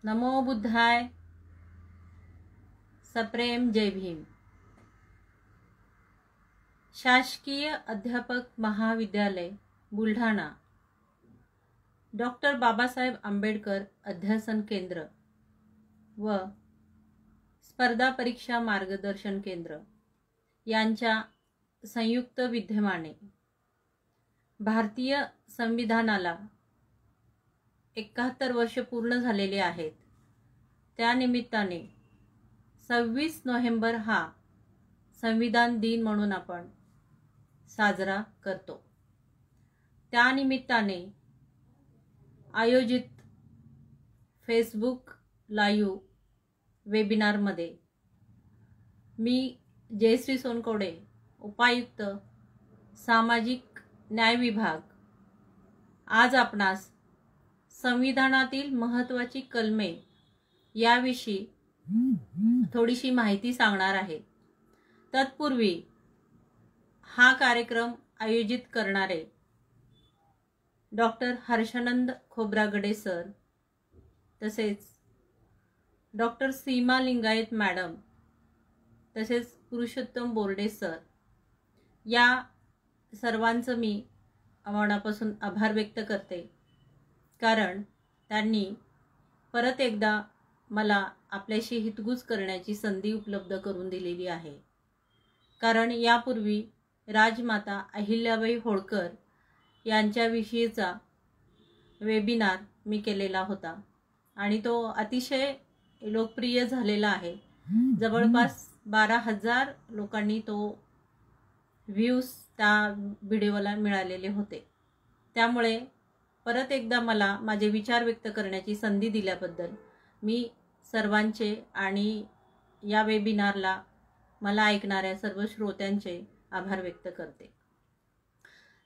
नमो बुद्धाय. सप्रेम जय भीम. शासकीय अध्यापक महाविद्यालय बुलढाणा, डॉक्टर बाबासाहेब आंबेडकर अध्यासन केंद्र व स्पर्धा परीक्षा मार्गदर्शन केंद्र यांच्या संयुक्त विद्यमाने भारतीय संविधानाला 71 वर्ष पूर्ण झालेले आहेत. त्यानिमित्ताने 26 नोव्हेंबर हा संविधान दिन म्हणून आपण साजरा करतो. त्यानिमित्ताने आयोजित फेसबुक लाईव्ह वेबिनारमध्ये मी जयश्री सोनकवडे, उपायुक्त सामाजिक न्याय विभाग, आज आपणास संविधानातील महत्त्वाची कलमे याविषयी थोडीशी माहिती सांगणार आहे. तत्पूर्वी हा कार्यक्रम आयोजित करणारे डॉक्टर हर्षानंद खोब्रागडे सर, तसेच डॉक्टर सीमा लिंगायत मॅडम, तसेच पुरुषोत्तम बोर्डे सर, या सर्वांचं मी मनापासून आभार व्यक्त करते. कारण त्यांनी परत एकदा मला आपल्याशी हितगुज करण्याची संधी उपलब्ध करून दिलेली आहे. कारण यापूर्वी राजमाता अहिल्याबाई होळकर यांच्याविषयीचा वेबिनार मी केलेला होता आणि तो अतिशय लोकप्रिय झालेला आहे. जवळपास 12,000 लोकांनी तो व्ह्यूज त्या व्हिडिओला मिळालेले होते. त्यामुळे परत एकदा मला माझे विचार व्यक्त करण्याची संधी दिल्याबद्दल मी सर्वांचे आणि या वेबिनारला मला ऐकणाऱ्या सर्व श्रोत्यांचे आभार व्यक्त करते.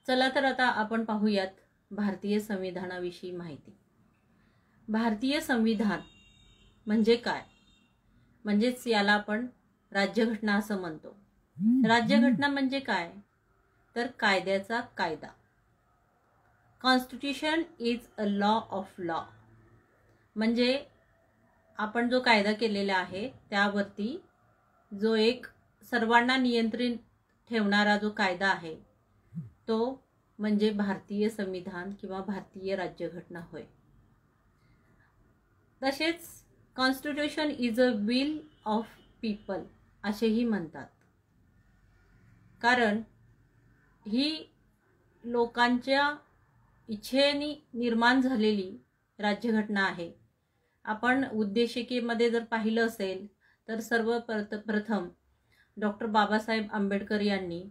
चला तर आता आपण पाहूयात भारतीय संविधानाविषयी माहिती. भारतीय संविधान म्हणजे काय? म्हणजेच याला आपण राज्यघटना असं म्हणतो. राज्यघटना म्हणजे काय? तर कायद्याचा कायदा. Constitution is a law of law. म्हणजे आपण जो कायदा केलेला आहे त्यावरती जो एक सर्वांना नियंत्रित ठेवणारा जो कायदा आहे तो म्हणजे भारतीय संविधान किंवा भारतीय राज्यघटना होय. तसेच constitution is a will of people असेही म्हणतात. कारण ही लोकांच्या इच्छेने निर्माण झालेली राज्यघटना आहे. आपण उद्देशिकेमध्ये जर पाहिलं असेल तर सर्वप्रथम डॉक्टर बाबासाहेब आंबेडकर यांनी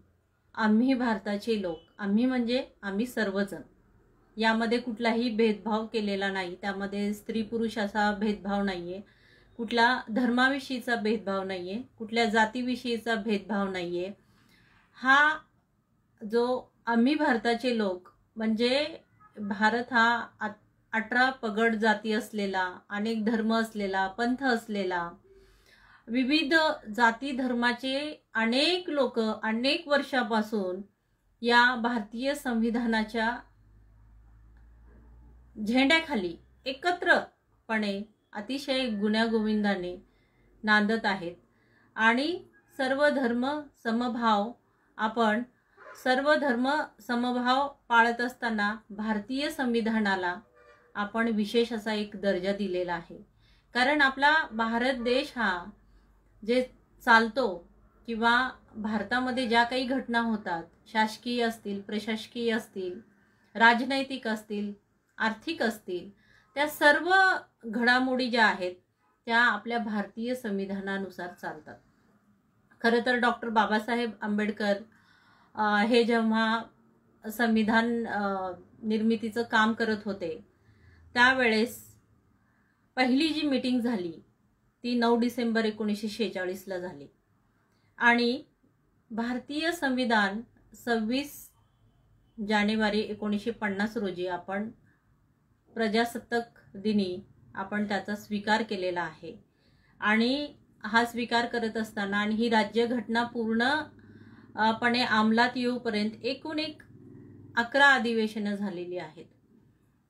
आम्ही भारताचे लोक, आम्ही म्हणजे आम्ही सर्वजण, यामध्ये कुठलाही भेदभाव केलेला नाही. त्यामध्ये स्त्री पुरुष असा भेदभाव नाहीये, कुठला धर्माविषयीचा भेदभाव नाहीये, कुठल्या जातीविषयीचा भेदभाव नाहीये. हा जो आम्ही भारताचे लोक म्हणजे भारत हा 18 पगड जाती असलेला, अनेक धर्म असलेला, पंथ असलेला, विविध जाती धर्माचे अनेक लोक अनेक वर्षापासून या भारतीय संविधानाच्या झेंड्याखाली एकत्रपणे अतिशय गुण्यागोविंदाने नांदत आहेत. आणि सर्व धर्म समभाव, आपण सर्व धर्म समभाव पाळत असताना भारतीय संविधानाला आपण विशेष असा एक दर्जा दिलेला आहे. कारण आपला भारत देश हा जे चालतो किंवा भारतामध्ये ज्या काही घटना होतात, शासकीय असतील, प्रशासकीय असतील, राजनैतिक असतील, आर्थिक असतील, त्या सर्व घडामोडी ज्या आहेत त्या आपल्या भारतीय संविधानानुसार चालतात. खरं तर डॉक्टर बाबासाहेब आंबेडकर हे जेव्हा संविधान निर्मितीचं काम करत होते त्यावेळेस पहिली जी मीटिंग झाली ती 9 डिसेंबर 1946 ला झाली आणि भारतीय संविधान 26 जानेवारी 1950 रोजी आपण प्रजासत्ताक दिनी आपण त्याचा स्वीकार केलेला आहे. आणि हा स्वीकार करत असताना आणि ही राज्यघटना पूर्णपणे अंमलात येऊपर्यंत एकूण 11 अधिवेशनं झालेली आहेत.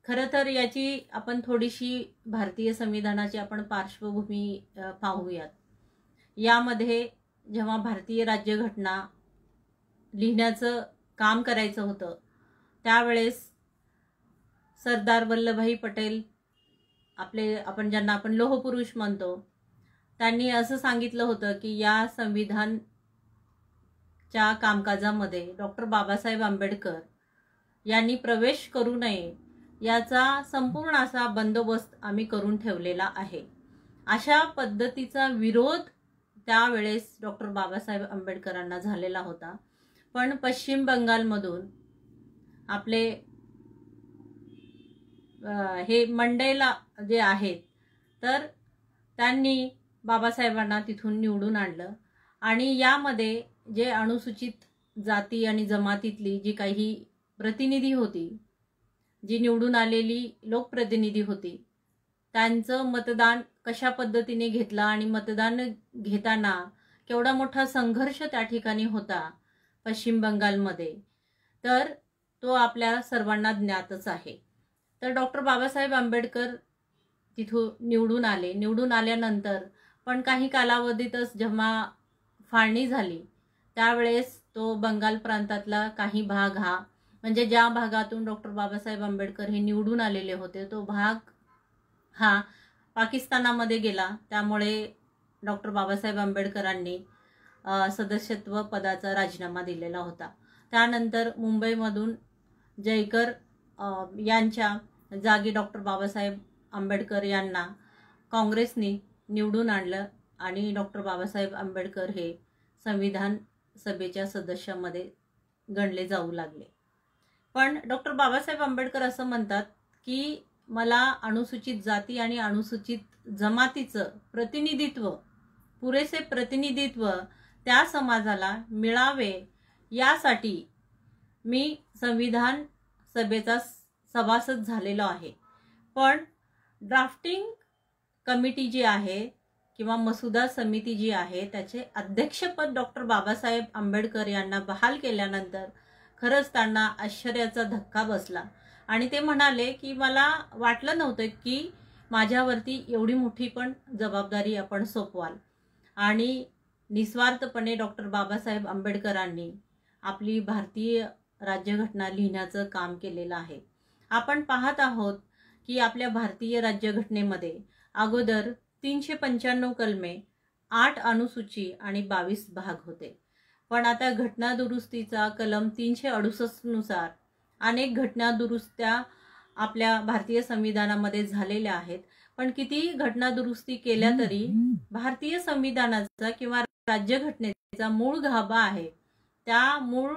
खरं तर याची आपण थोडीशी भारतीय संविधानाची आपण पार्श्वभूमी पाहूयात. यामध्ये जेव्हा भारतीय राज्यघटना लिहिण्याचं काम करायचं होतं त्यावेळेस सरदार वल्लभभाई पटेल आपण ज्यांना आपण लोहपुरुष म्हणतो, त्यांनी असं सांगितलं होतं की या संविधानच्या कामकाजामध्ये डॉक्टर बाबासाहेब आंबेडकर यांनी प्रवेश करू नये याचा संपूर्ण असा बंदोबस्त आम्ही करून ठेवलेला आहे. अशा पद्धतीचा विरोध त्यावेळेस डॉक्टर बाबासाहेब आंबेडकरांना झालेला होता. पण पश्चिम बंगालमधून आपले हे मंडेला जे आहेत तर त्यांनी बाबासाहेबांना तिथून निवडून आणलं आणि यामध्ये जे अनुसूचित जाती आणि जमातीतली जी काही प्रतिनिधी होती, जी निवडून आलेली लोकप्रतिनिधी होती, त्यांचं मतदान कशा पद्धतीने घेतलं आणि मतदान घेताना केवढा मोठा संघर्ष त्या ठिकाणी होता पश्चिम बंगालमध्ये, तर तो आपल्या सर्वांना ज्ञातच आहे. तर डॉक्टर बाबासाहेब आंबेडकर तिथून निवडून आले. निवडून आल्यानंतर पण काही कालावधीतच जेव्हा फाळणी झाली त्यावेळेस तो बंगाल प्रांतातला काही भाग हा म्हणजे ज्या भागातून डॉक्टर बाबासाहेब आंबेडकर हे निवडून आलेले होते तो भाग हा पाकिस्तानामध्ये गेला. त्यामुळे डॉक्टर बाबासाहेब आंबेडकरांनी सदस्यत्व पदाचा राजीनामा दिलेला होता. त्यानंतर मुंबईमधून जयकर यांच्या जागी डॉक्टर बाबासाहेब आंबेडकर यांना काँग्रेसने निवडून आणलं आणि डॉक्टर बाबासाहेब आंबेडकर हे संविधान सभेच्या सदस्यामध्ये गणले जाऊ लागले. पण डॉक्टर बाबासाहेब आंबेडकर असं म्हणतात की मला अनुसूचित जाती आणि अनुसूचित जमातीचं प्रतिनिधित्व, पुरेसे प्रतिनिधित्व त्या समाजाला मिळावे यासाठी मी संविधान सभेचा सभासद झालेलो आहे. पण ड्राफ्टिंग कमिटी जी आहे किंवा मसुदा समिती जी आहे त्याचे अध्यक्षपद डॉक्टर बाबासाहेब आंबेडकर यांना बहाल केल्यानंतर खरंच त्यांना आश्चर्याचा धक्का बसला आणि ते म्हणाले की मला वाटलं नव्हतं की माझ्यावरती एवढी मोठी पण जबाबदारी आपण सोपवाल. आणि निस्वार्थपणे डॉक्टर बाबासाहेब आंबेडकरांनी आपली भारतीय राज्यघटना लिहिण्याचं काम केलेलं आहे. आपण पाहत आहोत की आपल्या भारतीय राज्यघटनेमध्ये अगोदर 395 कलमे, 8 अनुसूची आणि 22 भाग होते. पण आता घटना दुरुस्तीचा कलम 368 नुसार अनेक घटना दुरुस्त्या आपल्या भारतीय संविधानामध्ये झालेल्या आहेत. पण किती घटना दुरुस्ती केल्या तरी भारतीय संविधानाचा किंवा राज्यघटनेचा मूळ गाभा आहे त्या मूळ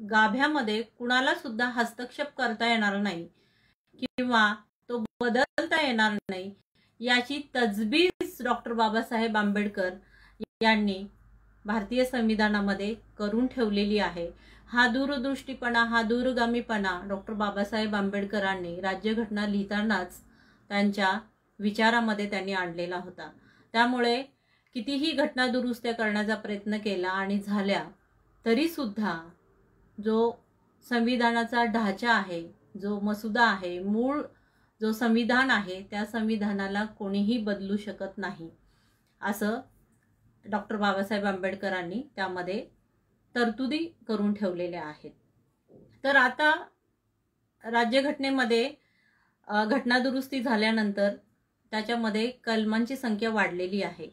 गाभ्यामध्ये कुणाला सुद्धा हस्तक्षेप करता येणार नाही किंवा तो बदलता येणार नाही याची तजवीज डॉक्टर बाबासाहेब आंबेडकर यांनी भारतीय संविधानामध्ये करून ठेवलेली आहे. हा दूरदृष्टीपणा, हा दूरगामीपणा डॉक्टर बाबासाहेब आंबेडकरांनी राज्यघटना लिहितानाच त्यांच्या विचारामध्ये त्यांनी आणलेला होता. त्यामुळे कितीही घटना दुरुस्त्या करण्याचा प्रयत्न केला आणि झाल्या तरी सुद्धा जो संविधानाचा ढाचा आहे, जो मसुदा आहे, मूळ जो संविधान आहे त्या संविधानाला कोणीही बदलू शकत नाही असं डॉक्टर बाबासाहेब आंबेडकरांनी त्यामध्ये तरतुदी करून ठेवलेल्या आहेत. तर आता राज्यघटनेमध्ये घटना दुरुस्ती झाल्यानंतर त्याच्यामध्ये कलमांची संख्या वाढलेली आहे.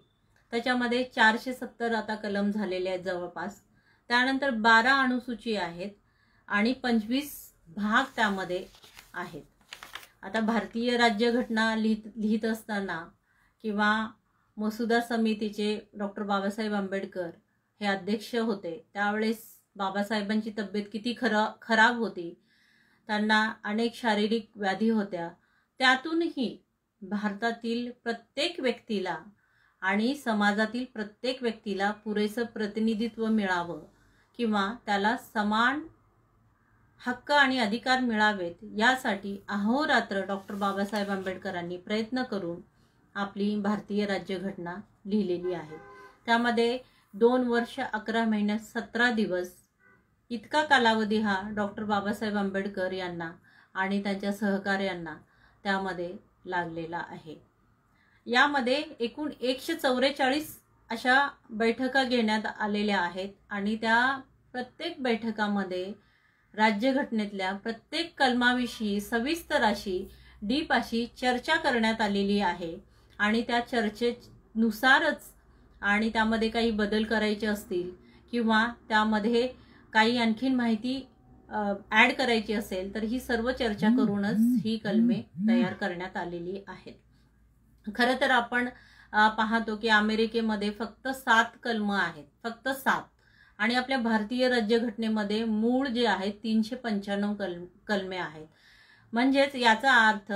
त्याच्यामध्ये 470 आता कलम झालेले आहेत जवळपास. त्यानंतर 12 अनुसूची आहेत आणि 25 भाग त्यामध्ये आहेत. आता भारतीय राज्यघटना लिहित असताना किंवा मसुदा समितीचे डॉक्टर बाबासाहेब आंबेडकर हे अध्यक्ष होते त्यावेळेस बाबासाहेबांची तब्येत किती खराब होती. त्यांना अनेक शारीरिक व्याधी होत्या. त्यातूनही भारतातील प्रत्येक व्यक्तीला आणि समाजातील प्रत्येक व्यक्तीला पुरेसं प्रतिनिधित्व मिळावं किंवा त्याला समान हक्क आणि अधिकार मिळावेत यासाठी अहोरात्र डॉक्टर बाबासाहेब आंबेडकरांनी प्रयत्न करून आपली भारतीय राज्यघटना लिहिलेली आहे. त्यामध्ये 2 वर्ष 11 महिन्यात 17 दिवस इतका कालावधी हा डॉक्टर बाबासाहेब आंबेडकर यांना आणि त्यांच्या सहकार्यांना त्यामध्ये लागलेला आहे। यामध्ये एकूण 144 अशा बैठका घेण्यात आलेल्या आहेत आणि त्या प्रत्येक बैठकामध्ये राज्यघटनेतल्या प्रत्येक कलमाविषयी सविस्तर अशी डीप अशी चर्चा करण्यात आलेली आहे आणि त्या चर्चेनुसारच आणि त्यामध्ये काही बदल करायचे असतील किंवा त्यामध्ये काही आणखीन माहिती ॲड करायची असेल तर ही सर्व चर्चा करूनच ही कलमे तयार करण्यात आलेली आहेत। खरं तर आपण पाहतो की अमेरिकेमध्ये फक्त 7 कलम आहेत, फक्त 7, आणि आपल्या भारतीय राज्यघटनेमध्ये मूळ जे आहे 395 कलमे आहेत। म्हणजेच याचा अर्थ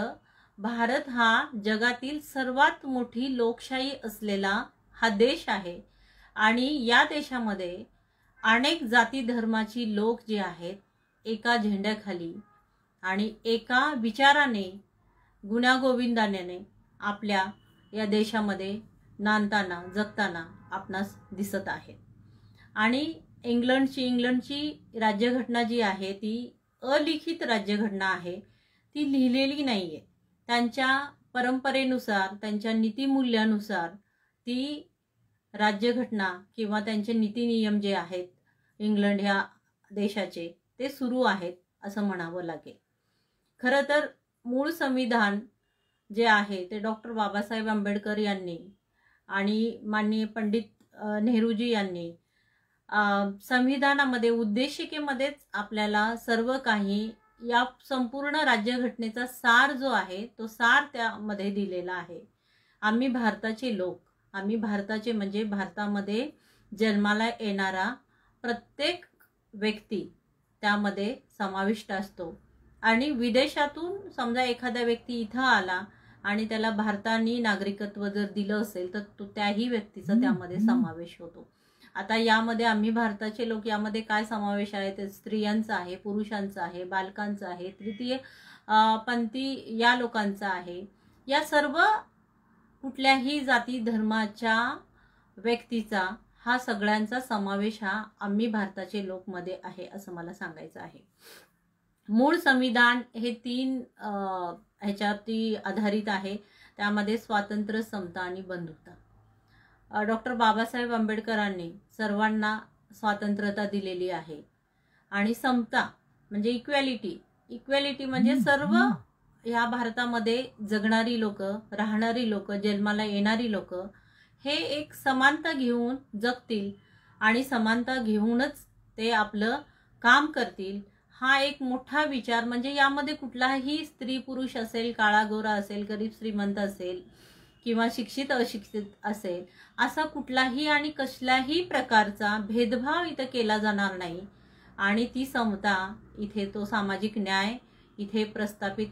भारत हा जगातील सर्वात मोठी लोकशाही असलेला हा देश आहे आणि या देशामध्ये अनेक जाती धर्माची लोक जे आहेत एका झेंड्याखाली आणि एका विचाराने गुण्यागोविंदाने आपल्या या देशामध्ये नांदताना जगताना आपणास दिसत आहे। आणि इंग्लंडची राज्यघटना जी आहे ती अलिखित राज्यघटना आहे, ती लिहिलेली नाहीये। त्यांच्या परंपरेनुसार त्यांच्या नीतिमूल्यानुसार ती राज्यघटना किंवा त्यांचे नीती नियम जे आहेत इंग्लंड ह्या देशाचे ते सुरू आहेत असं म्हणावं लागेल। खरं तर मूळ संविधान जे आहे ते डॉक्टर बाबासाहेब आंबेडकर यांनी आणि माननीय पंडित नेहरूजी यांनी संविधानामध्ये उद्देशिकेमध्येच आपल्याला सर्व काही या संपूर्ण राज्यघटनेचा सार जो आहे तो सार त्यामध्ये दिलेला आहे। आम्ही भारताचे लोक, आम्ही भारताचे म्हणजे भारतामध्ये जन्माला येणारा प्रत्येक व्यक्ती त्यामध्ये समाविष्ट असतो आणि विदेशातून समजा एखादा व्यक्ती इथं आला आणि त्याला भारताने नागरिकत्व जर दिलं असेल तर तो त्याही व्यक्तीचा त्यामध्ये समावेश होतो। आता यामध्ये आम्ही भारताचे लोक यामध्ये काय समावेश आहे तर स्त्रियांचा आहे, पुरुषांचा आहे, बालकांचा आहे, तृतीय पंथी या लोकांचा आहे। या सर्व कुठल्याही जाती धर्माच्या व्यक्तीचा हा सगळ्यांचा समावेश हा आम्ही भारताचे लोक मध्ये आहे असं मला सांगायचं आहे। मूळ संविधान हे 3 ह्याच्यावरती आधारित आहे, त्यामध्ये स्वातंत्र्य, समता आणि बंधुता। डॉक्टर बाबासाहेब आंबेडकरांनी सर्वांना स्वातंत्र्यता दिलेली आहे आणि समता म्हणजे इक्वॅलिटी म्हणजे सर्व ह्या भारतामध्ये जगणारी लोक, राहणारी लोक, जन्माला येणारी लोक हे एक समानता घेऊन जगतील आणि समानता घेऊनच ते आपलं काम करतील। हा एक मोठा विचार म्हणजे यामध्ये कुठलाही स्त्री पुरुष असेल, काळा गोरा असेल, गरीब श्रीमंत असेल किंवा शिक्षित अशिक्षित असेल असा कुठलाही आणि कसल्याही प्रकारचा भेदभाव इथे केला जाणार नाही आणि ती समता इथे तो सामाजिक न्याय इथे प्रस्थापित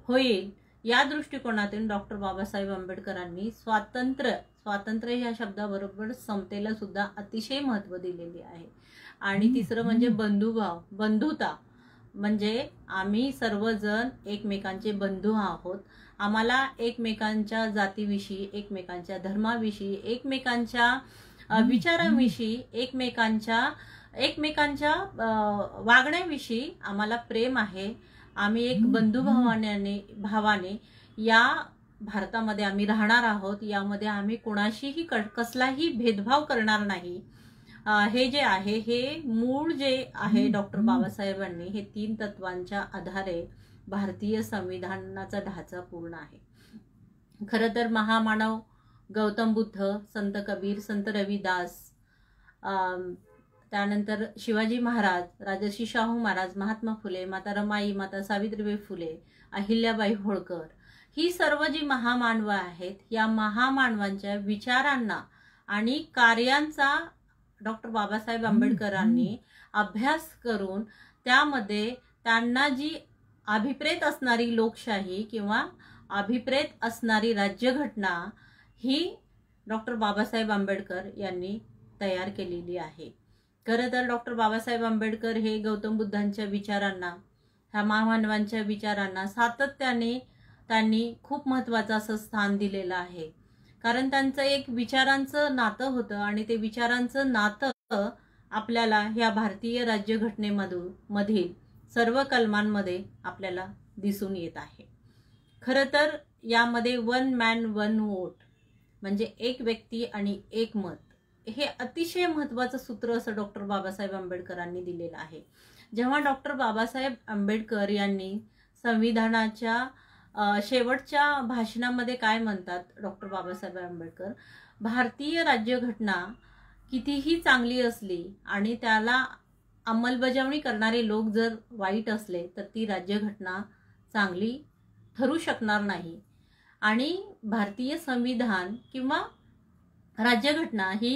होईल। या दृष्टिकोनातून डॉक्टर बाबासाहेब आंबेडकरांनी स्वातंत्र्य ह्या शब्दाबरोबर समतेला सुद्धा अतिशय महत्त्व दिलेले आहे। आणि तिसरं म्हणजे बंधुभाव, बंधुता म्हणजे आम्ही सर्वजण एकमेकांचे बंधू आहोत। आम्हाला एकमेकांच्या जातीविषयी, एकमेकांच्या धर्माविषयी, एकमेकांच्या विचारांविषयी, एकमेकांच्या वागण्याविषयी आम्हाला प्रेम आहे। आम्ही एक बंधुभावाने या भारतामध्ये आम्ही राहणार आहोत। यामध्ये आम्ही कोणाशीही कसलाही भेदभाव करणार नाही। हे जे आहे हे मूळ जे आहे डॉक्टर बाबासाहेबांनी हे 3 तत्वांच्या आधारे भारतीय संविधानाचा ढाचा पूर्ण आहे। खरं तर महामानव गौतम बुद्ध, संत कबीर, संत रविदास, त्यानंतर शिवाजी महाराज, राजर्षी शाहू महाराज, महात्मा फुले, माता रमाई, माता सावित्रीबाई फुले, अहिल्याबाई होळकर ही सर्व जी महामानव आहेत या महामानवांच्या विचारांना आणि कार्यांचा डॉक्टर बाबासाहेब आंबेडकरांनी अभ्यास करून त्यामध्ये त्यांना जी अभिप्रेत असणारी लोकशाही किंवा अभिप्रेत असणारी राज्यघटना ही डॉक्टर बाबासाहेब आंबेडकर यांनी तयार केलेली आहे। खरं तर डॉक्टर बाबासाहेब आंबेडकर हे गौतम बुद्धांच्या विचारांना, ह्या महामानवांच्या विचारांना सातत्याने त्यांनी खूप महत्त्वाचं असं स्थान दिलेलं आहे। कारण त्यांचं एक विचारांचं नातं होतं आणि ते विचारांचं नातं आपल्याला ह्या भारतीय राज्यघटनेमधील सर्व कलमांमध्ये आपल्याला दिसून येत आहे. खरं तर यामध्ये 1 मॅन 1 वोट म्हणजे एक व्यक्ती आणि एक मत हे अतिशय महत्त्वाचं सूत्र असं डॉक्टर बाबासाहेब आंबेडकरांनी दिलेलं आहे. जेव्हा डॉक्टर बाबासाहेब आंबेडकर यांनी संविधानाच्या शेवटच्या भाषणामध्ये काय म्हणतात डॉक्टर बाबासाहेब आंबेडकर, भारतीय राज्यघटना कितीही चांगली असली आणि त्याला अंमलबजावणी करणारे लोक जर वाईट असले तर ती राज्यघटना चांगली ठरू शकणार नाही. आणि भारतीय संविधान किंवा राज्यघटना ही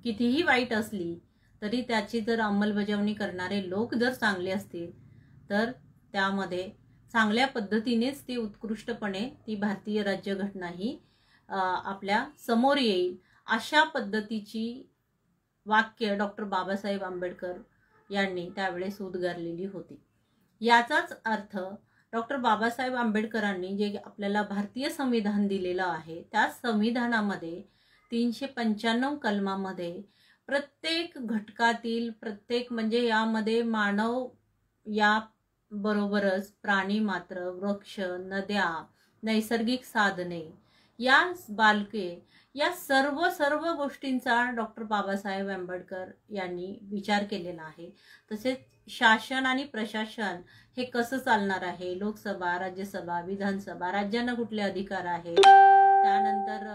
कितीही वाईट असली तरी त्याची जर अंमलबजावणी करणारे लोक जर चांगले असतील तर त्यामध्ये चांगल्या पद्धतीनेच ती उत्कृष्टपणे ती भारतीय राज्यघटना ही आपल्या समोर येईल. अशा पद्धतीची वाक्य डॉक्टर बाबासाहेब आंबेडकर यांनी त्यावेळेस उद्गारलेली होती. याचाच अर्थ डॉक्टर बाबासाहेब आंबेडकरांनी जे आपल्याला भारतीय संविधान दिलेलं आहे त्या संविधानामध्ये 395 कलमामध्ये प्रत्येक घटकातील प्रत्येक म्हणजे यामध्ये मानव या बरोबरच प्राणी मात्र, वृक्ष, नद्या, नैसर्गिक साधने, या बालके, या सर्व गोष्टींचा डॉक्टर बाबासाहेब आंबेडकर यांनी विचार केलेला आहे. तसेच शासन आणि प्रशासन हे कसं चालणार आहे, लोकसभा, राज्यसभा, विधानसभा, राज्यांना कुठले अधिकार आहेत, त्यानंतर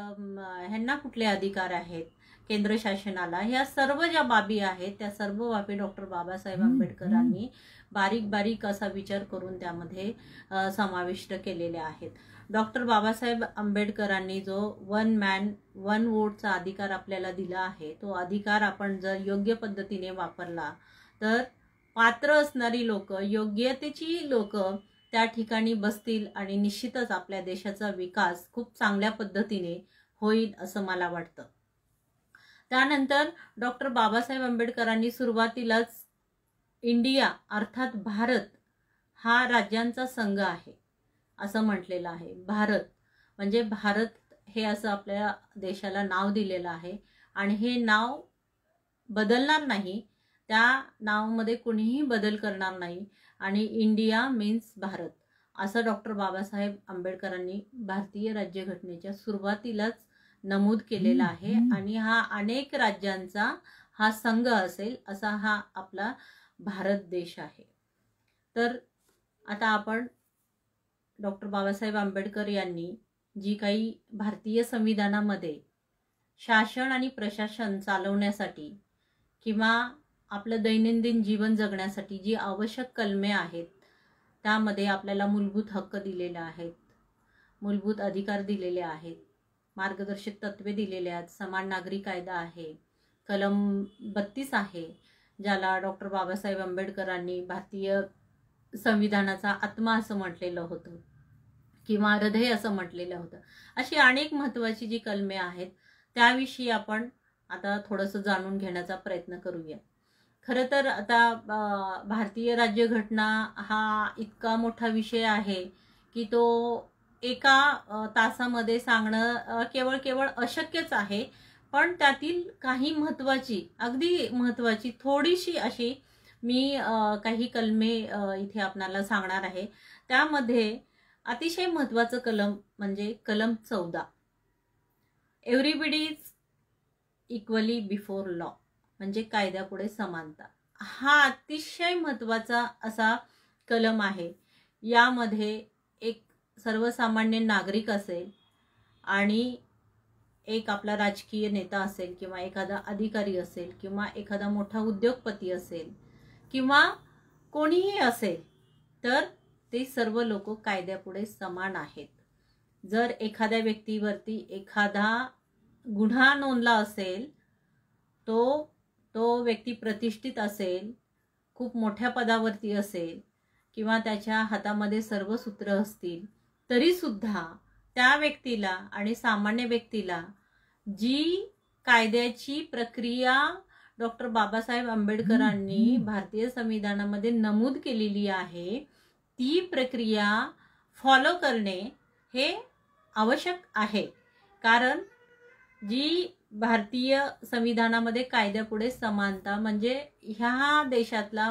ह्यांना कुठले अधिकार आहेत, केंद्र शासनाला, ह्या सर्व ज्या बाबी आहेत त्या सर्व बाबी डॉक्टर बाबासाहेब आंबेडकरांनी बारीक बारीक असा विचार करून त्यामध्ये समाविष्ट केलेल्या आहेत. डॉक्टर बाबासाहेब आंबेडकरांनी जो 1 मॅन 1 वोटचा अधिकार आपल्याला दिला आहे तो अधिकार आपण जर योग्य पद्धतीने वापरला तर पात्र असणारी लोक, योग्यतेची लोक त्या ठिकाणी बसतील आणि निश्चितच आपल्या देशाचा विकास खूप चांगल्या पद्धतीने होईल असं मला वाटतं. त्यानंतर डॉक्टर बाबासाहेब आंबेडकरांनी सुरुवातीलाच इंडिया अर्थात भारत हा राज्यांचा संघ आहे असं म्हटलेलं आहे. भारत म्हणजे भारत हे असं आपल्या देशाला नाव दिलेलं आहे आणि हे नाव बदलणार नाही, त्या नावामध्ये कोणीही बदल करणार नाही आणि इंडिया मीन्स भारत असं डॉक्टर बाबासाहेब आंबेडकरांनी भारतीय राज्यघटनेच्या सुरुवातीलाच नमूद केलेला आहे. आणि हा अनेक राज्यांचा हा संघ असेल असा हा आपला भारत देश आहे. तर आता आपण डॉक्टर बाबासाहेब आंबेडकर यांनी जी काही भारतीय संविधानामध्ये शासन आणि प्रशासन चालवण्यासाठी किंवा आपलं दैनंदिन जीवन जगण्यासाठी जी आवश्यक कलमे आहेत त्यामध्ये आपल्याला मूलभूत हक्क दिलेले आहेत, मूलभूत अधिकार दिलेले आहेत, मार्गदर्शक तत्वे दिलेले आहेत, समान नागरी कायदा आहे, कलम 32 आहे ज्याला डॉक्टर बाबासाहेब आंबेडकरांनी भारतीय संविधानाचा आत्मा असं म्हटलेलं होतं किंवा हृदय असं म्हटलेलं होतं. अशी अनेक महत्त्वाची जी कलमे आहेत त्याविषयी आपण आता थोडंसं जाणून घेण्याचा प्रयत्न करूया. खरं तर आता भारतीय राज्यघटना हा इतका मोठा विषय आहे की तो एका तासामध्ये सांगणं केवळ अशक्यच आहे. पण त्यातील काही महत्त्वाची, अगदी महत्त्वाची थोडीशी अशी मी काही कलमे इथे आपणाला सांगणार आहे. त्यामध्ये अतिशय महत्त्वाचं कलम म्हणजे कलम 14, everybody is equally before law म्हणजे कायद्यापुढे समानता. हा अतिशय महत्त्वाचा असा कलम आहे. यामध्ये एक सर्वसामान्य नागरिक असेल आणि एक आपला राजकीय नेता असेल किंवा एखादा अधिकारी असेल किंवा एखादा मोठा उद्योगपती असेल किंवा कोणीही असेल तर ते सर्व लोक कायद्यापुढे समान आहेत. जर एखाद्या व्यक्तीवरती एखादा गुन्हा नोंदला असेल, तो व्यक्ती प्रतिष्ठित असेल, खूप मोठ्या पदावरती असेल किंवा त्याच्या हातामध्ये सर्व सूत्र असतील तरी सुद्धा त्या व्यक्तीला आणि सामान्य व्यक्तीला जी कायद्याची प्रक्रिया डॉक्टर बाबासाहेब आंबेडकरांनी भारतीय संविधानामध्ये नमूद केलेली आहे ती प्रक्रिया फॉलो करणे हे आवश्यक आहे. कारण जी भारतीय संविधानामध्ये कायद्यापुढे समानता म्हणजे ह्या देशातला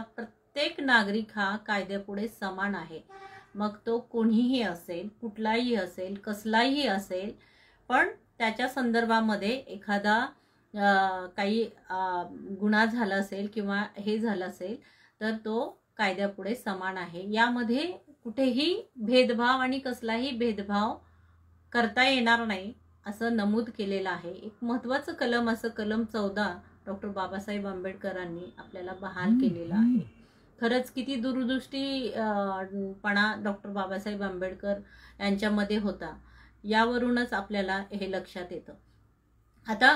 प्रत्येक नागरिक हा कायद्यापुढे समान आहे. मग तो कोणीही असेल, कुठलाही असेल, कसलाही असेल, पण त्याच्या संदर्भामध्ये एखादा काही गुन्हा झाला असेल किंवा हे झालं असेल तर तो कायद्यापुढे समान आहे. यामध्ये कुठेही भेदभाव आणि कसलाही भेदभाव करता येणार नाही असं नमूद केलेलं आहे. एक महत्त्वाचं कलम असं कलम 14 डॉक्टर बाबासाहेब आंबेडकरांनी आपल्याला बहाल केलेलं आहे. खरंच किती दूरदृष्टीपणा डॉक्टर बाबासाहेब आंबेडकर यांच्यामध्ये होता, यावरूनच आपल्याला हे लक्षात येतं. आता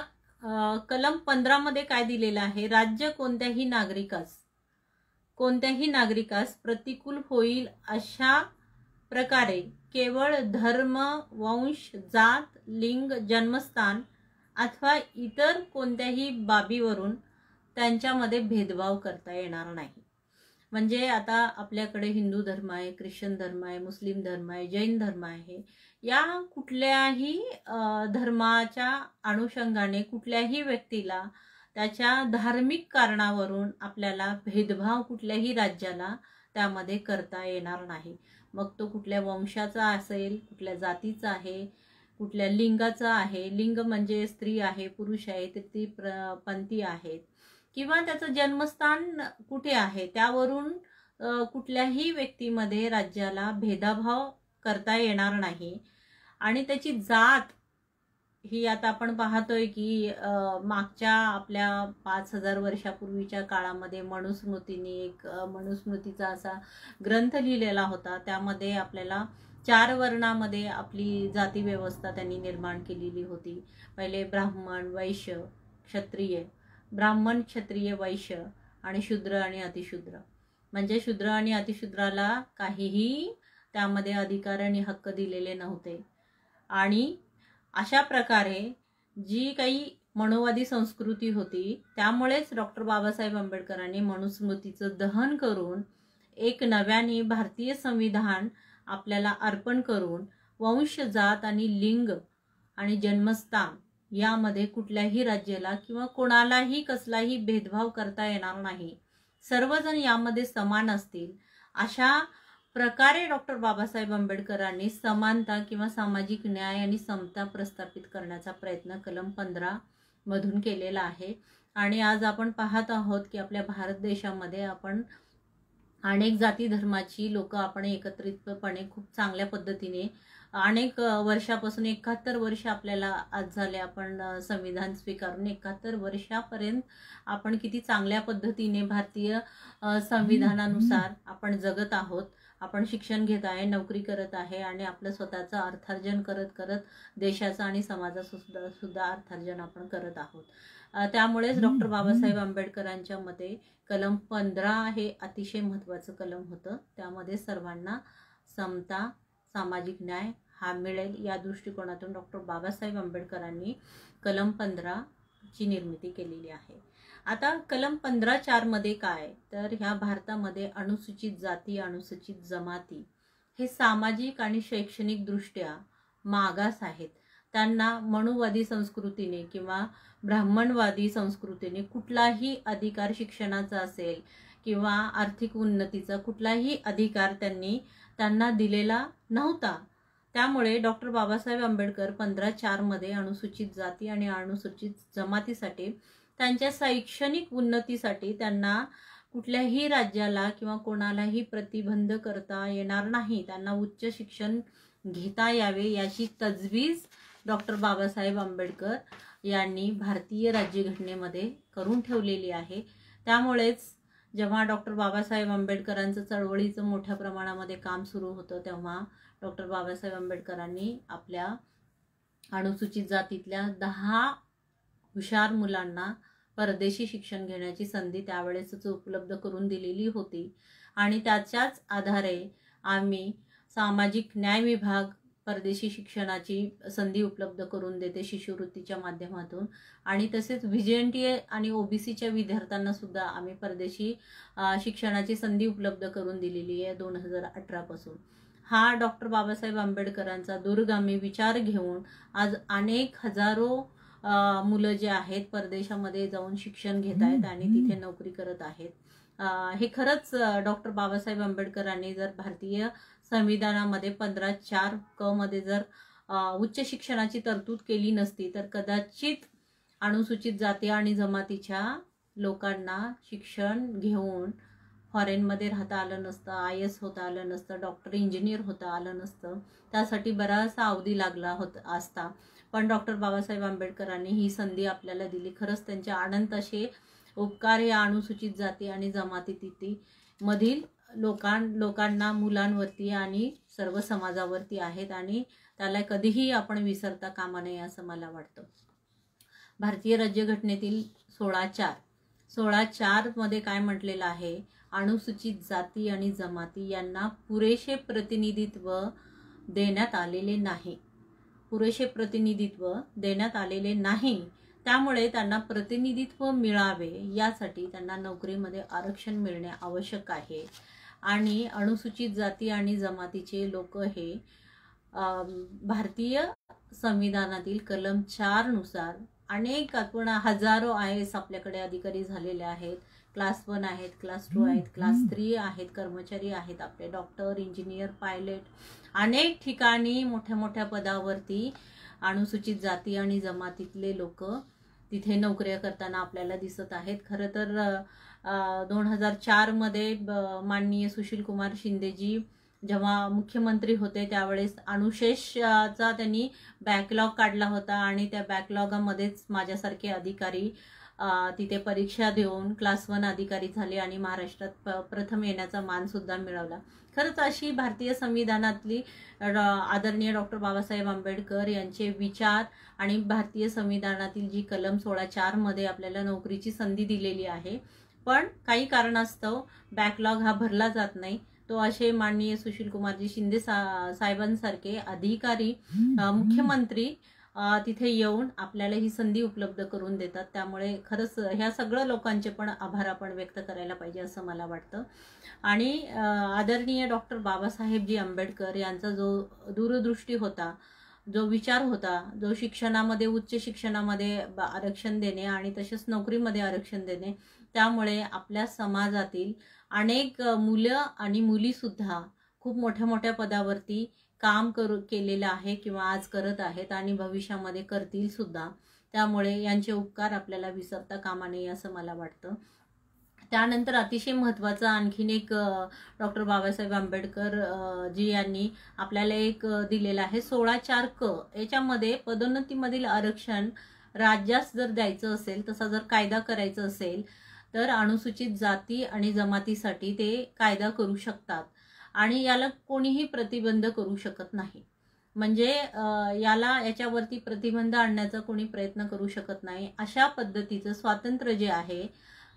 कलम 15 मध्ये काय दिलेलं आहे? राज्य कोणत्याही नागरिकास प्रतिकूल होईल अशा प्रकारे केवळ धर्म, वंश, जात, लिंग, जन्मस्थान अथवा इतर कोणत्याही बाबीवरून त्यांच्यामध्ये भेदभाव करता येणार नाही. म्हणजे आता आपल्याकडे हिंदू धर्म आहे, ख्रिश्चन धर्म आहे, मुस्लिम धर्म आहे, जैन धर्म आहे. या कुठल्याही धर्माच्या अनुषंगाने कुठल्याही व्यक्तीला त्याच्या धार्मिक कारणावरून आपल्याला भेदभाव कुठल्याही राज्याला त्यामध्ये करता येणार नाही. मग तो कुठल्या वंशाचा असेल, कुठल्या जातीचा आहे, कुठल्या लिंगाचा आहे, लिंग म्हणजे स्त्री आहे, पुरुष आहे, तृतीयपंथी आहेत, किंवा त्याचं जन्मस्थान कुठे आहे त्यावरून कुठल्याही व्यक्तीमध्ये राज्याला भेदभाव करता येणार नाही. आणि त्याची जात ही आता आपण पाहतोय की मागच्या आपल्या 5000 वर्षापूर्वीच्या काळामध्ये मनुस्मृतीने एक मनुस्मृतीचा असा ग्रंथ लिहिलेला होता. त्यामध्ये आपल्याला 4 वर्णामध्ये आपली जाती व्यवस्था त्यांनी निर्माण केलेली होती. पहिले ब्राह्मण, वैश्य, क्षत्रिय, ब्राह्मण, क्षत्रिय, वैश्य आणि शूद्र आणि अतिशूद्र. म्हणजे शूद्र आणि अतिशूद्राला काहीही त्यामध्ये अधिकार आणि हक्क दिलेले नव्हते. आणि अशा प्रकारे जी काही मनोवादी संस्कृती होती त्यामुळेच डॉक्टर बाबासाहेब आंबेडकरांनी मनुस्मृतीचं दहन करून एक नव्याने भारतीय संविधान आपल्याला अर्पण करून वंश, जात आणि लिंग आणि जन्मस्थान यामध्ये कुठल्याही राज्याला किंवा कोणालाही कसलाही भेदभाव करता येणार नाही, सर्वजण यामध्ये समान असतील, अशा प्रकारे डॉक्टर बाबासाहेब आंबेडकरांनी समानता किंवा सामाजिक न्याय आणि समता प्रस्थापित करण्याचा प्रयत्न कलम 15 मधून केलेला आहे. आणि आज आपण पाहत आहोत की आपल्या भारत देशामध्ये आपण अनेक जाती धर्माची लोक आपण एकत्रितपणे खूप चांगल्या पद्धतीने अनेक वर्षापासून 71 वर्ष आपल्याला आज झाले आपण संविधान स्वीकारून 71 वर्षापर्यंत आपण किती चांगल्या पद्धतीने भारतीय संविधानानुसार आपण जगत आहोत. आपण शिक्षण घेत आहे, नोकरी करत आहे आणि आपलं स्वतःचं अर्थार्जन करत करत देशाचं आणि समाजाचं सुद्धा अर्थार्जन आपण करत आहोत. त्यामुळेच डॉक्टर बाबासाहेब आंबेडकरांच्या मते कलम 15 हे अतिशय महत्त्वाचं कलम होतं. त्यामध्ये सर्वांना समता, सामाजिक न्याय हा मिळेल या दृष्टिकोनातून डॉक्टर बाबासाहेब आंबेडकरांनी कलम 15 ची निर्मिती केलेली आहे. आता कलम 15(4) मध्ये काय तर ह्या भारतामध्ये अनुसूचित जाती, अनुसूचित जमाती हे सामाजिक आणि शैक्षणिक दृष्ट्या मागास आहेत. त्यांना मनुवादी संस्कृतीने किंवा ब्राह्मणवादी संस्कृतीने कुठलाही अधिकार शिक्षणाचा असेल किंवा आर्थिक उन्नतीचा कुठलाही अधिकार त्यांना दिलेला नव्हता. त्यामुळे डॉक्टर बाबासाहेब आंबेडकर 15(4) मध्ये अनुसूचित जाती आणि अनुसूचित जमातीसाठी त्यांच्या शैक्षणिक उन्नतीसाठी त्यांना कुठल्याही राज्याला किंवा कोणालाही प्रतिबंध करता येणार नाही, त्यांना उच्च शिक्षण घेता यावे याची तजवीज डॉक्टर बाबासाहेब आंबेडकर यांनी भारतीय राज्यघटनेमध्ये करून ठेवलेली आहे. त्यामुळेच जेव्हा डॉक्टर बाबासाहेब आंबेडकरांचं चळवळीचं मोठ्या प्रमाणामध्ये काम सुरू होतं तेव्हा डॉक्टर बाबासाहेब आंबेडकरांनी आपल्या अनुसूचित जातीतल्या 10 हुशार मुलांना परदेशी शिक्षण घेण्याची संधी त्यावेळेसच उपलब्ध करून दिलेली होती. आणि त्याच्याच आधारे आम्ही सामाजिक न्याय विभाग परदेशी शिक्षणाची संधी उपलब्ध करून देते शिष्यवृत्तीच्या माध्यमातून. आणि तसेच व्हीजेएनटीए आणि ओबीसीच्या विद्यार्थ्यांना सुद्धा आम्ही परदेशी शिक्षणाची संधी उपलब्ध करून दिलेली आहे 2018 पासून. हा डॉक्टर बाबासाहेब आंबेडकरांचा दूरगामी विचार घेऊन आज अनेक हजारो मुलं जे आहेत परदेशामध्ये जाऊन शिक्षण घेत आहेत आणि तिथे नोकरी करत आहेत. हे खरंच डॉक्टर बाबासाहेब आंबेडकरांनी जर भारतीय संविधानामध्ये 15(4) क मध्ये जर उच्च शिक्षणाची तरतूद केली नसती तर कदाचित अनुसूचित जाती आणि जमातीच्या लोकांना शिक्षण घेऊन फॉरेनमध्ये राहता आलं नसतं, IAS होता आलं नसतं, डॉक्टर इंजिनियर होता आलं नसतं. त्यासाठी बराचसा अवधी लागला असता. पण डॉक्टर बाबासाहेब आंबेडकरांनी ही संधी आपल्याला दिली. खरंच त्यांचे अनंत असे उपकार या अनुसूचित जाती आणि जमाती मधील लोकांना, मुलांवरती आणि सर्व समाजावरती आहेत आणि त्याला कधीही आपण विसरता कामा नये असं मला वाटतं. भारतीय राज्यघटनेतील 16(4) मध्ये काय म्हटलेलं आहे, अनुसूचित जाती आणि जमाती यांना पुरेसे प्रतिनिधित्व देण्यात आलेले नाही. पुरेसे प्रतिनिधित्व देण्यात आलेले नाही. त्यामुळे त्यांना प्रतिनिधित्व मिळावे यासाठी त्यांना नोकरीमध्ये आरक्षण मिळणे आवश्यक आहे. आणि अनुसूचित जाती आणि जमातीचे लोक हे भारतीय संविधानातील कलम 4 नुसार अनेक हजारो IAS आपल्याकडे अधिकारी झालेले आहेत. क्लास 1 आहेत, क्लास 2 आहेत, क्लास 3 आहेत, कर्मचारी आहेत आपले, डॉक्टर, इंजिनियर, पायलट, अनेक ठिकाणी मोठ्या मोठ्या पदावरती अनुसूचित जाती आणि जमातीतले लोक तिथे नोकऱ्या करताना आपल्याला दिसत आहेत. खरं तर 2004 मध्ये माननीय सुशील कुमार शिंदेजी जेव्हा मुख्यमंत्री होते त्यावेळेस अनुशेषचा त्यांनी बॅकलॉग काढला होता आणि त्या बॅकलॉगामध्येच माझ्यासारखे अधिकारी तिथे परीक्षा देऊन क्लास 1 अधिकारी झाले आणि महाराष्ट्रात प्रथम येण्याचा मान सुद्धा मिळवला. खरंच अशी भारतीय संविधानातली आदरणीय डॉक्टर बाबासाहेब आंबेडकर यांचे विचार आणि भारतीय संविधानातील जी कलम 16(4) मध्ये आपल्याला नोकरीची संधी दिलेली आहे, पण काही कारणास्तव बॅकलॉग हा भरला जात नाही. तो असे माननीय सुशील कुमारजी शिंदे साहेबांसारखे अधिकारी, मुख्यमंत्री तिथे येऊन आपल्याला ही संधी उपलब्ध करून देतात. त्यामुळे खरंच ह्या सगळ्या लोकांचे पण आभार आपण व्यक्त करायला पाहिजे असं मला वाटतं. आणि आदरणीय डॉक्टर बाबासाहेबजी आंबेडकर यांचा जो दूरदृष्टी होता, जो विचार होता, जो शिक्षणामध्ये, उच्च शिक्षणामध्ये आरक्षण देणे आणि तसेच नोकरीमध्ये आरक्षण देणे, त्यामुळे आपल्या समाजातील अनेक मुलं आणि मुलीसुद्धा खूप मोठ्या मोठ्या पदावरती काम केलेलं आहे किंवा आज करत आहेत आणि भविष्यामध्ये करतील सुद्धा. त्यामुळे यांचे उपकार आपल्याला विसरता कामा नये असं मला वाटतं. त्यानंतर अतिशय महत्त्वाचं आणखीन एक डॉक्टर बाबासाहेब आंबेडकर जी यांनी आपल्याला एक दिलेलं आहे 16(4) क. याच्यामध्ये पदोन्नतीमधील आरक्षण राज्यास जर द्यायचं असेल, तसा जर कायदा करायचा असेल तर अनुसूचित जाती आणि जमातीसाठी ते कायदा करू शकतात आणि याला कोणीही प्रतिबंध करू शकत नाही. म्हणजे याच्यावरती प्रतिबंध आणण्याचा कोणी प्रयत्न करू शकत नाही. अशा पद्धतीचं स्वातंत्र्य जे आहे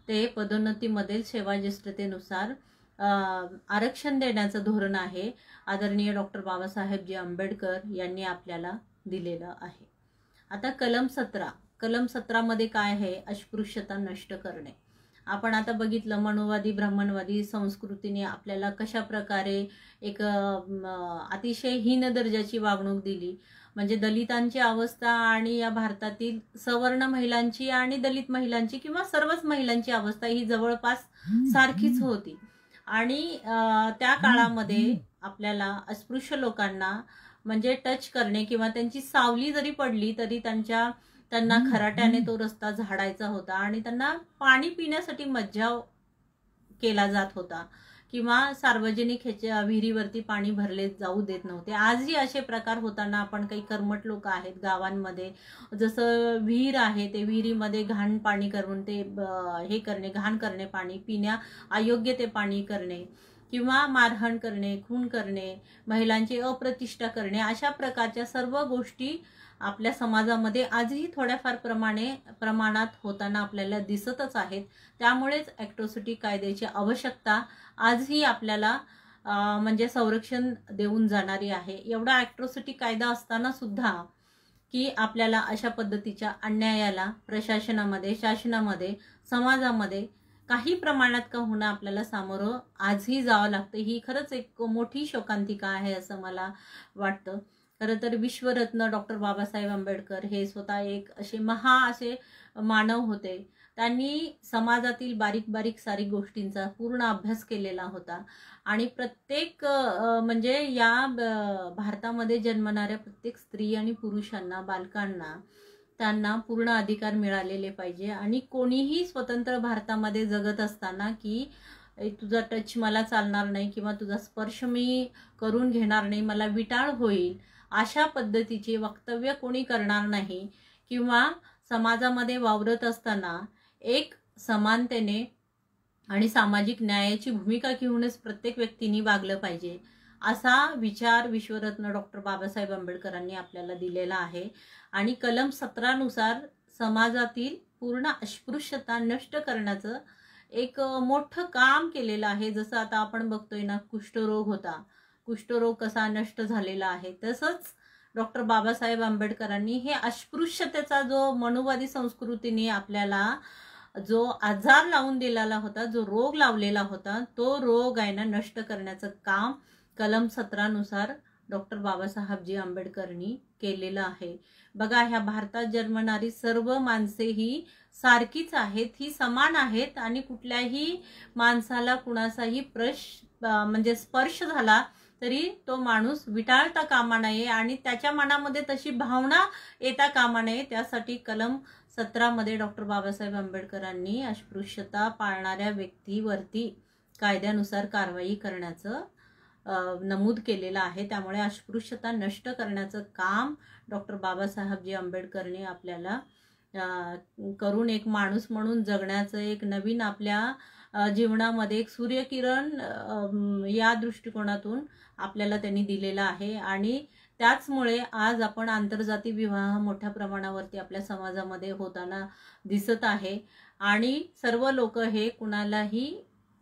ते पदोन्नतीमधील सेवाज्येष्ठतेनुसार आरक्षण देण्याचं धोरण आहे आदरणीय डॉक्टर बाबासाहेबजी आंबेडकर यांनी आपल्याला दिलेलं आहे. आता कलम 17 मध्ये काय आहे, अस्पृश्यता नष्ट करणे. आपण आता बघितलं मनोवादी ब्राह्मणवादी संस्कृतीने आपल्याला कशा प्रकारे एक अतिशय हीन दर्जाची वागणूक दिली. म्हणजे दलितांची अवस्था आणि या भारतातील सवर्ण महिलांची आणि दलित महिलांची किंवा सर्वच महिलांची अवस्था ही जवळपास सारखीच होती. आणि त्या काळामध्ये आपल्याला अस्पृश्य लोकांना म्हणजे टच करणे किंवा त्यांची सावली जरी पडली तरी त्यांना खराट्याने तो रस्ता झाडायचा होता आणि त्यांना पाणी पिण्यासाठी मज्जाव केला जात होता किंवा सार्वजनिक विहिरीवरती पाणी भरले जाऊ देत नव्हते. आजही असे प्रकार होताना आपण काही कर्मठ लोक आहेत गावांमध्ये, जसं विहीर आहे ते विहिरीमध्ये घाण पाणी करून ते हे करणे, घाण करणे, पाणी पिण्या अयोग्य ते पाणी करणे किंवा मारहाण करणे, खून करणे, महिलांची अप्रतिष्ठा करणे, अशा प्रकारच्या सर्व गोष्टी आपल्या समाजामध्ये आजही थोड्याफार प्रमाणात होताना आपल्याला दिसतच आहेत. त्यामुळेच ॲट्रॉसिटी कायद्याची आवश्यकता आजही आपल्याला म्हणजे संरक्षण देऊन जाणारी आहे. एवढा ॲट्रॉसिटी कायदा असताना सुद्धा की आपल्याला अशा पद्धतीच्या अन्यायाला प्रशासनामध्ये, शासनामध्ये, समाजामध्ये काही प्रमाणात का होणं आपल्याला सामोरं आजही जावं लागतं. ही खरंच एक मोठी शोकांतिका आहे असं मला वाटतं. खरं तर विश्वरत्न डॉक्टर बाबासाहेब आंबेडकर हे स्वतः एक असे असे मानव होते त्यांनी समाजातील बारीक बारीक सारी गोष्टींचा पूर्ण अभ्यास केलेला होता आणि प्रत्येक म्हणजे या भारतामध्ये जन्मणाऱ्या प्रत्येक स्त्री आणि पुरुषांना, बालकांना त्यांना पूर्ण अधिकार मिळालेले पाहिजे आणि कोणीही स्वतंत्र भारतामध्ये जगत असताना की तुझा टच मला चालणार नाही किंवा तुझा स्पर्श मी करून घेणार नाही, मला विटाळ होईल, अशा पद्धतीचे वक्तव्य कोणी करणार नाही किंवा समाजामध्ये वावरत असताना एक समानतेने आणि सामाजिक न्यायाची भूमिका घेऊनच प्रत्येक व्यक्तीने वागलं पाहिजे, असा विचार विश्वरत्न डॉक्टर बाबासाहेब आंबेडकरांनी आपल्याला दिलेला आहे. आणि कलम 17 नुसार समाजातील पूर्ण अस्पृश्यता नष्ट करण्याचं एक मोठं काम केलेलं आहे. जसं आता आपण बघतोय ना, कुष्ठरोग होता, कुष्ठरोग कसा नष्ट झालेला आहे, तसंच डॉक्टर बाबासाहेब आंबेडकरांनी हे अस्पृश्यतेचा जो मनुवादी संस्कृतीने आपल्याला जो आजार लावून दिलेला होता, जो रोग लावलेला होता, तो रोग आहे ना नष्ट करण्याचं काम कलम 17 नुसार डॉक्टर बाबासाहेबजी आंबेडकरांनी केलेलं आहे. बघा, ह्या भारतात जन्मणारी सर्व माणसे ही सारखीच आहेत, ही समान आहेत आणि कुठल्याही माणसाला कुणाचाही म्हणजे स्पर्श झाला तरी तो माणूस विटाळता कामा नये आणि त्याच्या मनामध्ये तशी भावना येता कामा नये. त्यासाठी कलम 17 मध्ये डॉक्टर बाबासाहेब आंबेडकरांनी अस्पृश्यता पाळणाऱ्या व्यक्तीवरती कायद्यानुसार कारवाई करण्याचं नमूद केलेलं आहे. त्यामुळे अस्पृश्यता नष्ट करण्याचं काम डॉक्टर बाबासाहेबजी आंबेडकरने आपल्याला करून एक माणूस म्हणून जगण्याचं एक नवीन आपल्या जीवनामध्ये एक सूर्यकिरण या दृष्टिकोनातून आपल्याला त्यांनी दिलेला आहे. आणि त्याचमुळे आज आपण आंतरजाती विवाह मोठ्या प्रमाणावरती आपल्या समाजामध्ये होताना दिसत आहे आणि सर्व लोक हे कुणालाही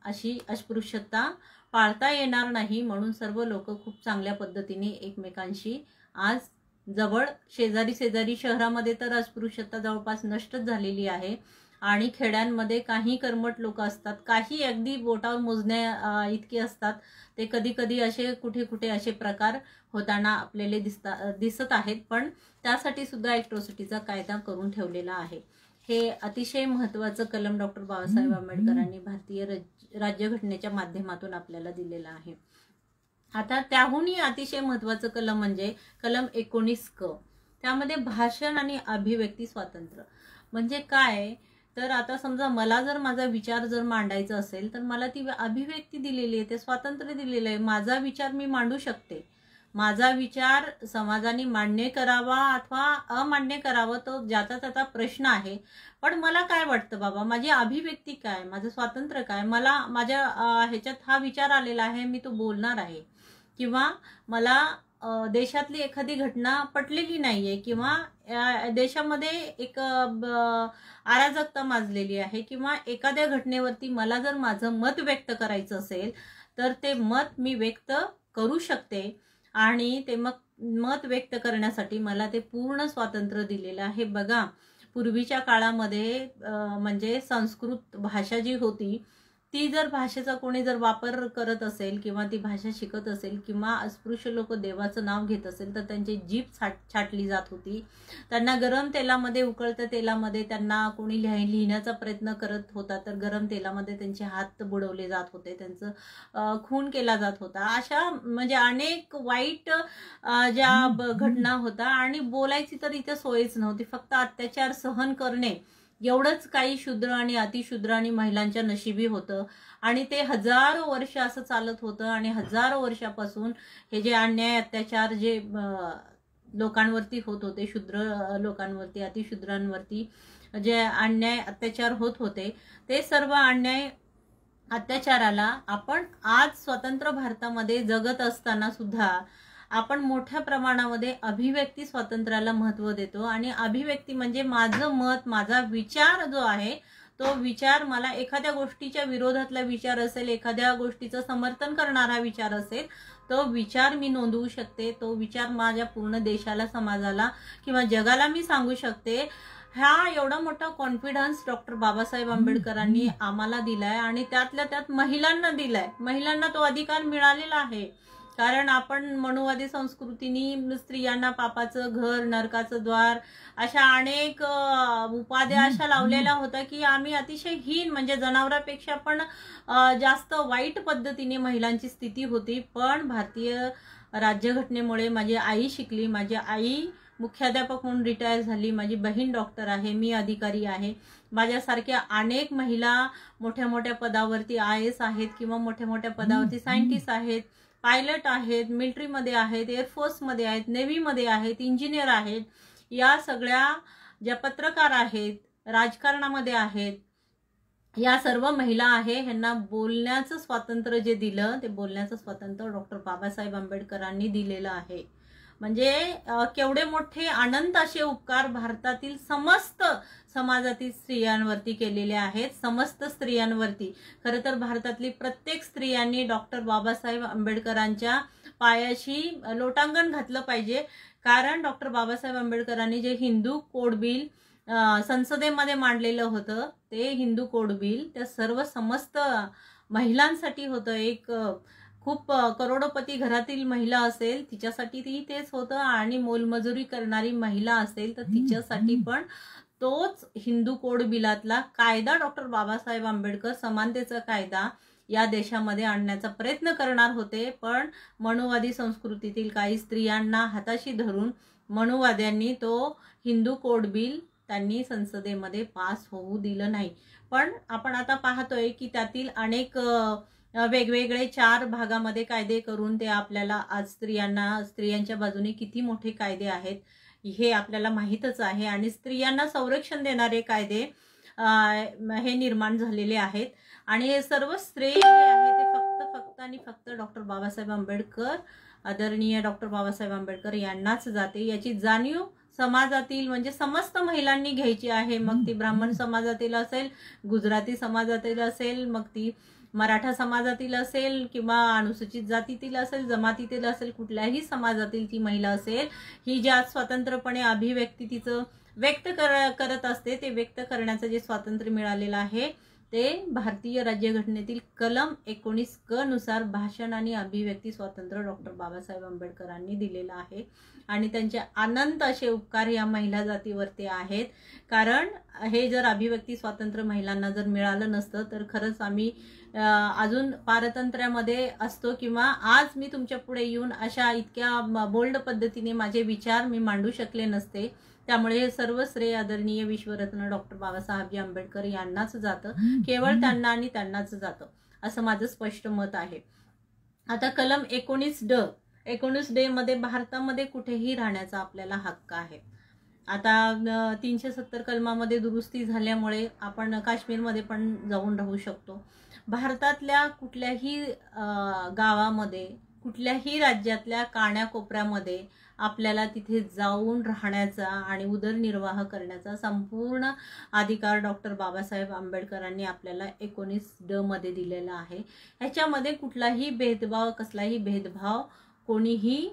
अशी अस्पृश्यता पाळता येणार नाही म्हणून सर्व लोक खूप चांगल्या पद्धतीने एकमेकांशी आज जवळ शेजारी शहरामध्ये तर अस्पृश्यता जवळपास नष्टच झालेली आहे आणि खेड्यांमध्ये काही कर्मठ लोक असतात, काही अगदी बोटावर मोजण्या इतके असतात, ते कधी कधी असे कुठे असे प्रकार होताना आपल्याला दिसत आहेत. पण त्यासाठी सुद्धा ॲट्रॉसिटीचा कायदा करून ठेवलेला आहे. हे अतिशय महत्त्वाचं कलम डॉक्टर बाबासाहेब आंबेडकरांनी भारतीय राज्यघटनेच्या माध्यमातून आपल्याला दिलेलं आहे. आता त्याहूनही अतिशय महत्त्वाचं कलम म्हणजे कलम 19 क. त्यामध्ये भाषण आणि अभिव्यक्ती स्वातंत्र्य म्हणजे काय, तर आता समजा मला जर माझा विचार जर मांडायचा असेल तर मला ती अभिव्यक्ती दिलेली आहे, ते स्वातंत्र्य दिलेलं आहे. माझा विचार मी मांडू शकते. माझा विचार समाजाने मान्य करावा अथवा अमान्य करावा तो ज्याचा त्याचा प्रश्न आहे. पण मला काय वाटतं बाबा, माझी अभिव्यक्ती काय, माझं स्वातंत्र्य काय, मला माझ्या ह्याच्यात हा विचार आलेला आहे, मी तो बोलणार आहे. किंवा मला देशातली एखादी घटना पटलेली नाहीये किंवा देशामध्ये एक अराजकता माजलेली आहे किंवा एखाद्या घटनेवरती मला जर माझं मत व्यक्त करायचं असेल तर ते मत मी व्यक्त करू शकते आणि ते मत व्यक्त करण्यासाठी मला ते पूर्ण स्वातंत्र्य दिलेलं आहे. बघा, पूर्वीच्या काळामध्ये म्हणजे संस्कृत भाषा जी होती ती जर भाषेचा कोणी जर वापर करत असेल किंवा ती भाषा शिकत असेल किंवा अस्पृश्य लोक देवाचं नाव घेत असेल तर त्यांची जीभ छाटली जात होती. त्यांना गरम तेलामध्ये, उकळत्या तेलामध्ये त्यांना कोणी लिहिण्याचा प्रयत्न करत होता तर गरम तेलामध्ये त्यांचे हात बुडवले जात होते, त्यांचं खून केला जात होता. अशा म्हणजे अनेक वाईट ज्या घटना होता आणि बोलायची तर इथे सोयच नव्हती, फक्त अत्याचार सहन करणे एवढंच काही शूद्र आणि अतिशूद्र आणि महिलांच्या नशिबी होतं. आणि ते हजारो वर्ष असं चालत होतं आणि हजारो वर्षापासून हे जे अन्याय अत्याचार जे लोकांवरती होत होते, शूद्र लोकांवरती, अतिशूद्रांवरती जे अन्याय अत्याचार होत होते, ते सर्व अन्याय अत्याचाराला आपण आज स्वतंत्र भारतामध्ये जगत असताना सुद्धा आपण मोठ्या प्रमाणामध्ये अभिव्यक्ती स्वातंत्र्याला महत्त्व देतो. आणि अभिव्यक्ती म्हणजे माझं मत, माझा विचार जो आहे तो विचार, मला एखाद्या गोष्टीच्या विरोधातला विचार असेल, एखाद्या गोष्टीचं समर्थन करणारा विचार असेल, तो विचार मी नोंदवू शकते, तो विचार माझ्या पूर्ण देशाला, समाजाला किंवा जगाला मी सांगू शकते. हा एवढा मोठा कॉन्फिडन्स डॉक्टर बाबासाहेब आंबेडकरांनी आम्हाला दिलाय आणि त्यातल्या त्यात महिलांना दिलाय. महिलांना तो अधिकार मिळालेला आहे कारण आपण मनुवादी संस्कृतीनी स्त्रियांना पापाचं घर, नरकाचं द्वार अशा अनेक उपाध्या अशा लावलेल्या होत्या की आम्ही अतिशय हीन म्हणजे जनावरांपेक्षा पण जास्त वाईट पद्धतीने महिलांची स्थिती होती. पण भारतीय राज्यघटनेमुळे माझी आई शिकली, माझी आई मुख्याध्यापक म्हणून रिटायर झाली, माझी बहीण डॉक्टर आहे, मी अधिकारी आहे. माझ्यासारख्या अनेक महिला मोठ्या मोठ्या पदावरती IAS आहेत किंवा मोठ्या मोठ्या पदावरती सायंटिस्ट आहेत, पायलट आहेत, मिलिटरीमध्ये आहेत, एअरफोर्समध्ये आहेत, नेव्हीमध्ये आहेत, इंजिनियर आहेत. या सगळ्या ज्या पत्रकार आहेत, राजकारणामध्ये आहेत, या सर्व महिला आहे. ह्यांना बोलण्याचं स्वातंत्र्य जे दिलं ते बोलण्याचं स्वातंत्र्य डॉक्टर बाबासाहेब आंबेडकरांनी दिलेलं आहे. म्हणजे केवढे मोठे अनंत असे उपकार भारतातील समस्त समाजातील स्त्रियांवरती केलेले आहेत, समस्त स्त्रियांवरती. खरं तर भारतातली प्रत्येक स्त्रियांनी डॉक्टर बाबासाहेब आंबेडकरांच्या पायाशी लोटांगण घातलं पाहिजे. कारण डॉक्टर बाबासाहेब आंबेडकरांनी जे हिंदू कोड बिल संसदेमध्ये मांडलेलं होतं, ते हिंदू कोड बिल त्या सर्व समस्त महिलांसाठी होतं. एक खूप करोडोपती घरातील महिला असेल तिच्यासाठी ती तेच होतं, आणि मोलमजुरी करणारी महिला असेल तर तिच्यासाठी पण तोच हिंदू कोड बिलातला कायदा डॉक्टर बाबासाहेब आंबेडकर समानतेचा कायदा या देशामध्ये आणण्याचा प्रयत्न करणार होते. पण मनुवादी संस्कृतीतील काही स्त्रियांना हाताशी धरून मनुवाद्यांनी तो हिंदू कोड बिल त्यांनी संसदेमध्ये पास होऊ दिलं नाही. पण आपण आता पाहतोय की त्यातील अनेक वेगवेगळे 4 भागामध्ये कायदे करून ते आपल्याला आज स्त्रियांच्या बाजूने किती मोठे कायदे आहेत हे आपल्याला माहीतच आहे. आणि स्त्रियांना संरक्षण देणारे कायदे हे निर्माण झालेले आहेत. आणि हे सर्व श्रेय जे आहे ते फक्त आणि फक्त डॉक्टर बाबासाहेब आंबेडकर, आदरणीय डॉक्टर बाबासाहेब आंबेडकर यांनाच जाते. याची जाणीव समाजातील म्हणजे समस्त महिलांनी घ्यायची आहे. मग ती ब्राह्मण समाजातील असेल, गुजराती समाजातील असेल, मग ती मराठा समाजातील असेल किंवा अनुसूचित जातीतील असेल, जमातीतील असेल, कुठल्याही समाजातील ती महिला असेल, ही ज्या स्वतंत्रपणे अभिव्यक्ती तिचं व्यक्त करत असते, ते व्यक्त करण्याचं जे स्वातंत्र्य मिळालेलं आहे ते भारतीय राज्यघटनेतील कलम 19 क नुसार भाषण आणि अभिव्यक्ती स्वातंत्र्य डॉक्टर बाबासाहेब आंबेडकरांनी दिलेलं आहे. आणि त्यांचे अनंत असे उपकार या महिला जातीवरती आहेत. कारण हे जर अभिव्यक्ती स्वातंत्र्य महिलांना जर मिळालं नसतं तर खरंच आम्ही अजून पारतंत्र्यामध्ये असतो, किंवा आज मी तुमच्या पुढे येऊन अशा इतक्या बोल्ड पद्धतीने माझे विचार मी मांडू शकले नसते. त्यामुळे हे सर्व श्रेय आदरणीय विश्वरत्न डॉक्टर बाबासाहेब आंबेडकर यांनाच जातं, केवळ त्यांना आणि त्यांनाच जातं, असं माझं स्पष्ट मत आहे. आता कलम 19 डे मध्ये भारतामध्ये कुठेही राहण्याचा आपल्याला हक्क आहे. आता 370 कलमामध्ये दुरुस्ती झाल्यामुळे आपण काश्मीरमध्ये पण जाऊन राहू शकतो. भारतातल्या कुठल्याही गावामध्ये, कुठल्याही राज्यातल्या कानाकोपऱ्यामध्ये आपल्याला तिथे जाऊन राहण्याचा आणि उदरनिर्वाह करण्याचा संपूर्ण अधिकार डॉक्टर बाबासाहेब आंबेडकरांनी आपल्याला 19 मध्ये दिलेला आहे. ह्याच्यामध्ये कुठलाही भेदभाव, कसलाही भेदभाव कोणीही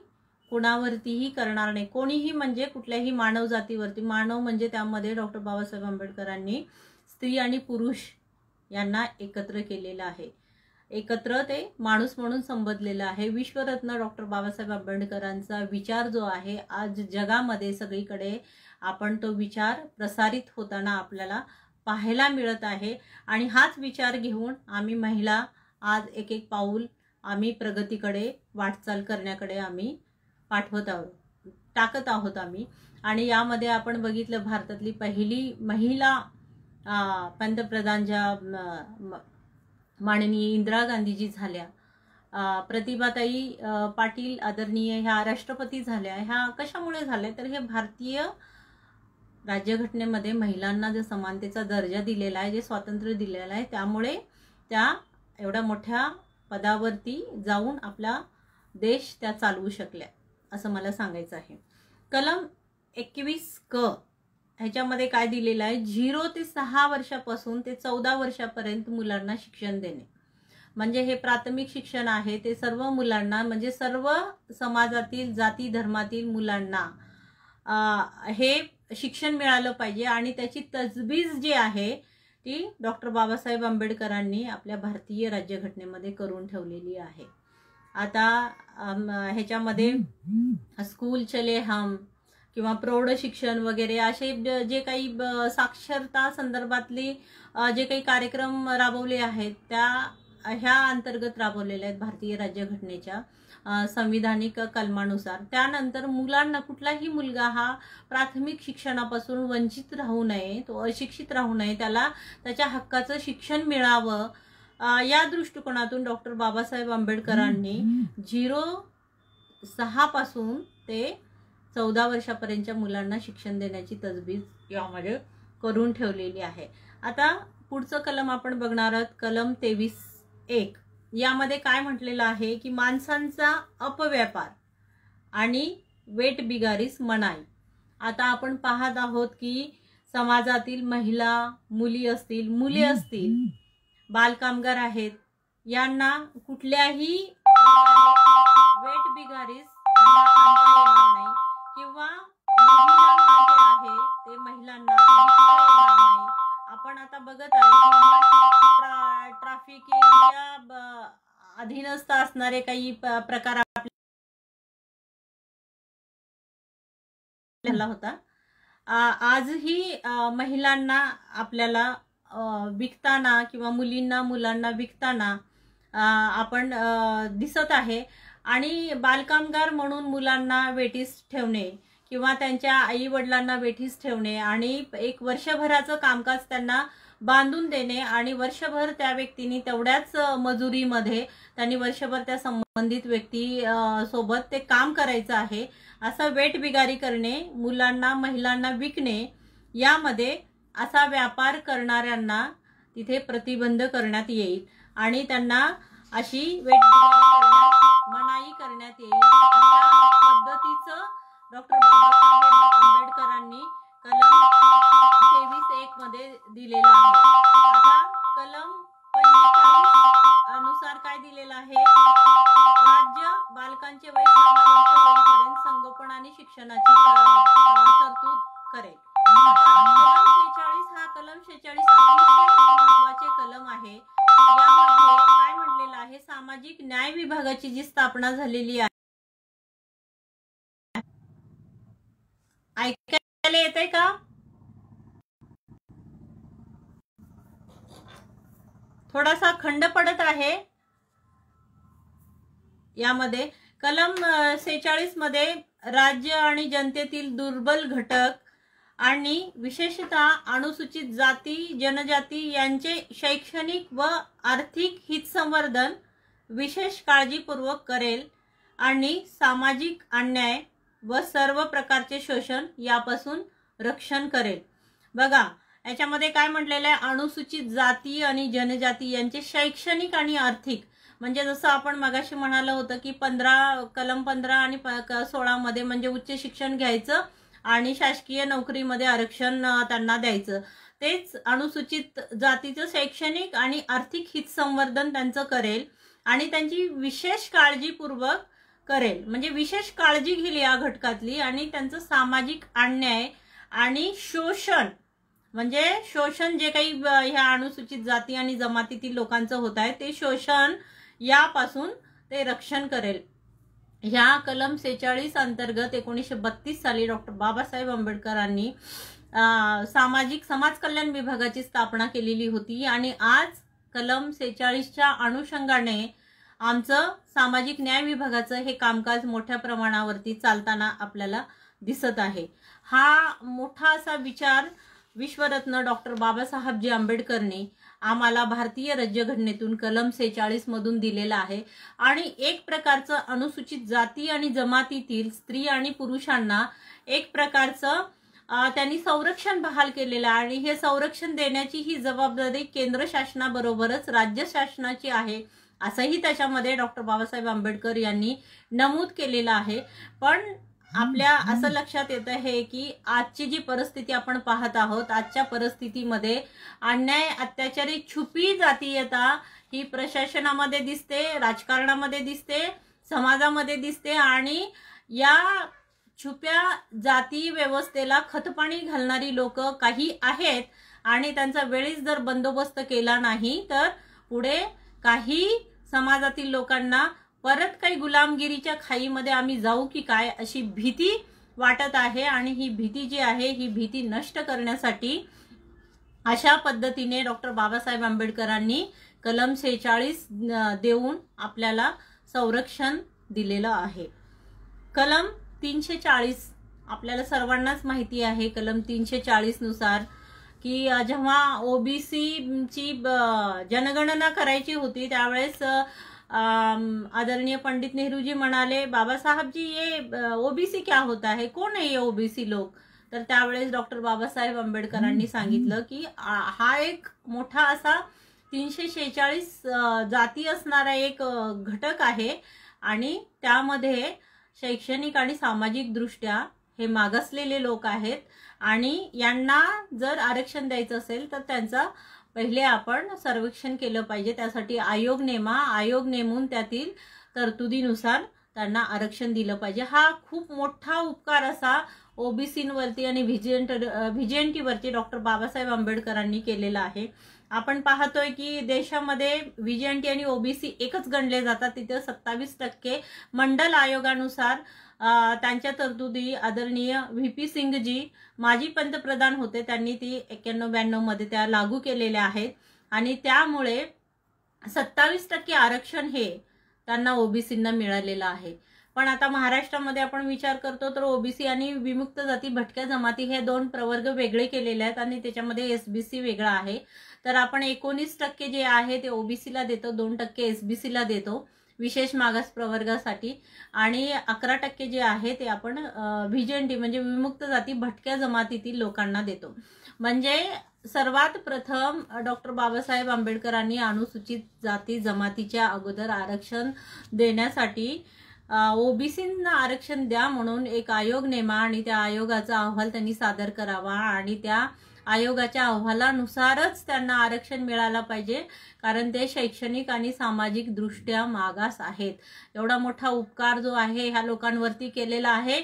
कोणावरतीही करणार नाही. कोणीही म्हणजे कुठल्याही मानव जातीवरती. मानव म्हणजे त्यामध्ये डॉक्टर बाबासाहेब आंबेडकरांनी स्त्री आणि पुरुष यांना एकत्र केलेलं आहे. एकत्र ते माणूस म्हणून संबोधलेलं आहे. विश्वरत्न डॉक्टर बाबासाहेब आंबेडकरांचा विचार जो आहे आज जगामध्ये सगळीकडे आपण तो विचार प्रसारित होताना आपल्याला पाहायला मिळत आहे. आणि हाच विचार घेऊन आम्ही महिला आज एक एक पाऊल आम्ही प्रगतीकडे वाटचाल करण्याकडे आम्ही टाकत आहोत आम्ही. आणि यामध्ये आपण बघितलं भारतातली पहिली महिला पंतप्रधान ज्या माननीय इंदिरा गांधीजी झाल्या, प्रतिभाताई पाटील आदरणीय ह्या राष्ट्रपती झाल्या. ह्या कशामुळे झाल्या तर हे भारतीय राज्यघटनेमध्ये महिलांना जे समानतेचा दर्जा दिलेला आहे, जे स्वातंत्र्य दिलेलं आहे, त्यामुळे त्या एवढ्या मोठ्या पदावरती जाऊन आपला देश त्या चालवू शकल्या, असं मला सांगायचं आहे. कलम 21 क ह्याच्यामध्ये काय दिलेलं आहे, 0 ते 6 वर्षापासून ते 14 वर्षापर्यंत मुलांना शिक्षण देणे. म्हणजे हे प्राथमिक शिक्षण आहे, ते सर्व मुलांना म्हणजे सर्व समाजातील जाती धर्मातील मुलांना हे शिक्षण मिळालं पाहिजे. आणि त्याची तजवीज जी आहे ती डॉक्टर बाबासाहेब आंबेडकरांनी आपल्या भारतीय राज्यघटनेमध्ये करून ठेवलेली आहे. आता ह्याच्यामध्ये स्कूल चले हम किंवा प्रौढ शिक्षण वगैरे असे जे काही साक्षरता संदर्भातली जे काही कार्यक्रम राबवले आहेत त्या ह्या अंतर्गत राबवलेले आहेत भारतीय राज्यघटनेच्या संविधानिक कलमानुसार। त्यानंतर मुलांना, कुठलाही मुलगा हा प्राथमिक शिक्षणापासून वंचित राहू नये, तो अशिक्षित राहू नये, त्याला त्याच्या हक्काचं शिक्षण मिळावं, या दृष्टिकोनातून डॉक्टर बाबासाहेब आंबेडकरांनी 0-6 पासून ते 14 वर्षापर्यंतच्या मुलांना शिक्षण देण्याची तजवीज यामध्ये करून ठेवलेली आहे। आता पुढचं कलम आपण बघणार आहोत, कलम 23(1). यामध्ये काय म्हटलेलं आहे की माणसांचा अपव्यापार आणि वेठबिगारीस मनाई। आता आपण पाहत आहोत की समाजातील महिला, मुली असतील, मुले असतील, बालकामगार आहेत, यांना कुठल्याही वेठबिगारीस आणता येणार नाही किंवा महिलांना जे आहे ते महिलांना दिसता येणार नाही। आपण आता बघत आहे ट्रॅफिकिंगच्या अधीनस्थ असणारे काही प्रकार आपल्याला होता। आजही महिलांना आपल्याला विकताना किंवा मुलींना, मुलांना विकताना आपण दिसत आहे। आणि बालकामगार म्हणून मुलांना वेठीस ठेवणे किंवा त्यांच्या आई वडिलांना वेठीस ठेवणे आणि एक वर्षभराचं कामकाज त्यांना बांधून देणे आणि वर्षभर त्या व्यक्तीने तेवढ्याच मजुरीमध्ये त्यांनी वर्षभर त्या संबंधित व्यक्ती सोबत ते काम करायचं आहे, असं वेठबिगारी करणे, मुलांना, महिलांना विकणे, यामध्ये असा व्यापार करणाऱ्यांना तिथे प्रतिबंध करण्यात येईल आणि त्यांना अशी वेठबिगारी करण्यास मनाई करण्यात येईल। अशा पद्धतीचं डॉक्टर बाबासाहेब आंबेडकरांनी कलम 23(1) मध्ये दिलेलं आहे। आता कलम 45 अनुसार काय दिलेलं आहे, राज्य बालकांचे वय 6 वर्ष होईपर्यंत संगोपन आणि शिक्षणाची तरतूद करेल। आता कलम 46 हा कलम 46 अतिशय महत्त्वाचे कलम आहे। यामध्ये काय म्हटलेलं आहे, सामाजिक न्याय विभागाची जी स्थापना झालेली आहे, ऐकायला येतंय का? थोडासा खंड पडत आहे। यामध्ये कलम 46 मध्ये राज्य आणि जनतेतील दुर्बल घटक आणि विशेषतः अनुसूचित जाती, जनजाती यांचे शैक्षणिक व आर्थिक हितसंवर्धन विशेष काळजीपूर्वक करेल आणि सामाजिक अन्याय व सर्व प्रकारचे शोषण यापासून रक्षण करेल। बघा याच्यामध्ये काय म्हटलेलं आहे, अनुसूचित जाती आणि जनजाती यांचे शैक्षणिक आणि आर्थिक, म्हणजे जसं आपण मगाशी म्हणालं होतं की कलम 15 आणि 16 मध्ये म्हणजे उच्च शिक्षण घ्यायचं आणि शासकीय नोकरीमध्ये आरक्षण त्यांना द्यायचं, तेच अनुसूचित जातीचं शैक्षणिक आणि आर्थिक हितसंवर्धन त्यांचं करेल आणि त्यांची विशेष काळजीपूर्वक करेल, म्हणजे विशेष काळजी घेईल या घटकातली आणि त्यांचं सामाजिक अन्याय आणि शोषण, म्हणजे शोषण जे काही ह्या अनुसूचित जाती आणि जमातीतील लोकांचं होत आहे ते शोषण यापासून ते रक्षण करेल। ह्या कलम 46 अंतर्गत 1932 साली डॉक्टर बाबासाहेब आंबेडकरांनी सामाजिक समाज कल्याण विभागाची स्थापना केलेली होती आणि आज कलम 46च्या अनुषंगाने आमचं सामाजिक न्याय विभागाचं हे कामकाज मोठ्या प्रमाणावरती चालताना आपल्याला दिसत आहे। हा मोठा असा विचार विश्वरत्न डॉक्टर बाबासाहेबजी आंबेडकरने आम्हाला भारतीय राज्यघटनेतून कलम 46 मधून दिलेला आहे आणि एक प्रकारचं अनुसूचित जाती आणि जमातीतील स्त्री आणि पुरुषांना एक प्रकारचं त्यांनी संरक्षण बहाल केलेलं आहे आणि हे संरक्षण देण्याची ही जबाबदारी केंद्र शासनाबरोबरच राज्य शासनाची आहे, असंही त्याच्यामध्ये डॉक्टर बाबासाहेब आंबेडकर यांनी नमूद केलेलं आहे। पण आपल्या असं लक्षात येत आहे की आजची जी परिस्थिती आपण पाहत आहोत, आजच्या परिस्थितीमध्ये अन्याय, अत्याचारी छुपी जातीयता ही प्रशासनामध्ये दिसते, राजकारणामध्ये दिसते, समाजामध्ये दिसते आणि या छुप्या जाती व्यवस्थेला खतपाणी घालणारी लोक काही आहेत आणि त्यांचा वेळीच जर बंदोबस्त केला नाही तर पुढे काही समाजातील लोकांना परत काही गुलामगिरीच्या खाईमध्ये आम्ही जाऊ की काय अशी भीती वाटत आहे। आणि ही भीती जी आहे ही भीती नष्ट करण्यासाठी अशा पद्धतीने डॉक्टर बाबासाहेब आंबेडकरांनी कलम 46 देऊन आपल्याला संरक्षण दिलेलं आहे। कलम 340 आपल्याला सर्वांनाच माहिती आहे। कलम 340 नुसार की जेव्हा ओबीसीची जनगणना करायची होती त्यावेळेस आदरणीय पंडित नेहरू जी म्हणाले, बाबा साहब जी ये ओबीसी क्या होता है, कौन है ये ओबीसी लोग। तर त्यावेळेस डॉक्टर बाबासाहेब आंबेडकरांनी सांगितलं की हा एक मोठा असा 346 जाती असणारा एक घटक आहे आणि त्यामध्ये शैक्षणिक आणि सामाजिक दृष्ट्या हे मागासलेले लोक आहेत आणि यांना जर आरक्षण द्यायचं असेल तर त्यांचा पहिले आपण सर्वेक्षण केलं पाहिजे। त्यासाठी आयोग नेमा, आयोग नेमून त्यातील तरतुदीनुसार त्यांना आरक्षण दिलं पाहिजे। हा खूप मोठा उपकार असा ओबीसींवरती आणि व्हीजेएनटीवरती डॉक्टर बाबासाहेब आंबेडकरांनी केलेला आहे। आपण पाहतोय की देशामध्ये व्हीजेएनटी आणि ओबीसी एकच गणले जातात। तिथे 27% मंडल आयोगानुसार त्यांच्या तरतुदी आदरणीय व्हीपी सिंग जी माजी पंतप्रधान होते त्यांनी ती 91-92 मध्ये त्या लागू केलेल्या आहेत आणि त्यामुळे 27% आरक्षण हे त्यांना ओबीसींना मिळालेलं आहे। पण आता महाराष्ट्रामध्ये आपण विचार करतो तर ओबीसी आणि विमुक्त जाती भटक्या जमाती हे दोन प्रवर्ग वेगळे केलेले आहेत आणि त्याच्यामध्ये एसबीसी वेगळा आहे। तर आपण 19% जे आहे ते ओबीसीला देतो, 2% एसबीसीला देतो विशेष मागास प्रवर्गासाठी आणि 11% जे आहे ते आपण व्हीजेएनटी म्हणजे विमुक्त जाती भटक्या जमातीतील लोकांना देतो। म्हणजे सर्वात प्रथम डॉक्टर बाबासाहेब आंबेडकरांनी अनुसूचित जाती जमातीच्या अगोदर आरक्षण देण्यासाठी ओबीसींना आरक्षण द्या म्हणून एक आयोग नेमा आणि त्या आयोगाचा अहवाल त्यांनी सादर करावा आणि त्या आयोगाच्या अहवालानुसारच त्यांना आरक्षण मिळालं पाहिजे, कारण ते शैक्षणिक आणि सामाजिक दृष्ट्या मागास आहेत। एवढा मोठा उपकार जो आहे ह्या लोकांवरती केलेला आहे,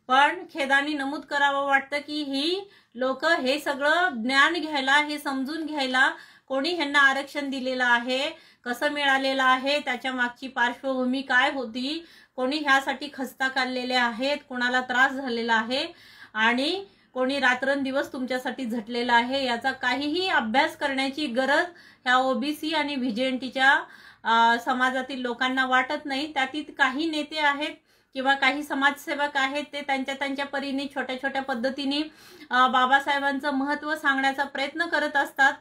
पण खेदाने नमूद करावं वाटतं की ही लोक हे सगळं ज्ञान घ्यायला, हे समजून घ्यायला कोणी ह्यांना आरक्षण दिलेलं आहे, कसं मिळालेलं आहे, त्याच्या मागची पार्श्वभूमी काय होती, कोणी ह्यासाठी खस्ता काढलेले आहेत, कोणाला त्रास झालेला आहे आणि कोणी रात्रंदिवस तुमच्यासाठी झटलेला आहे, याचा काहीही अभ्यास करण्याची गरज ह्या ओबीसी आणि व्हीजेएनटीच्या समाजातील लोकांना वाटत नाही। त्यातील काही नेते आहेत किंवा काही समाजसेवक आहेत ते त्यांच्या परीने छोट्या छोट्या पद्धतीने बाबासाहेबांचं महत्त्व सांगण्याचा प्रयत्न करत असतात।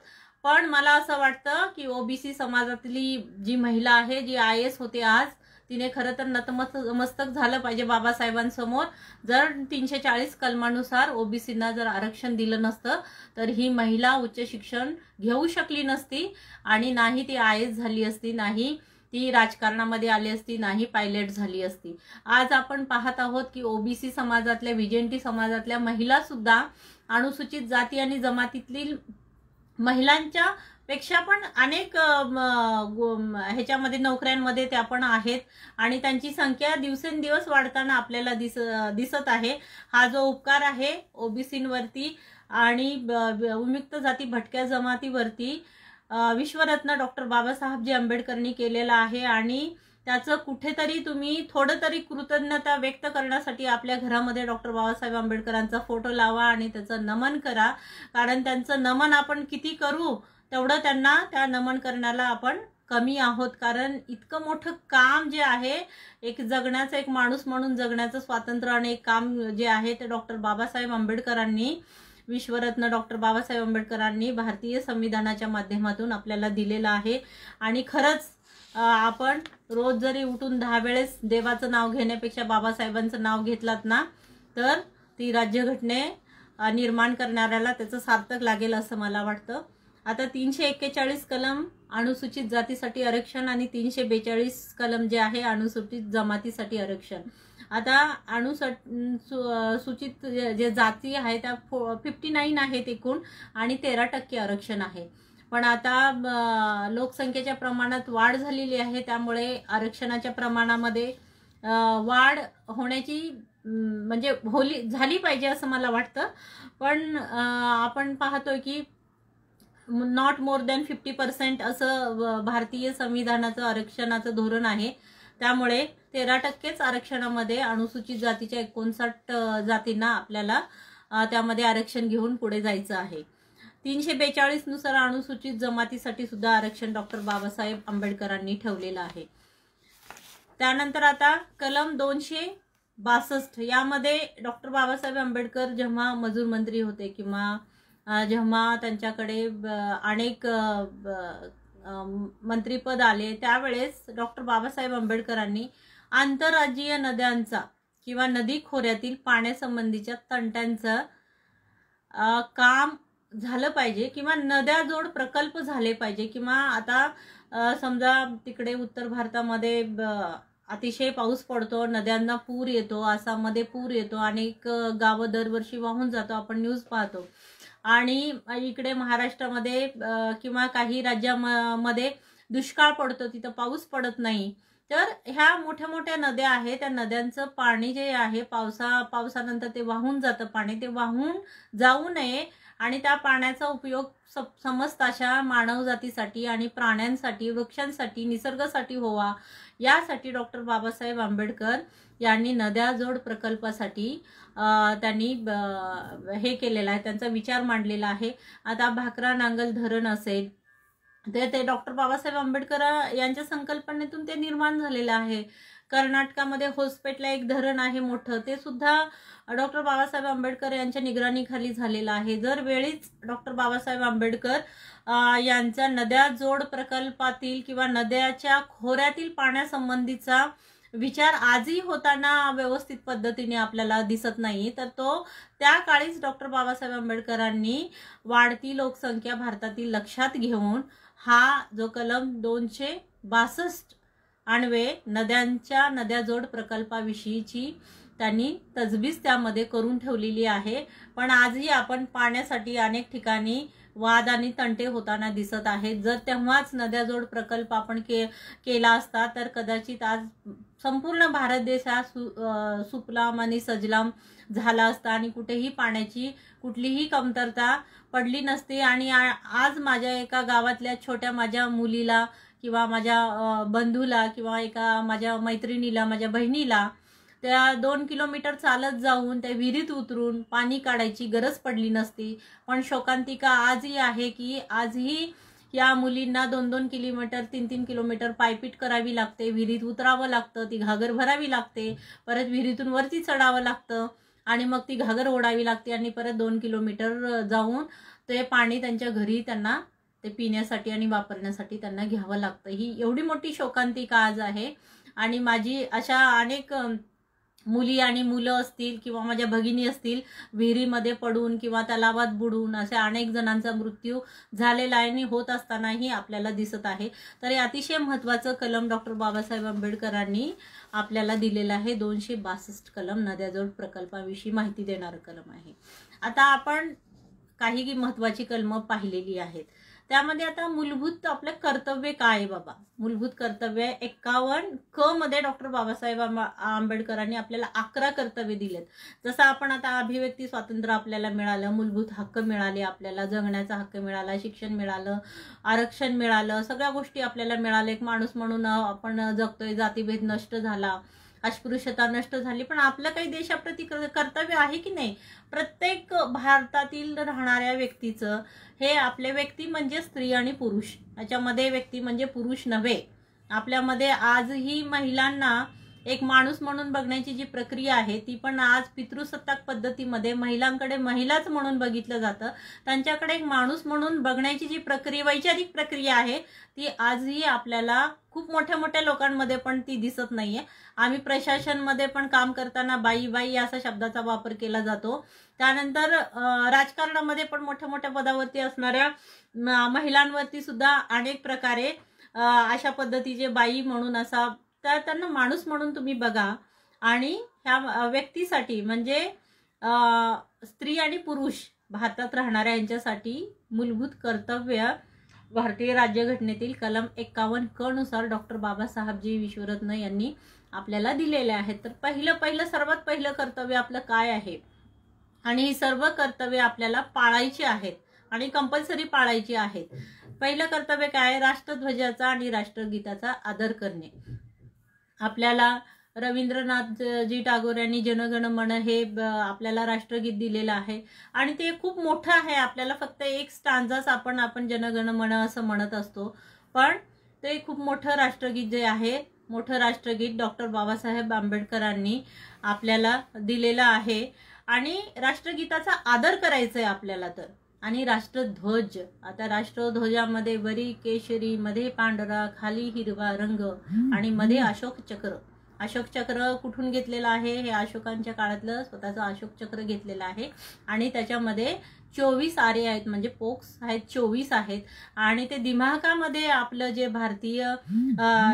पण मला असं वाटतं की ओबीसी समाजातली जी महिला आहे, जी IAS होते आज, तिने खरं तर नतमस्तक झालं पाहिजे बाबासाहेबांसमोर। जर 340 कलमानुसार ओबीसींना जर आरक्षण दिलं नसतं तर ही महिला उच्च शिक्षण घेऊ शकली नसती आणि नाही ती IAS झाली असती, नाही ती राजकारणामध्ये आली असती, नाही पायलट झाली असती। आज आपण पाहत आहोत की ओबीसी समाजातल्या, व्हीजेएनटी समाजातल्या महिला सुद्धा अनुसूचित जाती आणि जमातीतील महिलांच्या पेक्षा पण अनेक ह्याच्यामध्ये नोकऱ्यांमध्ये त्या पण आहेत आणि त्यांची संख्या दिवसेंदिवस वाढताना आपल्याला दिसत आहे। हा जो उपकार आहे ओबीसींवरती आणि विमुक्त जाती भटक्या जमातीवरती विश्वरत्न डॉक्टर बाबासाहेबजी आंबेडकरांनी केलेला आहे आणि त्याचं कुठेतरी तुम्ही थोडं तरी कृतज्ञता व्यक्त करण्यासाठी आपल्या घरामध्ये डॉक्टर बाबासाहेब आंबेडकरांचा फोटो लावा आणि त्याचं नमन करा, कारण त्यांचं नमन आपण किती करू तेवढं त्यांना त्या नमन करण्याला आपण कमी आहोत। कारण इतकं मोठं काम जे आहे, एक जगण्याचं, एक माणूस म्हणून जगण्याचं स्वातंत्र्य आणि एक काम जे आहे ते डॉक्टर बाबासाहेब आंबेडकरांनी, विश्वरत्न डॉक्टर बाबासाहेब आंबेडकरांनी भारतीय संविधानाच्या माध्यमातून आपल्याला दिलेलं आहे। आणि खरंच आपण रोज जरी उठून 10 वेळेस देवाचं नाव घेण्यापेक्षा बाबासाहेबांचं नाव घेतलात ना तर ती राज्यघटने निर्माण करणाऱ्याला त्याचं सार्थक लागेल असं मला वाटतं। आता 341 कलम अनुसूचित जातीसाठी आरक्षण आणि 342 कलम जे आहे अनुसूचित जमातीसाठी आरक्षण। आता अनुसूचित जे जाती आहे त्या 59 आहेत एकूण आणि 13% आरक्षण आहे। पण आता लोकसंख्येच्या प्रमाणात वाढ झालेली आहे, त्यामुळे आरक्षणाच्या प्रमाणामध्ये वाढ होण्याची म्हणजे झाली पाहिजे असं मला वाटतं। पण आपण पाहतोय की नॉट मोर दॅन 50% असं भारतीय संविधानाचं आरक्षणाचं धोरण आहे। त्यामुळे 13%च आरक्षणामध्ये अनुसूचित जातीच्या 59 जातींना आपल्याला त्यामध्ये आरक्षण घेऊन पुढे जायचं आहे। 342 नुसार अनुसूचित जमातीसाठी सुद्धा आरक्षण डॉक्टर बाबासाहेब आंबेडकरांनी ठेवलेलं आहे। त्यानंतर आता कलम 262 यामध्ये डॉक्टर बाबासाहेब आंबेडकर जेव्हा मजूर मंत्री होते किंवा जेव्हा त्यांच्याकडे अनेक मंत्रीपद आले त्यावेळेस डॉक्टर बाबासाहेब आंबेडकरांनी आंतरराज्यीय नद्यांचा किंवा नदी खोऱ्यातील पाण्यासंबंधीच्या तंट्यांचं काम झालं पाहिजे किंवा नद्याजोड प्रकल्प झाले पाहिजे किंवा आता समजा तिकडे उत्तर भारतामध्ये अतिशय पाऊस पडतो, नद्यांना पूर येतो, आसाममध्ये पूर येतो, अनेक गावं दरवर्षी वाहून जातो, आपण न्यूज पाहतो। आणि इकडे महाराष्ट्रामध्ये किंवा काही राज्यामध्ये दुष्काळ पडतो, तिथं पाऊस पडत नाही। तर ह्या मोठ्या मोठ्या नद्या आहेत, त्या नद्यांचं पाणी जे आहे पावसानंतर ते वाहून जातं पाणी, ते वाहून जाऊ नये आणि त्या पाण्याचा उपयोग समस्त अशा मानवजातीसाठी आणि प्राण्यांसाठी, वृक्षांसाठी, निसर्गासाठी व्हावा यासाठी डॉक्टर बाबासाहेब आंबेडकर यांनी नद्याजोड प्रकल्पासाठी त्यांनी हे केलेलं आहे, त्यांचा विचार मांडलेला आहे। आता भाकरा नांगल धरण असेल ते डॉक्टर बाबासाहेब आंबेडकर यांच्या संकल्पनेतून ते निर्माण झालेलं आहे। कर्नाटकामध्ये होसपेटला एक धरण आहे मोठं, ते सुद्धा डॉक्टर बाबासाहेब आंबेडकर यांच्या निगराणीखाली झालेलं आहे। जर वेळीच डॉक्टर बाबासाहेब आंबेडकर यांचा नद्या जोड प्रकल्पातील किंवा नद्याच्या खोऱ्यातील पाण्यासंबंधीचा विचार आजही होताना व्यवस्थित पद्धतीने आपल्याला दिसत नाही, तर तो त्या काळीच डॉक्टर बाबासाहेब आंबेडकरांनी वाढती लोकसंख्या भारतातील लक्षात घेऊन हा जो कलम 262 अन्वये नद्यांच्या नद्याजोड प्रकल्पाविषयीची त्यांनी तजवीज त्यामध्ये करून ठेवलेली आहे। पण आजही आपण पाण्यासाठी अनेक ठिकाणी वाद आणि तंटे होताना दिसत आहेत। जर तेव्हाच नद्याजोड प्रकल्प आपण केला असता तर कदाचित आज संपूर्ण भारत देश हा सुफलाम आणि सजलाम झाला असता आणि कुठेही पाण्याची कुठलीही कमतरता पडली नसती। आणि आज माझ्या एका गावातल्या छोट्या माझ्या मुलीला किंवा माझ्या बंधूला किंवा एका माझ्या मैत्रिणीला, माझ्या बहिणीला त्या 2 किलोमीटर चालत जाऊन त्या विहिरीत उतरून पाणी काढायची गरज पडली नसती। पण शोकांतिका आजही आहे की आजही या मुलींना 2-2 किलोमीटर 3-3 किलोमीटर पायपीट करावी लागते, विहिरीत उतरावं लागतं, ती घागर भरावी लागते, परत विहिरीतून वरती चढावं लागतं आणि मग ती घागर ओढावी लागते आणि परत 2 किलोमीटर जाऊन ते पाणी त्यांच्या घरी त्यांना ते पिण्यासाठी आणि वापरण्यासाठी त्यांना घ्यावं लागतं। ही एवढी मोठी शोकांतिका आज आहे। आणि माझी अशा अनेक मुली आणि मुलं असतील किंवा माझ्या भगिनी असतील विहिरीमध्ये पडून किंवा तलावात बुडून अशा अनेक जणांचा मृत्यू झालेला आहे आणि होत असतानाही आपल्याला दिसत आहे। तर हे अतिशय महत्त्वाचं कलम डॉक्टर बाबासाहेब आंबेडकरांनी आपल्याला दिलेलं आहे। 262 कलम नद्याजोड प्रकल्पाविषयी माहिती देणारं कलम आहे। आता आपण काही महत्त्वाची कलमं पाहिलेली आहेत, त्यामध्ये आता मूलभूत आपलं कर्तव्य काय आहे बाबा, मूलभूत कर्तव्य 51 क मध्ये डॉक्टर बाबासाहेब आंबेडकरांनी आपल्याला 11 कर्तव्य दिलेत। जसं आपण आता अभिव्यक्ती स्वातंत्र्य आपल्याला मिळालं, मूलभूत हक्क मिळाले, आपल्याला जगण्याचा हक्क मिळाला, शिक्षण मिळालं, आरक्षण मिळालं, सगळ्या गोष्टी आपल्याला मिळाल्या, एक माणूस म्हणून आपण जगतोय, जातीभेद नष्ट झाला, अस्पृश्यता नष्ट झाली, पण आपलं काही देशाप्रती कर्तव्य आहे की नाही? प्रत्येक भारतातील राहणाऱ्या व्यक्तीचं हे आपले व्यक्ती म्हणजे स्त्री आणि पुरुष, याच्यामध्ये व्यक्ती म्हणजे पुरुष नव्हे। आपल्यामध्ये आजही महिलांना एक माणूस म्हणून बघण्याची जी प्रक्रिया आहे ती पण आज पितृसत्ताक पद्धतीमध्ये महिलांकडे महिलाच म्हणून बघितलं जातं, त्यांच्याकडे एक माणूस म्हणून बघण्याची जी प्रक्रिया वैचारिक प्रक्रिया आहे ती आजही आपल्याला खूप मोठ्या मोठ्या लोकांमध्ये पण ती दिसत नाहीये। आम्ही प्रशासनमध्ये पण काम करताना बाई बाई असा शब्दाचा वापर केला जातो। त्यानंतर राजकारणामध्ये पण मोठ्या मोठ्या पदावरती असणाऱ्या महिलांवरती सुद्धा अनेक प्रकारे अशा पद्धतीचे बाई म्हणून असा तर त्यांना माणूस म्हणून तुम्ही बघा। आणि ह्या व्यक्तीसाठी म्हणजे स्त्री आणि पुरुष भारतात राहणाऱ्या यांच्यासाठी मूलभूत कर्तव्य भारतीय राज्यघटनेतील कलम 51 क नुसार डॉक्टर बाबासाहेबजी विश्वरत्न यांनी आपल्याला दिलेले आहेत। तर पहिलं सर्वात पहिलं कर्तव्य आपलं काय आहे आणि ही सर्व कर्तव्य आपल्याला पाळायची आहेत आणि कंपल्सरी पाळायची आहेत। पहिलं कर्तव्य काय? राष्ट्रध्वजाचा आणि राष्ट्रगीताचा आदर करणे। आपल्याला रवींद्रनाथजी टागोर यांनी जनगण मन हे आपल्याला राष्ट्रगीत दिलेलं आहे आणि ते खूप मोठं आहे. आपल्याला फक्त एक स्टांजाच आपण जनगण मन असं म्हणत असतो, पण ते खूप मोठं राष्ट्रगीत जे आहे, मोठं राष्ट्रगीत डॉक्टर बाबासाहेब आंबेडकरांनी आपल्याला दिलेलं आहे. आणि राष्ट्रगीताचा आदर करायचा आहे आपल्याला तर. आणि राष्ट्रध्वज, आता राष्ट्रध्वजामध्ये वरी केशरी, मध्ये पांढरा, खाली हिरवा रंग आणि मध्ये अशोक चक्र. अशोक चक्र कुठून घेतलेलं आहे? हे अशोकांच्या काळातलं स्वतःचं अशोक चक्र घेतलेलं आहे आणि त्याच्यामध्ये 24 आरे आहेत, म्हणजे पोक्स आहेत, 24 आहेत. आणि ते दिमाखामध्ये आपलं जे भारतीय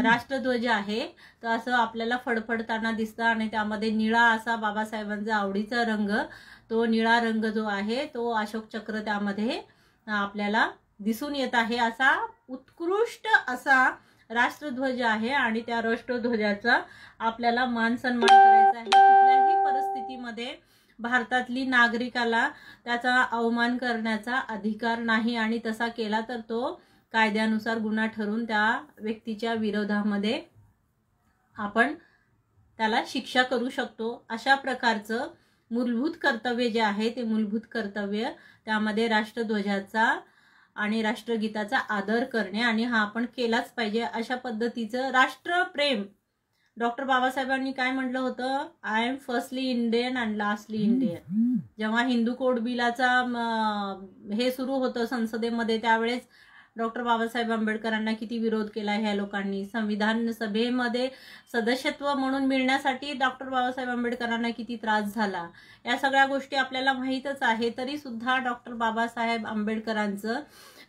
राष्ट्रध्वज आहे तर असं आपल्याला फडफडताना दिसतं आणि त्यामध्ये निळा असा बाबासाहेबांचा आवडीचा रंग, तो निळा रंग जो आहे तो अशोक चक्र त्यामध्ये आपल्याला दिसून येत आहे. असा उत्कृष्ट असा राष्ट्रध्वज आहे आणि त्या राष्ट्रध्वजाचा आपल्याला मान सन्मान करायचा आहे. कुठल्याही परिस्थितीमध्ये भारतातली नागरिकाला त्याचा अवमान करण्याचा अधिकार नाही आणि तसा केला तर तो कायद्यानुसार गुन्हा ठरून त्या व्यक्तीच्या विरोधामध्ये आपण त्याला शिक्षा करू शकतो. अशा प्रकारचं मूलभूत कर्तव्य जे आहे ते मूलभूत कर्तव्य त्यामध्ये राष्ट्रध्वजाचा आणि राष्ट्रगीताचा आदर करणे आणि हा आपण केलाच पाहिजे. अशा पद्धतीचं राष्ट्रप्रेम. डॉक्टर बाबासाहेबांनी काय म्हटलं होतं? I am firstly Indian and lastly Indian. जेव्हा हिंदू कोड बिलाचा हे सुरू होतं संसदेमध्ये त्यावेळेस डॉक्टर बाबासाहेब आंबेडकरांना किती विरोध केला ह्या लोकांनी. संविधान सभेमध्ये सदस्यत्व म्हणून मिळण्यासाठी डॉक्टर बाबासाहेब आंबेडकरांना किती त्रास झाला, या सगळ्या गोष्टी आपल्याला माहीतच आहे. तरी सुद्धा डॉक्टर बाबासाहेब आंबेडकरांचं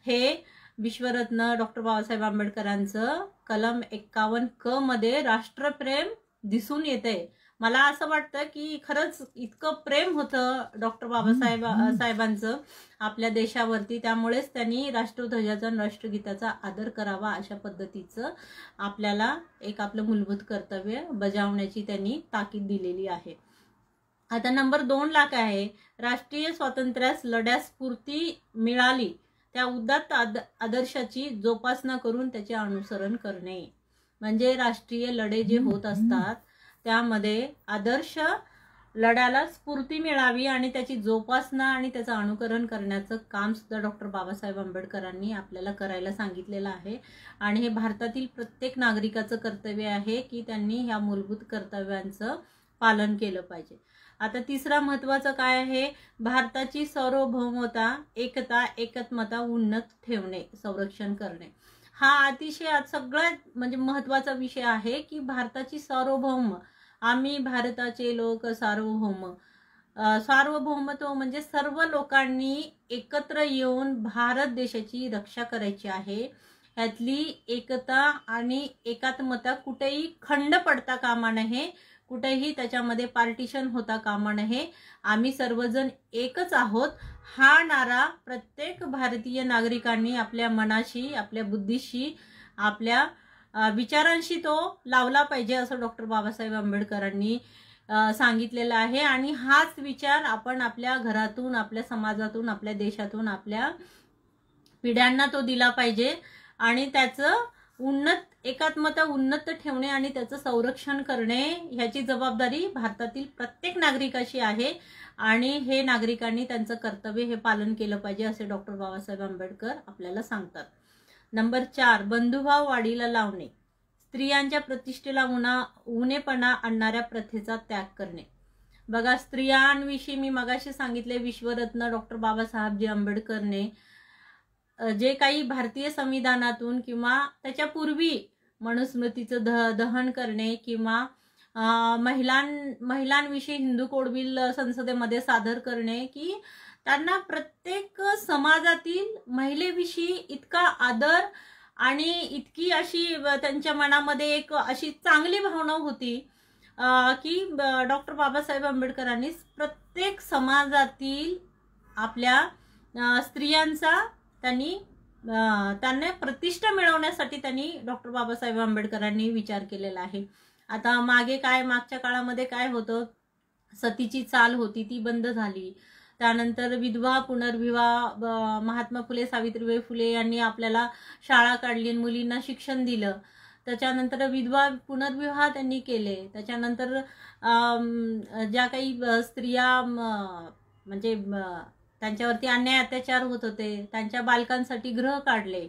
हे विश्वरत्न डॉक्टर बाबासाहेब आंबेडकरांचं कलम 51 क मध्ये राष्ट्रप्रेम दिसून येते. मला असं वाटतं की खरंच इतकं प्रेम होतं डॉक्टर बाबासाहेबांचं आपल्या देशावरती, त्यामुळेच त्यांनी राष्ट्रध्वजाचा आणि राष्ट्रगीताचा आदर करावा अशा पद्धतीचं आपल्याला एक आपलं मूलभूत कर्तव्य बजावण्याची त्यांनी ताकीद दिलेली आहे. आता नंबर 2 ला काय आहे? राष्ट्रीय स्वातंत्र्यास लढ्यास स्फूर्ती मिळाली त्या उदात्त आदर्शाची जोपासना करून त्याचे अनुसरण करणे. म्हणजे राष्ट्रीय लढे जे होत असतात त्यामध्ये आदर्श लढ्याला स्फूर्ती मिळावी आणि त्याची जोपासना आणि त्याचं अनुकरण करण्याचं काम सुद्धा डॉक्टर बाबासाहेब आंबेडकरांनी आपल्याला करायला सांगितलेलं आहे. आणि हे भारतातील प्रत्येक नागरिकाचं कर्तव्य आहे की त्यांनी ह्या मूलभूत कर्तव्यांचं पालन केलं पाहिजे. आता तिसरा महत्त्वाचं काय आहे? भारताची सार्वभौमता, एकता, एकात्मता उन्नत ठेवणे, संरक्षण करणे. हा अतिशय सगळ्यात म्हणजे महत्त्वाचा विषय आहे की भारताची सार्वभौम, आम्ही भारताचे लोक सार्वभौम. सार्वभौमत्व म्हणजे सर्व लोकांनी एकत्र येऊन भारत देशाची रक्षा करायची आहे. ह्यातली एकता आणि एकात्मता कुठेही खंड पडता कामा नये, कुठेही त्याच्यामध्ये पार्टिशन होता कामा नये. आम्ही सर्वजण एकच आहोत हा नारा प्रत्येक भारतीय नागरिकांनी आपल्या मनाशी, आपल्या बुद्धीशी, आपल्या विचारांशी तो लावला पाहिजे असं डॉक्टर बाबासाहेब आंबेडकरांनी सांगितलेलं आहे. आणि हाच विचार आपण आपल्या घरातून, आपल्या समाजातून, आपल्या देशातून, आपल्या पिढ्यांना तो दिला पाहिजे. आणि त्याचं एकात्मता उन्नत ठेवणे आणि त्याचं संरक्षण करणे ह्याची जबाबदारी भारतातील प्रत्येक नागरिकाची आहे. आणि हे नागरिकांनी त्यांचं कर्तव्य हे पालन केलं पाहिजे असे डॉक्टर बाबासाहेब आंबेडकर आपल्याला सांगतात. नंबर 4, बंधुभाव वाढीला लावणे. स्त्रियांच्या प्रतिष्ठेला उणेपणा आणणाऱ्या प्रथेचा त्याग करणे. बघा, स्त्रियांविषयी मी मगाशी सांगितले विश्वरत्न डॉक्टर बाबासाहेबजी आंबेडकरने जे काही भारतीय संविधानातून किंवा त्याच्यापूर्वी मनुस्मृतीचं दहन करणे किंवा महिलांविषयी हिंदू कोड बिल संसदेमध्ये सादर करणे की त्यांना प्रत्येक समाजातील महिलेविषयी इतका आदर आणि इतकी अशी त्यांच्या मनामध्ये एक अशी चांगली भावना होती की डॉक्टर बाबासाहेब आंबेडकरांनी प्रत्येक समाजातील आपल्या स्त्रियांचा त्यांना प्रतिष्ठा मिळवण्यासाठी त्यांनी डॉक्टर बाबासाहेब आंबेडकरांनी विचार केलेला आहे. आता मागच्या काळामध्ये काय होतं? सतीची चाल होती ती बंद झाली. त्यानंतर विधवा पुनर्विवाह, महात्मा फुले, सावित्रीबाई फुले यांनी आपल्याला शाळा काढली, मुलींना शिक्षण दिलं. त्याच्यानंतर विधवा पुनर्विवाह त्यांनी केले, त्याच्यानंतर ज्या काही स्त्रिया म्हणजे त्यांच्यावरती अन्याय अत्याचार होत होते त्यांच्या बालकांसाठी गृह काढले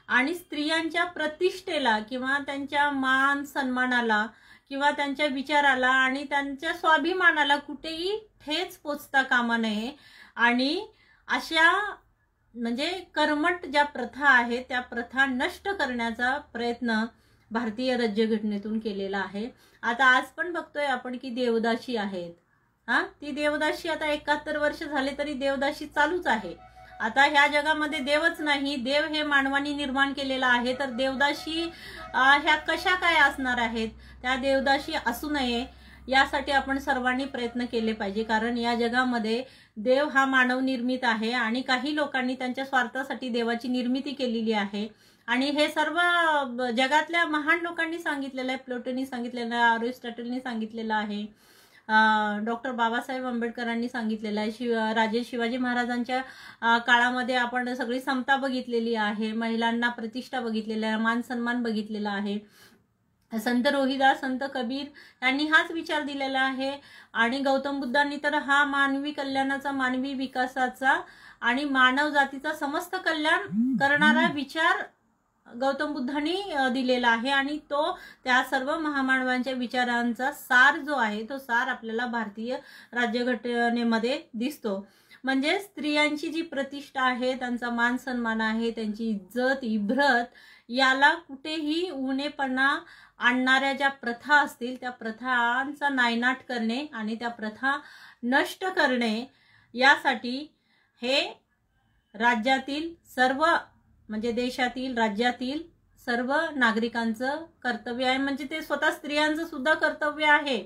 आणि स्त्रियांच्या प्रतिष्ठेला किंवा त्यांच्या मान सन्मानाला किंवा त्यांच्या विचाराला आणि त्यांच्या स्वाभिमानाला कुठेही ठेच पोचता कामा नये आणि अशा म्हणजे कर्मठ ज्या प्रथा आहेत त्या प्रथा नष्ट करण्याचा प्रयत्न भारतीय राज्यघटनेतून केलेला आहे। आता आज पण बघतोय आपण की देवदासी आहेत, ती देवदासी आता 71 वर्ष झाले तरी देवदासी चालूच आहे। आता ह्या जगामध्ये देवच नाही, देव हे मानवाने निर्माण केलेला आहे, तर देवदासी ह्या कशा काय असणार आहेत, त्या देवदासी असू नये यासाठी आपण सर्वांनी प्रयत्न केले पाहिजे। कारण या जगामध्ये देव हा मानव निर्मित आहे आणि काही लोकांनी त्यांच्या स्वार्थासाठी देवाची निर्मिती केलेली आहे आणि हे सर्व जगातल्या महान लोकांनी सांगितलेलं आहे। प्लूटोनी सांगितलेलं आहे, अरिस्टॉटलनी सांगितलेलं आहे, डॉक्टर बाबासाहेब आंबेडकरांनी सांगितलेलं आहे, राजे शिवाजी महाराजांच्या काळामध्ये आपण सगळी समता बघितलेली आहे, महिलांना प्रतिष्ठा बघितलेला आहे, मान सन्मान बघितलेला आहे। संत रोहिदास, संत कबीर यांनी हाच विचार दिलेला आहे आणि गौतम बुद्धांनी तर हा मानवी कल्याणाचा, मानवी विकासाचा आणि मानव जातीचा समस्त कल्याण करणारा विचार गौतम बुद्धांनी दिलेला आहे आणि तो त्या सर्व महामानवांच्या विचारांचा सार जो आहे तो सार आपल्याला भारतीय राज्यघटनेमध्ये दिसतो। म्हणजे स्त्रियांची जी प्रतिष्ठा आहे, त्यांचा मान सन्मान आहे, त्यांची इज्जत इब्रत याला कुठेही उणेपणा आणणाऱ्या ज्या प्रथा असतील त्या प्रथांचा नायनाट करणे आणि त्या प्रथा नष्ट करणे यासाठी हे राज्यातील सर्व म्हणजे देशातील राज्यातील सर्व नागरिकांचं कर्तव्य आहे। म्हणजे ते स्वतः स्त्रियांचं सुद्धा कर्तव्य आहे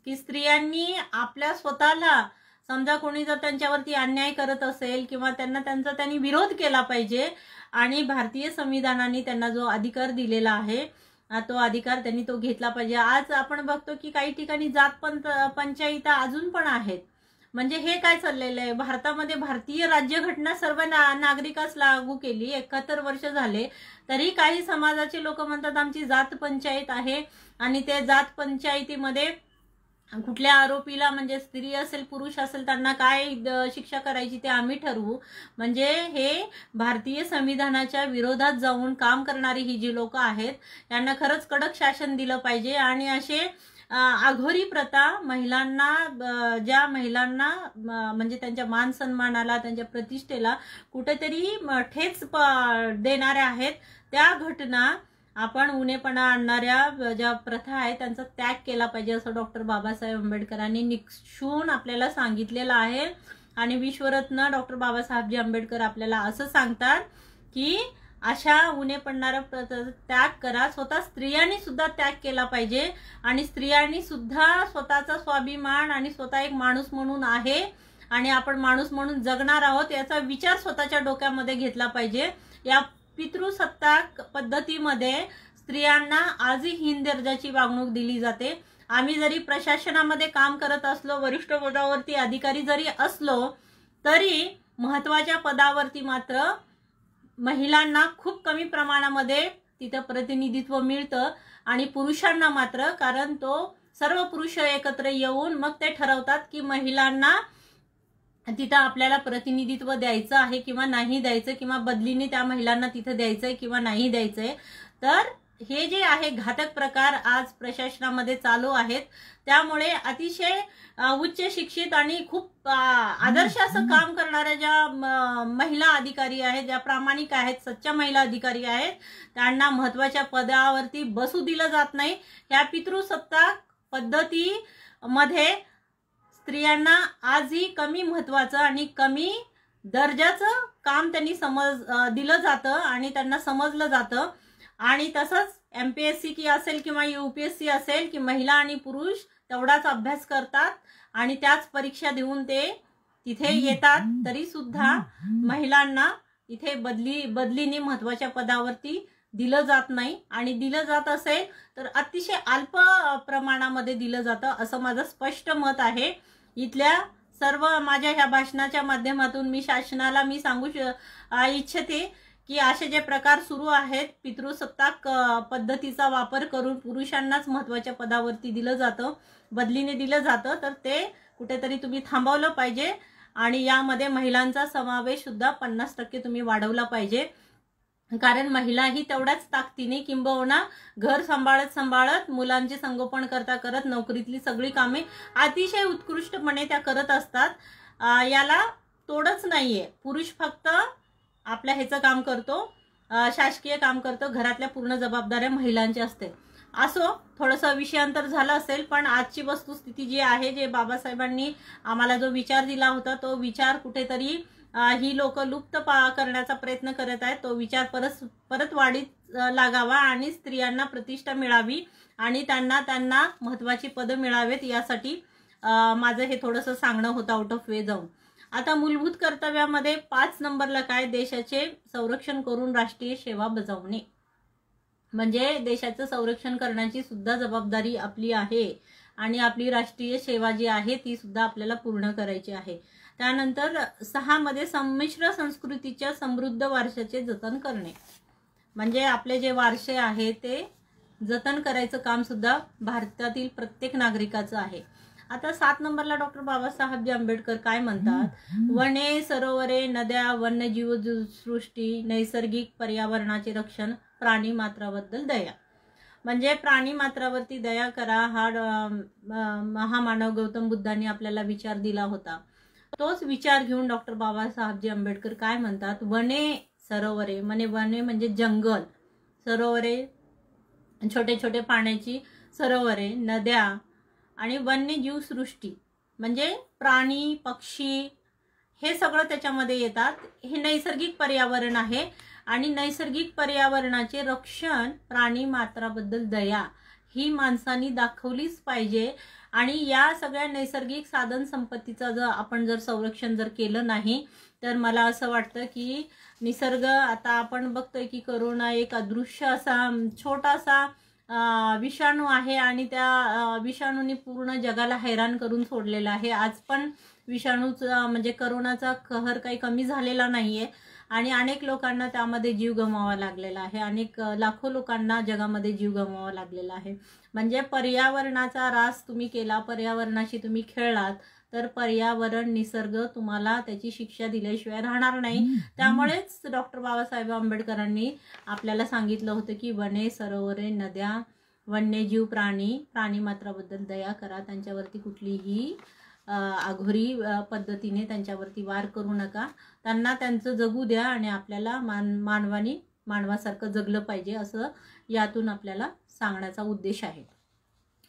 की स्त्रियांनी आपल्या स्वतःला समजा कोणी जर त्यांच्यावरती अन्याय करत असेल किंवा त्यांनी विरोध केला पाहिजे आणि भारतीय संविधानाने त्यांना जो अधिकार दिलेला आहे तो अधिकार त्यांनी तो घेतला पाहिजे। आज आपण बघतो की काही ठिकाणी जात पंचायत अजून पण आहेत। म्हणजे हे काय चाललेलं आहे, भारतामध्ये भारतीय राज्यघटना सर्व नागरिकास लागू केली, 71 वर्ष झाले तरी काही समाजाचे लोक म्हणतात आमची जात पंचायत आहे आणि ते जात पंचायतीमध्ये कुठल्या आरोपीला म्हणजे स्त्री असेल पुरुष असेल त्यांना काय शिक्षा करायची ते आम्ही ठरवू। म्हणजे हे भारतीय संविधानाच्या विरोधात जाऊन काम करणारी ही जी लोक आहेत त्यांना खरंच कडक शासन दिलं पाहिजे आणि असे अघोरी प्रथा महिलांना ज्या महिलांना म्हणजे त्यांच्या मान सन्मानाला त्यांच्या प्रतिष्ठेला कुठेतरी ठेच देणाऱ्या आहेत त्या घटना आपण उणेपणा आणणाऱ्या ज्या प्रथा आहेत त्यांचा त्याग केला पाहिजे असं डॉक्टर बाबासाहेब आंबेडकरांनी निक्षून आपल्याला सांगितलेलं आहे। आणि विश्वरत्न डॉक्टर बाबासाहेबजी आंबेडकर आपल्याला असं सांगतात की अशा उणेपणाऱ्या त्याग करा। स्वतः स्त्रियांनी सुद्धा त्याग केला पाहिजे आणि स्त्रियांनी सुद्धा स्वतःचा स्वाभिमान आणि स्वतः एक माणूस म्हणून आहे आणि आपण माणूस म्हणून जगणार आहोत याचा विचार स्वतःच्या डोक्यामध्ये घेतला पाहिजे। या पितृसत्ताक पद्धतीमध्ये स्त्रियांना आजही हीन दर्जाची वागणूक दिली जाते। आम्ही जरी प्रशासनामध्ये काम करत असलो, वरिष्ठ पदावरती अधिकारी जरी असलो तरी महत्त्वाच्या पदावरती मात्र महिलांना खूप कमी प्रमाणामध्ये तिथे प्रतिनिधित्व मिळतं आणि पुरुषांना मात्र, कारण तो सर्व पुरुष एकत्र येऊन मग ते ठरवतात की महिलांना तिथं आपल्याला प्रतिनिधित्व द्यायचं आहे किंवा नाही द्यायचं किंवा बदलीने त्या महिलांना तिथं द्यायचंय किंवा नाही द्यायचंय। तर हे जे आहे घातक प्रकार आज प्रशासनामध्ये चालू आहेत। त्यामुळे अतिशय उच्च शिक्षित आणि खूप आदर्श असं काम करणाऱ्या ज्या महिला अधिकारी आहेत, ज्या प्रामाणिक आहेत, सच्चा महिला अधिकारी आहेत त्यांना महत्त्वाच्या पदावरती बसू दिलं जात नाही। ह्या पितृसत्ताक पद्धतीमध्ये स्त्रियांना आजही कमी महत्त्वाचं आणि कमी दर्जाचं काम त्यांनी दिलं जातं आणि त्यांना समजलं जातं। आणि तसंच MPSC की असेल किंवा UPSC असेल की महिला आणि पुरुष तेवढाच अभ्यास करतात आणि त्याच परीक्षा देऊन ते तिथे येतात तरी सुद्धा महिलांना इथे बदलीने महत्त्वाच्या पदावरती दिलं जात नाही आणि दिलं जात असेल तर अतिशय अल्प प्रमाणामध्ये दिलं जातं असं माझं स्पष्ट मत आहे। इथल्या सर्व माझ्या ह्या भाषणाच्या माध्यमातून मी शासनाला सांगू इच्छिते की असे जे प्रकार सुरू आहेत, पितृसत्ताक पद्धतीचा वापर करून पुरुषांनाच महत्त्वाच्या पदावरती दिलं जातं, बदलीने दिलं जातं, तर ते कुठेतरी तुम्ही थांबवलं पाहिजे आणि यामध्ये महिलांचा समावेश सुद्धा 50% तुम्ही वाढवला पाहिजे. कारण महिलाही तेवढ्याच ताकदीने किंबहुना घर सांभाळत मुलांचे संगोपन करत नोकरीतली सगळी कामे अतिशय उत्कृष्टपणे त्या करत असतात. याला तोडच नाहीये. पुरुष फक्त आपल्या ह्याचं काम करतो, शासकीय काम करतो, घरातल्या पूर्ण जबाबदाऱ्या महिलांच्या असते. असो, थोडंसं विषयांतर झालं असेल, पण आजची वस्तुस्थिती जी आहे, जे बाबासाहेबांनी आम्हाला जो विचार दिला होता, तो विचार कुठेतरी ही लोक लुप्त करण्याचा प्रयत्न करत आहेत. तो विचार परत वाढीत लागावा आणि स्त्रियांना प्रतिष्ठा मिळावी आणि त्यांना महत्त्वाची पदं मिळावेत, यासाठी माझं हे थोडंसं सांगणं होतं आउट ऑफ वे जाऊन. आता मूलभूत कर्तव्यामध्ये 5 नंबरला काय, देशाचे संरक्षण करून राष्ट्रीय सेवा बजावणे. म्हणजे देशाचं संरक्षण करण्याची सुद्धा जबाबदारी आपली आहे आणि आपली राष्ट्रीय सेवा जी आहे ती सुद्धा आपल्याला पूर्ण करायची आहे. त्यानंतर 6 मध्ये संमिश्र संस्कृतीच्या समृद्ध वारशाचे जतन करणे. म्हणजे आपले जे वारसे आहे ते जतन करायचं काम सुद्धा भारतातील प्रत्येक नागरिकाचं आहे. आता 7 नंबरला डॉक्टर बाबासाहेब आंबेडकर काय म्हणतात, वने, सरोवरे, नद्या, वन्यजीव सृष्टी, नैसर्गिक पर्यावरणाचे रक्षण, प्राणी मात्राबद्दल दया. म्हणजे प्राणी मात्रावरती दया करा हा महामानव गौतम बुद्धांनी आपल्याला विचार दिला होता. तोच विचार घेऊन डॉक्टर बाबासाहेब आंबेडकर काय म्हणतात, वने, सरोवरे, वने म्हणजे जंगल, सरोवरे छोटे छोटे पाण्याची सरोवरे, नद्या आणि वन्यजीव सृष्टी म्हणजे प्राणी पक्षी हे सगळं त्याच्यामध्ये येतात. हे नैसर्गिक पर्यावरण आहे आणि नैसर्गिक पर्यावरणाचे रक्षण, प्राणी मात्राबद्दल दया ही माणसांनी दाखवलीच पाहिजे. आणि या सगळ्या नैसर्गिक साधन संपत्तीचं आपण जर संरक्षण जर केलं नाही तर मला असं वाटतं की निसर्ग, आता आपण बघतोय की करोना एक अदृश्य असा छोटासा विषाणू आहे आणि त्या विषाणूने पूर्ण जगाला हैराण करून सोडलेलं आहे. आज पण विषाणूचा म्हणजे करोनाचा कहर काही कमी झालेला नाहीये आणि अनेक लोकांना त्यामध्ये जीव गमवावा लागलेला आहे. अनेक लाखो लोकांना जगामध्ये जीव गमवावा लागलेला आहे. म्हणजे पर्यावरणाचा ऱ्हास तुम्ही केला, पर्यावरणाशी तुम्ही खेळलात तर पर्यावरण, निसर्ग तुम्हाला त्याची शिक्षा दिल्याशिवाय राहणार नाही. त्यामुळेच डॉक्टर बाबासाहेब आंबेडकरांनी आपल्याला सांगितलं होतं की वने, सरोवरे, नद्या, वन्यजीव, प्राणी मात्राबद्दल दया करा. त्यांच्यावरती कुठलीही आघोरी पद्धतीने त्यांच्यावरती वार करू नका. त्यांना त्यांचं जगू द्या आणि आपल्याला मानवासारखं जगलं पाहिजे, असं यातून आपल्याला सांगण्याचा उद्देश आहे.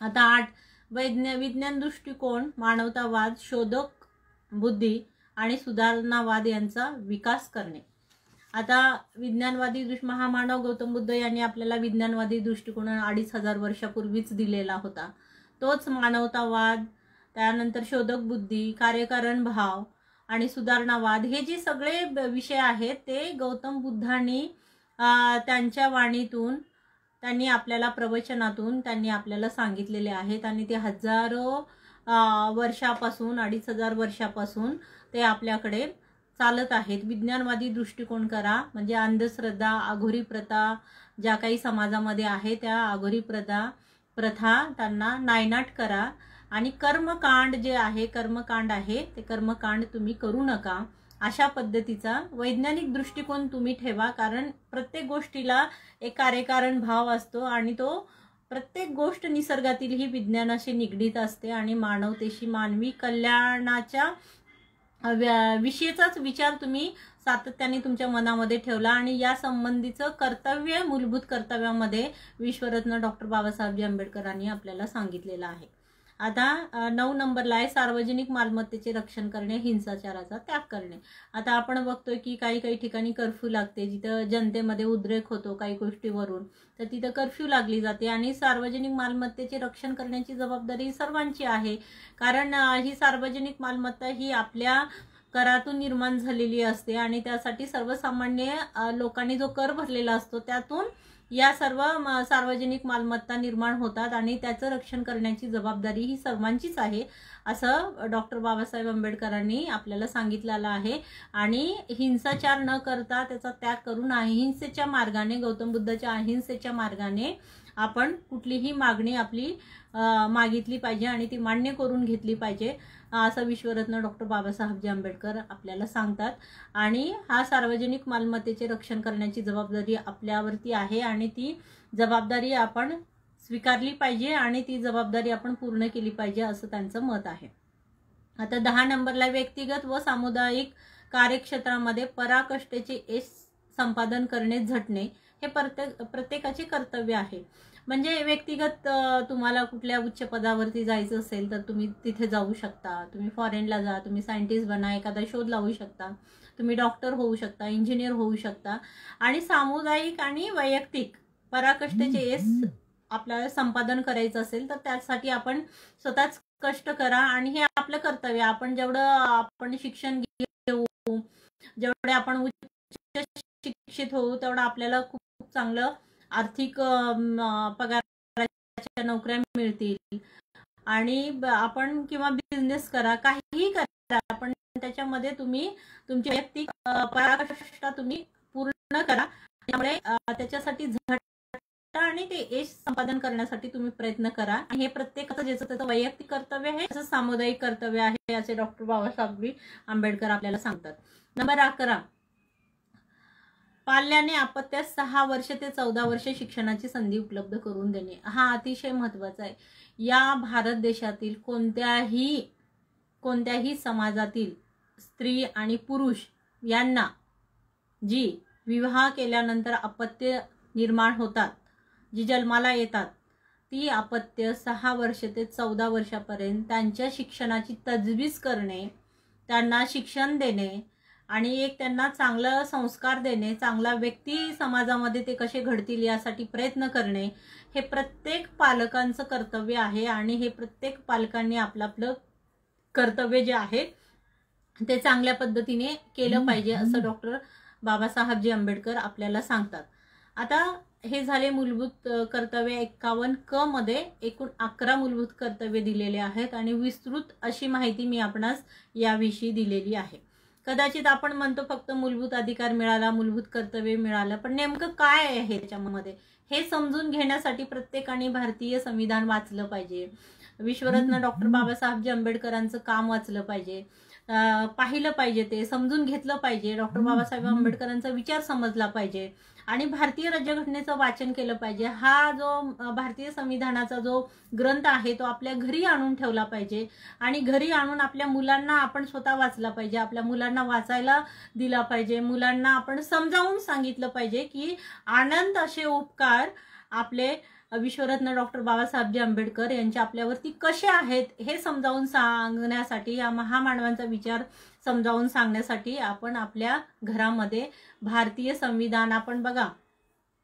आता 8 विज्ञान दृष्टिकोन, मानवतावाद, शोधक बुद्धी आणि सुधारणावाद यांचा विकास करणे. आता विज्ञानवादी महामानव गौतम बुद्ध यांनी आपल्याला विज्ञानवादी दृष्टिकोन 2500 वर्षापूर्वीच दिलेला होता. तोच मानवतावाद, त्यानंतर शोधक बुद्धी, कार्यकारण भाव आणि सुधारणावाद हे जे सगळे विषय आहेत ते गौतम बुद्धांनी त्यांच्या वाणीतून, त्यांनी आपल्याला प्रवचनातून त्यांनी आपल्याला सांगितलेले आहेत आणि ते हजारो वर्षापासून, 2500 वर्षापासून ते आपल्याकडे चालत आहेत. विज्ञानवादी दृष्टिकोन करा, म्हणजे अंधश्रद्धा, आघोरी प्रथा ज्या काही समाजामध्ये आहे त्या आघोरी प्रथा त्यांना नायनाट करा आणि कर्मकांड जे आहे, कर्मकांड आहे ते कर्मकांड तुम्ही करू नका. अशा पद्धतीचा वैज्ञानिक दृष्टिकोन तुम्ही ठेवा. कारण प्रत्येक गोष्टीला एक कार्यकारण भाव असतो आणि तो प्रत्येक गोष्ट निसर्गातील ही विज्ञानाशी निगडीत असते आणि मानवतेशी, मानवी कल्याणाच्या विषयीचाच विचार तुम्ही सातत्याने तुमच्या मनामध्ये ठेवला आणि या संबंधीचं कर्तव्य, मूलभूत कर्तव्यामध्ये विश्वरत्न डॉक्टर बाबासाहेब आंबेडकरांनी आपल्याला सांगितलेलं आहे. आता 9 नंबरला आहे सार्वजनिक मालमत्तेचे रक्षण करणे, हिंसाचाराचा त्याग करणे. आता आपण बघतोय की काही ठिकाणी कर्फ्यू लागते, जिथं जनतेमध्ये उद्रेक होतो काही गोष्टीवरून, तर तिथं कर्फ्यू लागली जाते आणि सार्वजनिक मालमत्तेचे रक्षण करण्याची जबाबदारी सर्वांची आहे. कारण ही सार्वजनिक मालमत्ता ही आपल्या करातून निर्माण झालेली असते आणि त्यासाठी सर्वसामान्य लोकांनी जो कर भरलेला असतो त्यातून या सर्व सार्वजनिक मालमत्ता निर्माण होतात आणि त्याचं रक्षण करण्याची जबाबदारी ही सर्वांचीच आहे असं डॉक्टर बाबासाहेब आंबेडकरांनी आपल्याला सांगितलेलं आहे। आणि हिंसाचार न करता त्याचा त्याग करून अहिंसेच्या मार्गाने, गौतम बुद्धाच्या अहिंसेच्या मार्गाने आपण कुठलीही मागणी आपली मागितली पाहिजे आणि ती मान्य करून घेतली पाहिजे असं विश्वरत्न डॉक्टर बाबासाहेब आंबेडकर आपल्याला सांगतात। आणि हा सार्वजनिक मालमत्तेचे रक्षण करण्याची जबाबदारी आपल्यावरती आहे आणि ती जबाबदारी आपण स्वीकारली पाहिजे आणि ती जबाबदारी आपण पूर्ण केली पाहिजे असं त्यांचं मत आहे। आता 10 नंबरला व्यक्तिगत व सामुदायिक कार्यक्षेत्रामध्ये पराकाष्ठेचे यश संपादन करणे झटणे हे प्रत्येकाचे कर्तव्य आहे। म्हणजे व्यक्तिगत तुम्हाला कुठल्या उच्च पदावरती जायचं असेल तर तुम्ही तिथे जाऊ शकता, तुम्ही फॉरेनला जा, तुम्ही सायंटिस्ट बना, एखादा शोध लावू शकता, तुम्ही डॉक्टर होऊ शकता, इंजिनियर होऊ शकता। आणि सामुदायिक आणि वैयक्तिक पराकाष्ठेचे यश आपल्याला संपादन करायचं असेल तर त्यासाठी आपण स्वतःच कष्ट करा आणि हे आपलं कर्तव्य। आपण जेवढं आपण शिक्षण घेऊ, जेवढे आपण उच्च शिक्षित होऊ तेवढं आपल्याला खूप चांगलं आर्थिक पगाराच्या नोकऱ्या मिळतील आणि आपण किंवा बिझनेस करा, काहीही करा, पण त्याच्यामध्ये तुम्ही तुमची वैयक्तिक पराकाष्ठा तुम्ही पूर्ण करा। त्यामुळे त्याच्यासाठी आणि ते यश संपादन करण्यासाठी तुम्ही प्रयत्न करा। आणि हे प्रत्येकाचं ज्याचं त्याचं वैयक्तिक कर्तव्य आहे असं सामुदायिक कर्तव्य आहे असे डॉक्टर बाबासाहेब आंबेडकर आपल्याला सांगतात। नंबर 11, पाल्याने अपत्यास 6 वर्ष ते 14 वर्ष शिक्षणाची संधी उपलब्ध करून देणे हा अतिशय महत्त्वाचा आहे। या भारत देशातील कोणत्याही समाजातील स्त्री आणि पुरुष यांना जी विवाह केल्यानंतर अपत्य निर्माण होतात, जी जन्माला येतात, ती अपत्य 6 वर्ष ते 14 वर्षापर्यंत त्यांच्या शिक्षणाची तजवीज करणे, त्यांना शिक्षण देणे आणि एक त्यांना चांगलं संस्कार देणे, चांगला व्यक्ती समाजामध्ये ते कसे घडतील यासाठी प्रयत्न करणे हे प्रत्येक पालकांचं कर्तव्य आहे। आणि हे प्रत्येक पालकांनी आपलं कर्तव्य जे आहे ते चांगल्या पद्धतीने केलं पाहिजे असं डॉक्टर बाबासाहेब आंबेडकर आपल्याला सांगतात। आता हे झाले मूलभूत कर्तव्य। 51 क मध्ये एकूण 11 मूलभूत कर्तव्य दिलेले आहेत आणि विस्तृत अशी माहिती मी आपणास याविषयी दिलेली आहे। कदाचित आपण म्हणतो फक्त मूलभूत अधिकार मिळाला, मूलभूत कर्तव्य मिळालं, पण नेमकं काय आहे त्याच्यामध्ये हे समजून घेण्यासाठी प्रत्येकाने भारतीय संविधान वाचलं पाहिजे, विश्वरत्न डॉक्टर बाबासाहेब आंबेडकरांचं काम वाचलं पाहिजे, पाहिलं पाहिजे, ते समजून घेतलं पाहिजे, डॉक्टर बाबासाहेब आंबेडकरांचा विचार समजला पाहिजे आणि भारतीय राज्यघटनेचं वाचन केलं पाहिजे। हा जो भारतीय संविधानाचा जो ग्रंथ आहे तो आपल्या घरी आणून ठेवला पाहिजे आणि घरी आणून आपल्या मुलांना आपण स्वतः वाचला पाहिजे, आपल्या मुलांना वाचायला दिला पाहिजे, मुलांना आपण समजावून सांगितलं पाहिजे की आनंद असे उपकार आपले विश्वरत्न डॉक्टर बाबासाहेब आंबेडकर यांचे आपल्यावरती कसे आहेत हे समजावून सांगण्यासाठी, या महामानवांचा विचार समजावून सांगण्यासाठी आपण आपल्या घरामध्ये भारतीय संविधान, आपण बघा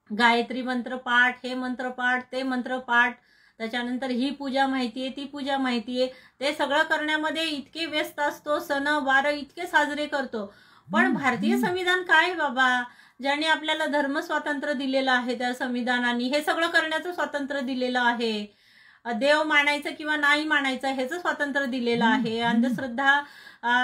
गायत्री मंत्र पाठ, हे मंत्र पाठ, ते मंत्र पाठ, त्याच्यानंतर ही पूजा माहितीये, ती पूजा माहितीये, ते सगळं करण्यामध्ये इतके व्यस्त असतो, सण वार इतके साजरे करतो, पण भारतीय संविधान काय बाबा, ज्याने आपल्याला धर्म स्वातंत्र्य दिलेलं आहे, त्या संविधानाने हे सगळं करण्याचं स्वातंत्र्य दिलेलं आहे, देव मानायचं किंवा नाही मानायचं ह्याचं स्वातंत्र्य दिलेलं आहे, अंधश्रद्धा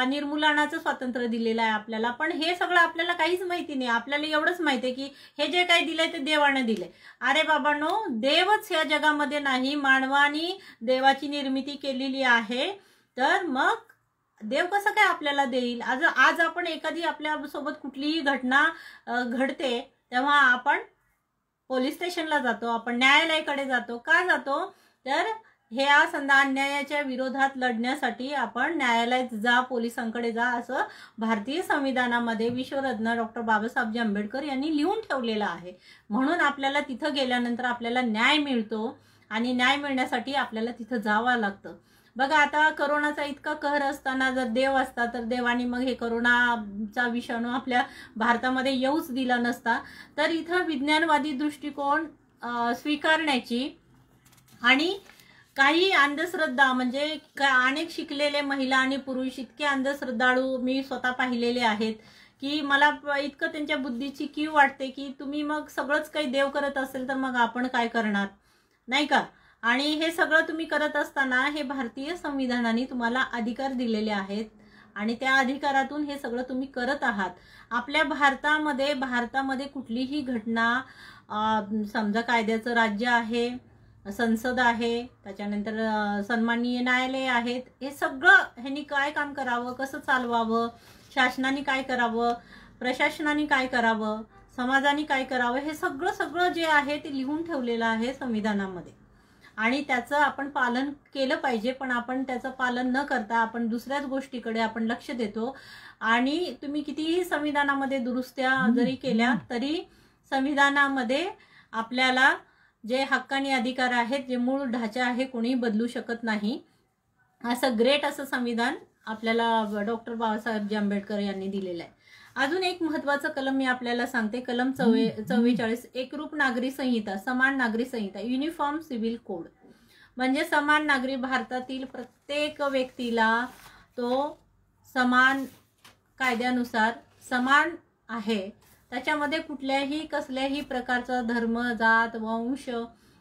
निर्मूलनाचं स्वातंत्र्य दिलेलं आहे आपल्याला, पण हे सगळं आपल्याला काहीच माहिती नाही। आपल्याला एवढंच माहिती आहे की हे जे काही दिलंय ते देवाने दिलंय। अरे बाबांनो, देवच या जगामध्ये नाही, मानवाने देवाची निर्मिती केलेली आहे, तर मग देव कसं काय आपल्याला देईल? आज आपण एखादी आपल्या सोबत कुठलीही घटना घडते तेव्हा आपण पोलीस स्टेशनला जातो, आपण न्यायालयाकडे जातो, का जातो? तर ह्या अन्यायाच्या विरोधात लढण्यासाठी आपण न्यायालयात जा, पोलिसांकडे जा असं भारतीय संविधानामध्ये विश्वरत्न डॉक्टर बाबासाहेब आंबेडकर यांनी लिहून ठेवलेलं आहे। म्हणून आपल्याला तिथं गेल्यानंतर आपल्याला न्याय मिळतो आणि न्याय मिळण्यासाठी आपल्याला तिथं जावं लागतं। बघा, आता कोरोनाचा इतका कहर असताना जर देव असता तर देवाने मग हे कोरोनाचा विषाणू आपल्या भारतामध्ये येऊच दिला नसता। तर इथं विज्ञानवादी दृष्टिकोन स्वीकारण्याची आणि काही अंधश्रद्धा, म्हणजे अनेक शिकलेले महिला आणि पुरुष इतके अंधश्रद्धाळू मी स्वतः पाहिलेले आहेत की मला इतकं त्यांच्या बुद्धीची कीव वाटते की तुम्ही मग सगळंच काही देव करत असेल तर मग आपण काय करणार, नाही का. आणि हे सगळं तुम्ही करत असताना हे भारतीय संविधानाने तुम्हाला अधिकार दिलेले आहेत आणि त्या अधिकारातून हे सगळं तुम्ही करत आहात. आपल्या भारतामध्ये कुठलीही घटना, समजा कायद्याचं राज्य आहे, संसद आहे, त्याच्यानंतर सन्माननीय न्यायालय आहेत, हे सगळं ह्यांनी काय काम करावं, कसं चालवावं, शासनाने काय करावं, प्रशासनाने काय करावं, समाजाने काय करावं, हे सगळं जे आहे ते लिहून ठेवलेलं आहे संविधानामध्ये. आणि त्याचं आपण पालन केलं पाहिजे. पण आपण त्याचं पालन न करता आपण दुसऱ्याच गोष्टीकडे आपण लक्ष देतो. आणि तुम्ही कितीही संविधानामध्ये दुरुस्त्या जरी केल्या तरी संविधानामध्ये आपल्याला जे हक्कानी अधिकार आहेत, जे मूळ ढाचा आहे, कोणी बदलू शकत नाही. असं ग्रेट असं संविधान आपल्याला डॉक्टर बाबासाहेब आंबेडकर यांनी दिलेलं आहे. अजून एक महत्त्वाचं कलम मी आपल्याला सांगते, कलम 44, एकरूप नागरी संहिता, समान नागरी संहिता, युनिफॉर्म सिव्हिल कोड. म्हणजे समान नागरी, भारतातील प्रत्येक व्यक्तीला तो समान कायद्यानुसार समान आहे. त्याच्यामध्ये कुठल्याही कसल्याही प्रकारचा धर्म, जात, वंश,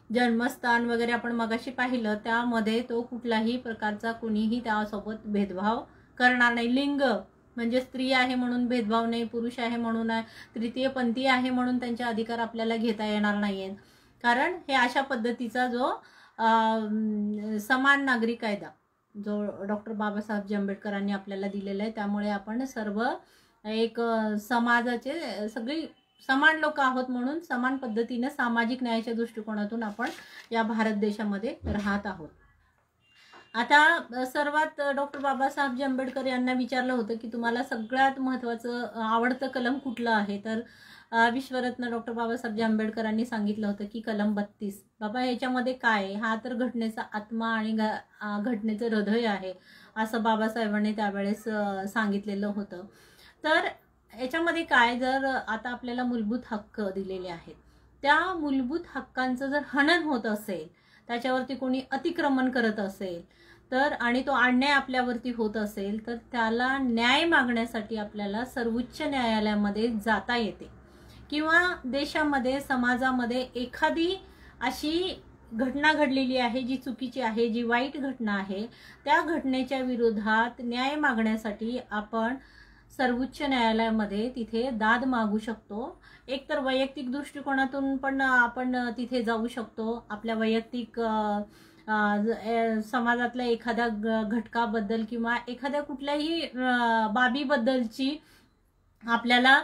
जन्मस्थान वगैरे आपण मगाशी पाहिलं, त्यामध्ये तो कुठलाही प्रकारचा कुणीही त्यासोबत भेदभाव करणार नाही. लिंग म्हणजे स्त्री आहे म्हणून भेदभाव नाही, पुरुष आहे म्हणून, तृतीय पंथी आहे म्हणून त्यांचे अधिकार आपल्याला घेता येणार नाहीत. कारण हे अशा पद्धतीचा जो समान नागरी कायदा जो डॉक्टर बाबासाहेब आंबेडकरांनी आपल्याला दिलेला आहे, त्यामुळे आपण सर्व एक समाजाचे सगळी समान लोक आहोत म्हणून समान पद्धतीने सामाजिक न्यायाच्या दृष्टिकोनातून आपण या भारत देशामध्ये राहत आहोत. आता सर्वात डॉक्टर बाबासाहेब आंबेडकर यांना विचारलं होतं की तुम्हाला सगळ्यात महत्त्वाचं आवडतं कलम कुठलं आहे, तर विश्वरत्न डॉक्टर बाबासाहेब आंबेडकरांनी सांगितलं होतं की कलम 32. बाबा याच्यामध्ये काय, हा तर घटनेचा आत्मा आणि घटनेचं हृदय आहे असं बाबासाहेबांनी त्यावेळेस सांगितलेलं होतं. तर याच्यामध्ये काय, जर आता आपल्याला मूलभूत हक्क दिलेले आहेत, त्या मूलभूत हक्कांचं जर हनन होत असेल, त्याच्यावरती कोणी अतिक्रमण करत असेल तर, आणि तो अन्याय आपल्यावरती होत असेल, तर त्याला न्याय मागण्यासाठी आपल्याला सर्वोच्च न्यायालयामध्ये जाता येते. किंवा देशामध्ये, समाजामध्ये एखादी अशी घटना घडलेली आहे जी चुकीची आहे, जी वाईट घटना आहे, त्या घटनेच्या विरोधात न्याय मागण्यासाठी आपण सर्वोच्च न्यायालयामध्ये तिथे दाद मागू शकतो. एकतर वैयक्तिक दृष्टिकोनातून पण आपण तिथे जाऊ शकतो. आपल्या वैयक्तिक समाजातल्या एखाद्या घटकाबद्दल किंवा एखाद्या कुठल्याही बाबीबद्दलची आपल्याला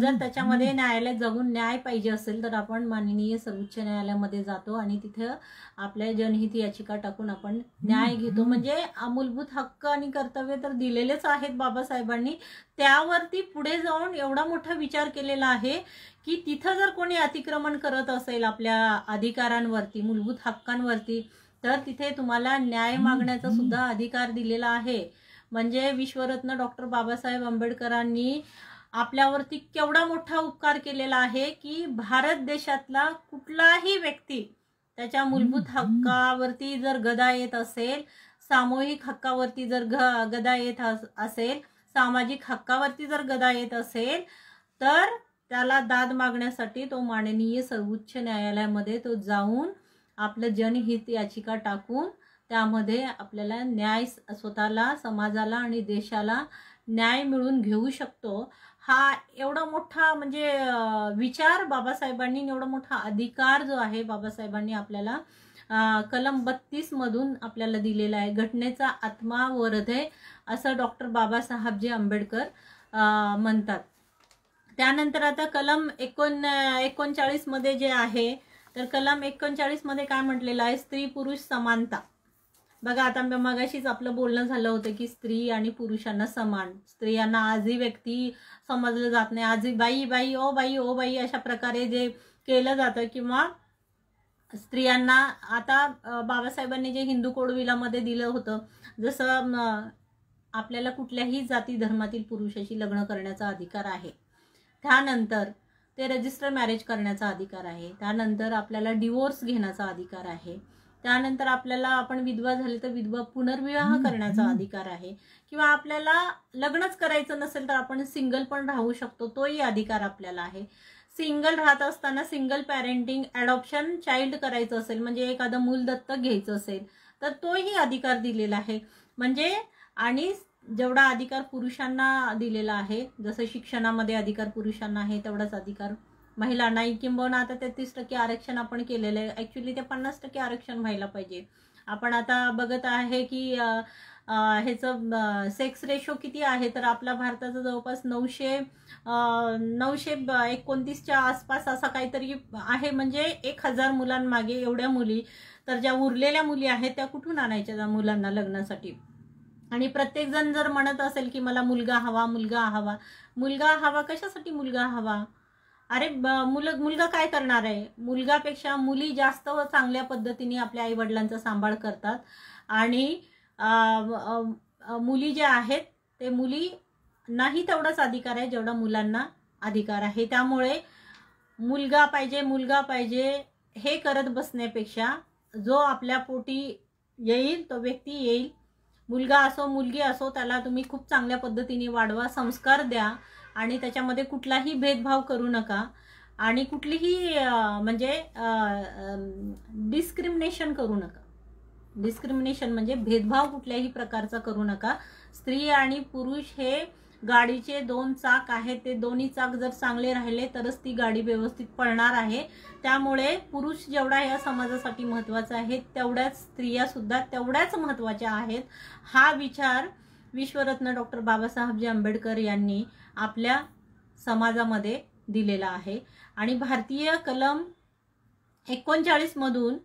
जर त्याच्यामध्ये न्यायालयात जाऊन न्याय पाहिजे असेल तर आपण माननीय सर्वोच्च न्यायालयामध्ये जातो आणि तिथं आपल्या जनहित याचिका टाकून आपण न्याय घेतो. म्हणजे मूलभूत हक्क आणि कर्तव्य तर दिलेलेच आहेत बाबासाहेबांनी, त्यावरती पुढे जाऊन एवढा मोठा विचार केलेला आहे की तिथं जर कोणी अतिक्रमण करत असेल आपल्या अधिकारांवरती, मूलभूत हक्कांवरती, तर तिथे तुम्हाला न्याय मागण्याचा सुद्धा अधिकार दिलेला आहे. म्हणजे विश्वरत्न डॉक्टर बाबासाहेब आंबेडकरांनी आपल्यावरती केवढा मोठा उपकार केलेला आहे की भारत देशातला कुठलाही व्यक्ती त्याच्या मूलभूत हक्कावरती जर गदा येत असेल, सामूहिक हक्कावरती जर गदा येत असेल, सामाजिक हक्कावरती जर गदा येत असेल, तर त्याला दाद मागण्यासाठी तो माननीय सर्वोच्च न्यायालयामध्ये तो जाऊन आपलं जनहित याचिका टाकून त्यामध्ये आपल्याला न्याय, स्वतःला, समाजाला आणि देशाला न्याय मिळवून घेऊ शकतो. हा एवढा मोठा म्हणजे विचार बाबासाहेबांनी, एवढा मोठा अधिकार जो आहे बाबासाहेबांनी आपल्याला कलम 32 मधून आपल्याला दिलेला आहे. घटनेचा आत्मा व हृदय असं डॉक्टर बाबासाहेब आंबेडकर म्हणतात. त्यानंतर आता कलम 39 मध्ये जे आहे, तर कलम 39 मध्ये काय म्हटलेलं आहे, स्त्री पुरुष समानता. बघा आता मगाशीच आपलं बोलणं झालं होतं की स्त्री आणि पुरुषांना समान, स्त्रियांना आजी व्यक्ती समजलं जात नाही, आजी बाई बाई ओ बाई ओ बाई अशा प्रकारे जे केलं जातं. किंवा स्त्रियांना आता बाबासाहेबांनी जे हिंदू कोडविलामध्ये दिलं होतं, जसं आपल्याला कुठल्याही जाती धर्मातील पुरुषाशी लग्न करण्याचा अधिकार आहे, त्यानंतर ते रजिस्टर मॅरेज करण्याचा अधिकार आहे, त्यानंतर आपल्याला डिवोर्स घेण्याचा अधिकार आहे, त्यानंतर आपल्याला आपण विधवा झाले तर विधवा पुनर्विवाह करण्याचा अधिकार आहे, किंवा आपल्याला लग्नच करायचं नसेल तर आपण सिंगल पण राहू शकतो, तोही अधिकार आपल्याला आहे. सिंगल राहत असताना सिंगल पॅरेंटिंग, ॲडॉप्शन चाइल्ड करायचं असेल म्हणजे एखादं मूल दत्तक घ्यायचं असेल तर तोही अधिकार दिलेला आहे. म्हणजे आणि जेवढा अधिकार पुरुषांना दिलेला आहे, जसं शिक्षणामध्ये अधिकार पुरुषांना आहे तेवढाच अधिकार महिलांनाही, किंबहुना आता 33% आरक्षण आपण केलेलं आहे. ॲक्च्युली ते 50% आरक्षण व्हायला पाहिजे. आपण आता बघत आहे की ह्याचं सेक्स रेशो किती आहे, तर आपल्या भारताचं जवळपास 929च्या आसपास असा काहीतरी आहे. म्हणजे 1000 मुलांमागे एवढ्या मुली, तर ज्या उरलेल्या मुली आहेत त्या कुठून आणायच्या त्या मुलांना लग्नासाठी. आणि प्रत्येकजण जर म्हणत असेल की मला मुलगा हवा, मुलगा हवा, मुलगा हवा, कशासाठी मुलगा हवा? अरे मुलगा काय करणार आहे? मुलगापेक्षा मुली जास्त व चांगल्या पद्धतीने आपल्या आईवडिलांचा सांभाळ करतात. आणि मुली ज्या आहेत ते मुली नाही तेवढाच अधिकार आहे जेवढा मुलांना अधिकार आहे. त्यामुळे मुलगा पाहिजे, मुलगा पाहिजे हे करत बसण्यापेक्षा जो आपल्या पोटी येईल तो व्यक्ती येईल, मुलगा असो मुलगी असो, त्याला तुम्ही खूप चांगल्या पद्धतीने वाढवा, संस्कार द्या आणि त्याच्यामध्ये कुठलाही भेदभाव करू नका आणि कुठलीही म्हणजे डिस्क्रिमिनेशन करू नका. डिस्क्रिमिनेशन म्हणजे भेदभाव कुठल्याही प्रकारचा करू नका. स्त्री आणि पुरुष हे गाडीचे 2 चाक आहेत, ते दोन्ही चाक जर चांगले राहिले तरच ती गाडी व्यवस्थित पळणार आहे. त्यामुळे पुरुष जेवढा या समाजासाठी महत्त्वाचा आहे तेवढ्याच स्त्रिया सुद्धा तेवढ्याच महत्त्वाच्या आहेत. हा विचार विश्वरत्न डॉक्टर बाबासाहेबजी आंबेडकर यांनी आपल्या समाजामध्ये दिलेला आहे. आणि भारतीय कलम 39 मधून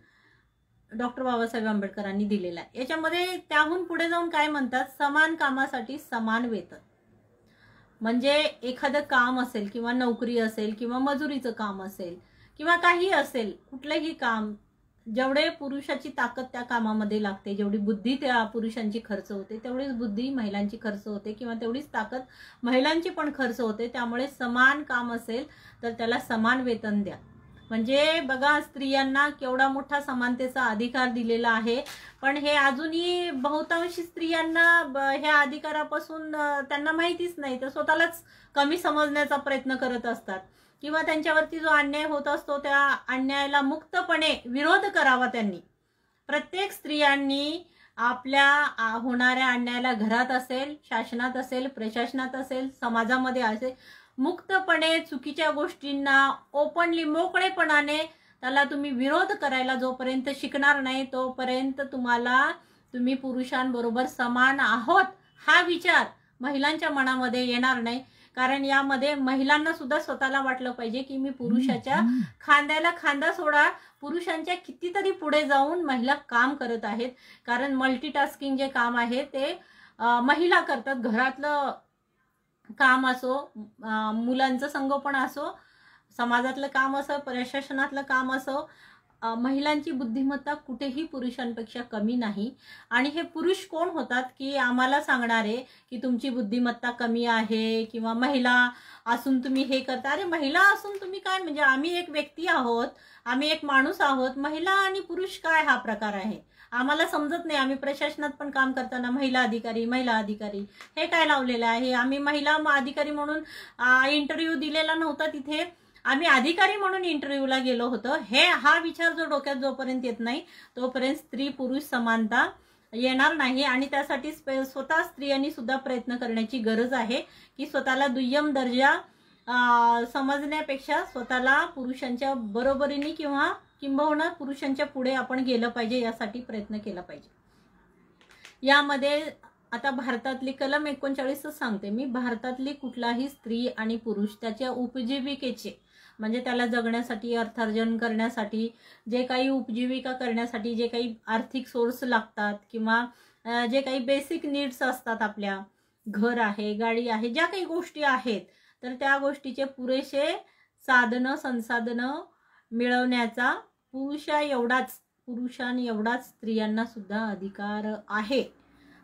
डॉक्टर बाबासाहेब आंबेडकरांनी दिलेला आहे. याच्यामध्ये त्याहून पुढे जाऊन काय म्हणतात, समान कामासाठी समान वेतन. म्हणजे एखादं काम असेल किंवा नोकरी असेल किंवा मजुरीचं काम असेल किंवा काही असेल, कुठलंही काम, जेवढे पुरुषाची ताकद त्या कामामध्ये लागते, जेवढी बुद्धी त्या पुरुषांची खर्च होते तेवढीच बुद्धी महिलांची खर्च होते, किंवा तेवढीच ताकद महिलांची पण खर्च होते. त्यामुळे समान काम असेल तर त्याला समान वेतन द्या. म्हणजे बघा स्त्रियांना केवढा मोठा समानतेचा अधिकार दिलेला आहे. पण हे अजूनही बहुतांश स्त्रियांना ह्या अधिकारापासून त्यांना माहितीच नाही, तर स्वतःलाच कमी समजण्याचा प्रयत्न करत असतात, किंवा त्यांच्यावरती जो अन्याय होत असतो त्या अन्यायाला मुक्तपणे विरोध करावा. त्यांनी प्रत्येक स्त्रियांनी आपल्या होणाऱ्या अन्यायाला घरात असेल, शासनात असेल, प्रशासनात असेल, समाजामध्ये असेल, मुक्तपणे चुकीच्या गोष्टींना ओपनली मोकळेपणाने त्याला तुम्ही विरोध करायला जोपर्यंत शिकणार नाही तोपर्यंत तुम्ही पुरुषांबरोबर समान आहोत हा विचार महिलांच्या मनामध्ये येणार नाही. कारण यामध्ये महिलांना सुद्धा स्वतःला वाटलं पाहिजे की मी पुरुषाच्या खांद्याला खांदा सोडा, पुरुषांच्या कितीतरी पुढे जाऊन महिला काम करत आहेत. कारण मल्टीटास्किंग जे काम आहे ते महिला करतात. घरातलं काम असो, मुलांचं संगोपन असो, समाजातलं काम असो, प्रशासनातलं काम असो, महिलांची बुद्धिमत्ता कुठेही पुरुषांपेक्षा कमी नाही. आणि हे पुरुष कोण होतात की आम्हाला सांगणारे की तुमची बुद्धिमत्ता कमी आहे किंवा महिला असून तुम्ही हे करता. अरे महिला असून तुम्ही काय, म्हणजे आम्ही एक व्यक्ती आहोत, आम्ही एक माणूस आहोत. महिला आणि पुरुष काय हा प्रकार आहे आम्हाला समजत नाही. आम्ही प्रशासनात पण काम करताना महिला अधिकारी हे काय लावलेलं आहे. आम्ही महिला अधिकारी म्हणून इंटरव्ह्यू दिलेला नव्हता, तिथे आम्ही अधिकारी म्हणून इंटरव्ह्यूला गेलो होतो. हा विचार जो डोक्यात जोपर्यंत येत नाही तोपर्यंत स्त्री पुरुष समानता येणार नाही. आणि त्यासाठी स्वतः स्त्रियांनी सुद्धा प्रयत्न करण्याची गरज आहे की स्वतःला दुय्यम दर्जा समजण्यापेक्षा स्वतःला पुरुषांच्या बरोबरीने किंबहुना पुरुषांच्या पुढे आपण गेलं पाहिजे, यासाठी प्रयत्न केला पाहिजे. यामध्ये आता भारतातली कलम 39 सांगते मी, भारतातली कुठलाही स्त्री आणि पुरुष त्याच्या उपजीविकेचे म्हणजे त्याला जगण्यासाठी, अर्थार्जन करण्यासाठी, जे काही उपजीविका करण्यासाठी जे काही आर्थिक सोर्स लागतात किंवा जे काही बेसिक नीड्स असतात, आपल्या घर आहे, गाडी आहे, ज्या काही गोष्टी आहेत, तर त्या गोष्टीचे पुरेसे साधनं संसाधनं मिळवण्याचा पुरुषां एवढाच स्त्रियांना सुद्धा अधिकार आहे.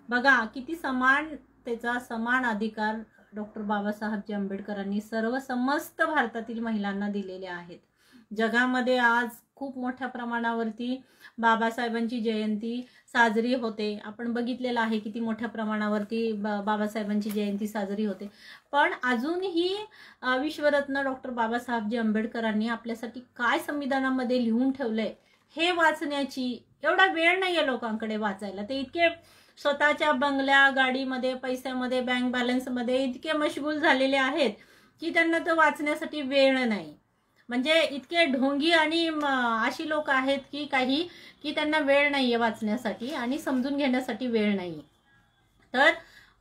बघा किती समानतेचा समान अधिकार डॉक्टर बाबासाहेबजी आंबेडकरांनी समस्त भारतातील महिलांना दिलेले आहेत. जगामध्ये आज खूप मोठ्या प्रमाणावरती बाबासाहेबांची जयंती साजरी होते. आपण बघितलेलं आहे किती मोठ्या प्रमाणावरती बाबासाहेबांची जयंती साजरी होते. पण अजूनही विश्वरत्न डॉक्टर बाबासाहेबजी आंबेडकरांनी आपल्यासाठी काय संविधानामध्ये लिहून ठेवलंय हे वाचण्याची एवढा वेळ नाहीये लोकांकडे वाचायला. ते इतके स्वतःच्या बंगल्या, गाडीमध्ये, पैशामध्ये, बँक बॅलन्समध्ये इतके मशगूल झालेले आहेत की त्यांना तर वाचण्यासाठी वेळ नाही. म्हणजे इतके ढोंगी आणि अशी लोक आहेत की त्यांना वेळ नाहीये वाचण्यासाठी आणि समजून घेण्यासाठी वेळ नाही. तर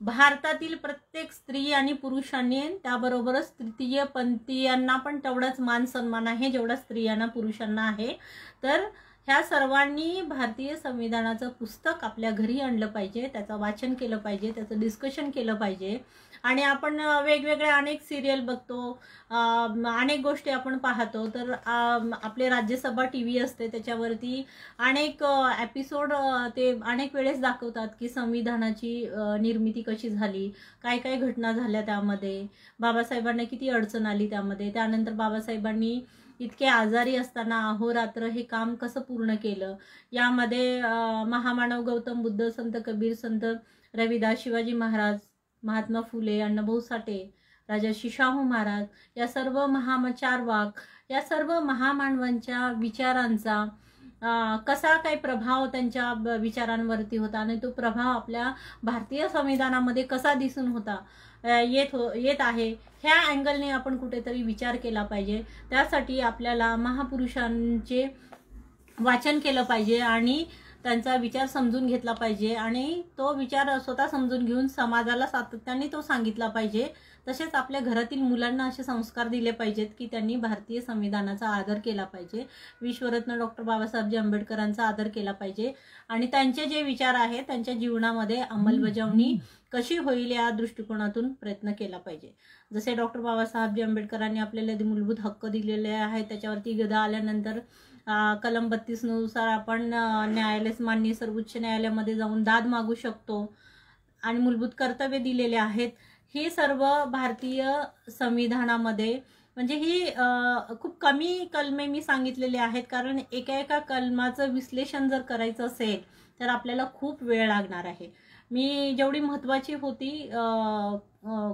भारतातील प्रत्येक स्त्री आणि पुरुषांनी, त्याबरोबरच तृतीय पंथीयांना पण तेवढाच मान सन्मान आहे जेवढा स्त्रियांना पुरुषांना आहे. तर ह्या सर्वांनी भारतीय संविधानाचं पुस्तक आपल्या घरी आणलं पाहिजे, त्याचं वाचन केलं पाहिजे, त्याचं डिस्कशन केलं पाहिजे. आणि आपण वेगवेगळे अनेक सिरियल बघतो, अनेक गोष्टी आपण पाहतो. तर आपले राज्यसभा TV असते, त्याच्यावरती अनेक एपिसोड ते अनेक वेळेस दाखवतात की संविधानाची निर्मिती कशी झाली, काय काय घटना झाल्या त्यामध्ये, बाबासाहेबांना किती अडचण आली त्यामध्ये, त्यानंतर बाबासाहेबांनी इतके आजारी असताना अहोरात्र हे काम कसं पूर्ण केलं. यामध्ये महामानव गौतम बुद्ध, संत कबीर, संत रविदास, शिवाजी महाराज, महात्मा फुले, अण्णाभाऊ साठे, राजर्षी शाहू महाराज, या सर्व चारवाक, या सर्व महामानवांच्या विचारांचा कसा काय प्रभाव त्यांच्या विचारांवरती होता आणि तो प्रभाव आपल्या भारतीय संविधानामध्ये कसा दिसून होता येत आहे, ह्या अँगलने आपण कुठेतरी विचार केला पाहिजे. त्यासाठी आपल्याला महापुरुषांचे वाचन केलं पाहिजे आणि त्यांचा विचार समजून घेतला पाहिजे आणि तो विचार स्वतः समजून घेऊन समाजाला सातत्याने तो सांगितला पाहिजे. तसेच आपल्या घरातील मुलांना असे संस्कार दिले पाहिजेत की त्यांनी भारतीय संविधानाचा आदर केला पाहिजे, विश्वरत्न डॉक्टर बाबासाहेबजी आंबेडकरांचा आदर केला पाहिजे आणि त्यांचे जे विचार आहेत त्यांच्या जीवनामध्ये अंमलबजावणी कशी होईल या दृष्टिकोनातून प्रयत्न केला पाहिजे. जसे डॉक्टर बाबासाहेबजी आंबेडकरांनी आपल्याला मूलभूत हक्क दिलेले आहेत, त्याच्यावरती गदा आल्यानंतर कलम 32 नुसार आपण माननीय सर्वोच्च न्यायालयामध्ये जाऊन दाद मागू शकतो आणि मूलभूत कर्तव्य दिलेले आहेत. ही सर्व भारतीय संविधानामध्ये म्हणजे ही खूप कमी कलमे मी सांगितलेले आहेत, कारण एका एका कलमाचं विश्लेषण जर करायचं असेल तर आपल्याला खूप वेळ लागणार आहे. मी जेवढी महत्त्वाची होती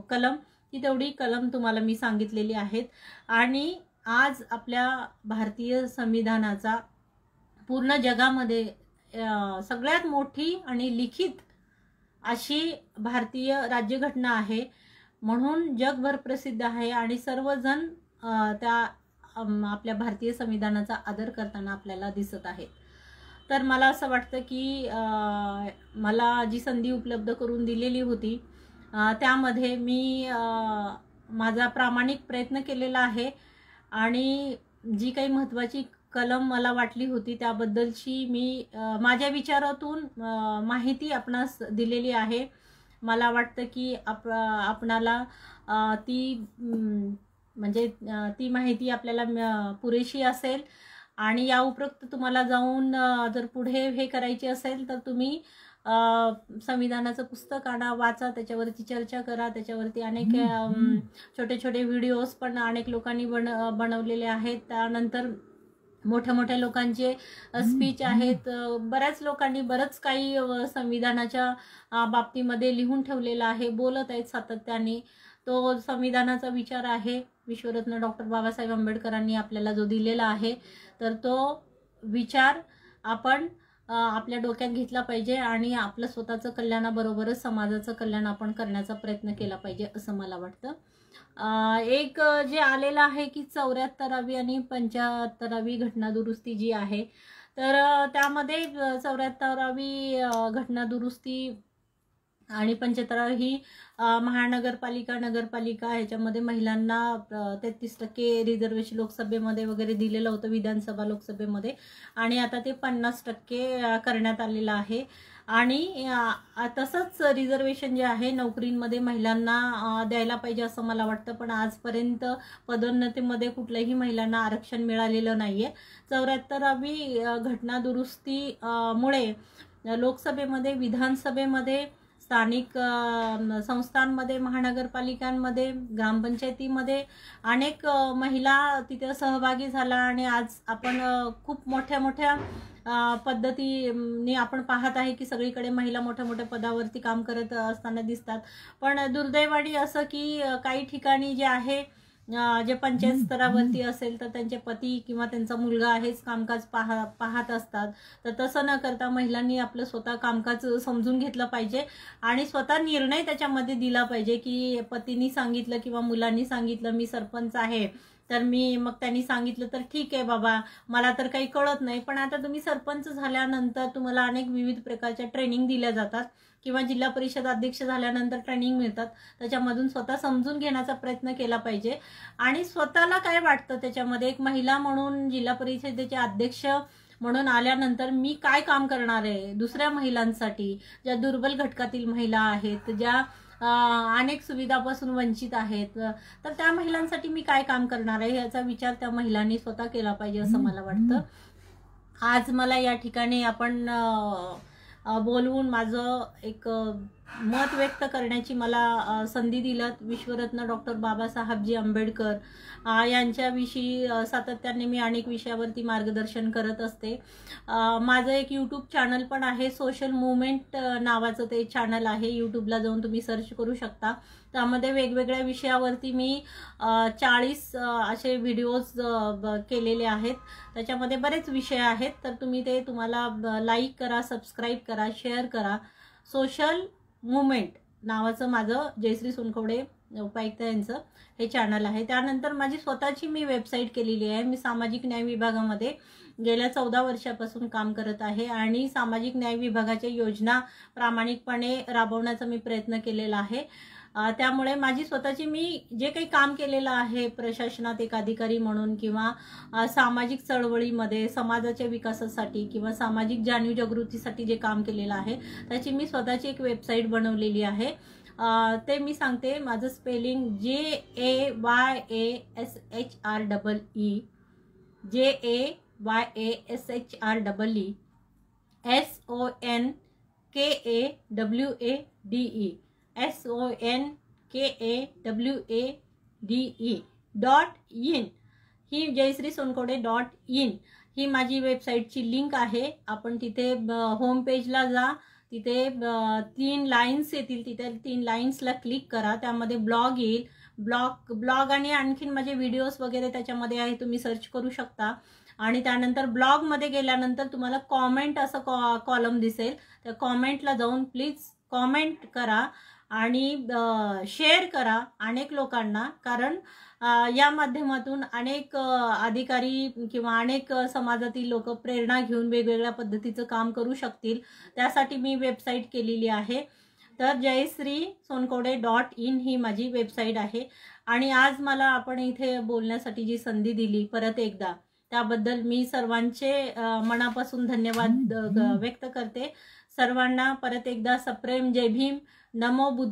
कलम ती तेवढी कलम तुम्हाला मी सांगितलेली आहेत. आणि आज आपल्या भारतीय संविधानाचा पूर्ण जगामध्ये सगळ्यात मोठी आणि लिखित अशी भारतीय राज्यघटना आहे, म्हणून जगभर प्रसिद्ध आहे आणि सर्वजण त्या आपल्या भारतीय संविधानाचा आदर करताना आपल्याला दिसत आहेत. तर मला असं वाटतं की मला जी संधी उपलब्ध करून दिलेली होती त्यामध्ये मी माझा प्रामाणिक प्रयत्न केलेला आहे आणि जी काही महत्त्वाची कलम मला वाटली होती त्याबद्दलची मी माझ्या विचारातून माहिती आपणास दिलेली आहे. मला वाटतं की आपणाला ती म्हणजे ती माहिती आपल्याला पुरेशी असेल आणि या उपरोक्त तुम्हाला जाऊन जर पुढे हे करायचे असेल तर तुम्ही संविधानाचं पुस्तक आणा, वाचा, त्याच्यावरती चर्चा करा. त्याच्यावरती अनेक छोटे छोटे व्हिडिओज पण अनेक लोकांनी बनवलेले आहेत. त्यानंतर मोठ्या मोठ्या लोकांचे स्पीच आहेत. बऱ्याच लोकांनी बरंच काही संविधानाच्या बाबतीमध्ये लिहून ठेवलेलं आहे, बोलत आहेत सातत्याने. तो संविधानाचा विचार आहे विश्वरत्न डॉक्टर बाबासाहेब आंबेडकरांनी आपल्याला जो दिलेला आहे, तर तो विचार आपण आपल्या डोक्यात घेतला पाहिजे आणि आपलं स्वतःचं कल्याणाबरोबरच समाजाचं कल्याण आपण करण्याचा प्रयत्न केला पाहिजे असं मला वाटतं. एक जे आलेलं आहे की 74वी आणि 75वी घटना दुरुस्ती जी आहे, तर त्यामध्ये 74वी घटना दुरुस्ती आणि 75 ही महानगरपालिका नगरपालिका ह्याच्यामध्ये महिलांना 33% रिझर्वेशन लोकसभेमध्ये वगैरे दिलेलं होतं, विधानसभा लोकसभेमध्ये, आणि आता ते 50% करण्यात आलेलं आहे. आणि तसंच रिझर्वेशन जे आहे नोकरींमध्ये महिलांना द्यायला पाहिजे असं मला वाटतं, पण आजपर्यंत पदोन्नतीमध्ये कुठल्याही महिलांना आरक्षण मिळालेलं नाही आहे. 74वी घटना दुरुस्तीमुळे लोकसभेमध्ये विधानसभेमध्ये स्थानिक संस्थांमध्ये, महानगरपालिकांमध्ये, ग्रामपंचायतीमध्ये अनेक महिला तिथे सहभागी झाला आणि आज आपण खूप मोठ्या मोठ्या पद्धतीने आपण पाहत आहे की सगळीकडे महिला मोठ्या मोठ्या पदावरती काम करत असताना दिसतात. पण दुर्दैवाने असं की काही ठिकाणी जे आहे जे पंचायत स्तरावरती असेल तर त्यांचे पती किंवा त्यांचा मुलगा हेच कामकाज पाहत असतात. तर तसं न करता महिलांनी आपलं स्वतः कामकाज समजून घेतलं पाहिजे आणि स्वतः निर्णय त्याच्यामध्ये दिला पाहिजे की पतींनी सांगितलं किंवा मुलांनी सांगितलं मी सरपंच आहे तर मग त्यांनी सांगितलं तर ठीक आहे बाबा, मला तर काही कळत नाही. पण आता तुम्ही सरपंच झाल्यानंतर तुम्हाला अनेक विविध प्रकारच्या ट्रेनिंग दिल्या जातात किंवा जिल्हा परिषद अध्यक्ष झाल्यानंतर ट्रेनिंग मिळतात. त्याच्यामधून स्वतः समजून घेण्याचा प्रयत्न केला पाहिजे आणि स्वतःला काय वाटतं त्याच्यामध्ये, एक महिला म्हणून जिल्हा परिषदेचे अध्यक्ष म्हणून आल्यानंतर मी काय काम करणार आहे दुसऱ्या महिलांसाठी, ज्या दुर्बल घटकातील महिला आहेत, ज्या अनेक सुविधापासून वंचित आहेत, तर त्या महिलांसाठी मी काय काम करणार आहे याचा विचार त्या महिलांनी स्वतः केला पाहिजे असं मला वाटतं. आज मला या ठिकाणी आपण बोलवून माझं एक मत व्यक्त करण्याची मला संधी दिलात. विश्वरत्न डॉक्टर बाबासाहेबजी आंबेडकर यांच्याविषयी सातत्याने मी अनेक विषयावरती मार्गदर्शन करत असते. माझं एक यूट्यूब चॅनल पण आहे, सोशल मूवमेंट नावाचं ते चॅनल आहे. यूट्यूबला जाऊन तुम्ही सर्च करू शकता. त्यामध्ये वेगवेगळ्या विषयावरती मी 40 असे व्हिडिओज केलेले आहेत. त्याच्यामध्ये बरेच विषय आहेत, तर तुम्ही ते तुम्हाला लाईक करा, सबस्क्राईब करा, शेअर करा. सोशल मूवमेंट नावाचं माझं जयश्री सोनखवडे उपायुक्त यांचं हे चॅनल आहे. त्यानंतर माझी स्वतःची मी वेबसाईट केलेली आहे. मी सामाजिक न्याय विभागामध्ये गेल्या 14 वर्षापासून काम करत आहे आणि सामाजिक न्याय विभागाच्या योजना प्रामाणिकपणे राबवण्याचा मी प्रयत्न केलेला आहे. त्यामुळे माझी स्वतःची मी जे काही काम केलेलं आहे प्रशासनात एक अधिकारी म्हणून किंवा सामाजिक चळवळीमध्ये समाजाच्या विकासासाठी किंवा सामाजिक जाणीव जागृतीसाठी जे काम केलेलं आहे त्याची मी स्वतःची एक वेबसाईट बनवलेली आहे. ते मी सांगते. माझं स्पेलिंग JAYASHREE SONKAWADE ही JaySreeSonkhode.in ही माझी वेबसाईटची लिंक आहे. आपण तिथे होम पेजला जा, तिथे 3 लाईन्स येतील, तिथे 3 लाईन्सला क्लिक करा. त्यामध्ये ब्लॉग येईल. ब्लॉग आणि आणखीन माझे व्हिडिओज वगैरे त्याच्यामध्ये आहे, तुम्ही सर्च करू शकता. आणि त्यानंतर ब्लॉगमध्ये गेल्यानंतर तुम्हाला कॉमेंट असं कॉलम दिसेल. त्या कॉमेंटला जाऊन प्लीज कॉमेंट करा आणि शेअर करा अनेक लोकांना, कारण या माध्यमातून अनेक अधिकारी किंवा अनेक समाजातील लोक प्रेरणा घेऊन वेगवेगळ्या पद्धतीचं काम करू शकतील. त्यासाठी मी वेबसाईट केलेली आहे. तर JaySreeSonkhode.in ही माझी वेबसाईट आहे. आणि आज मला आपण इथे बोलण्यासाठी जी संधी दिली परत एकदा त्याबद्दल मी सर्वांचे मनापासून धन्यवाद व्यक्त करते. सर्वांना परत एकदा सप्रेम जय भीम. नमो बुद्ध.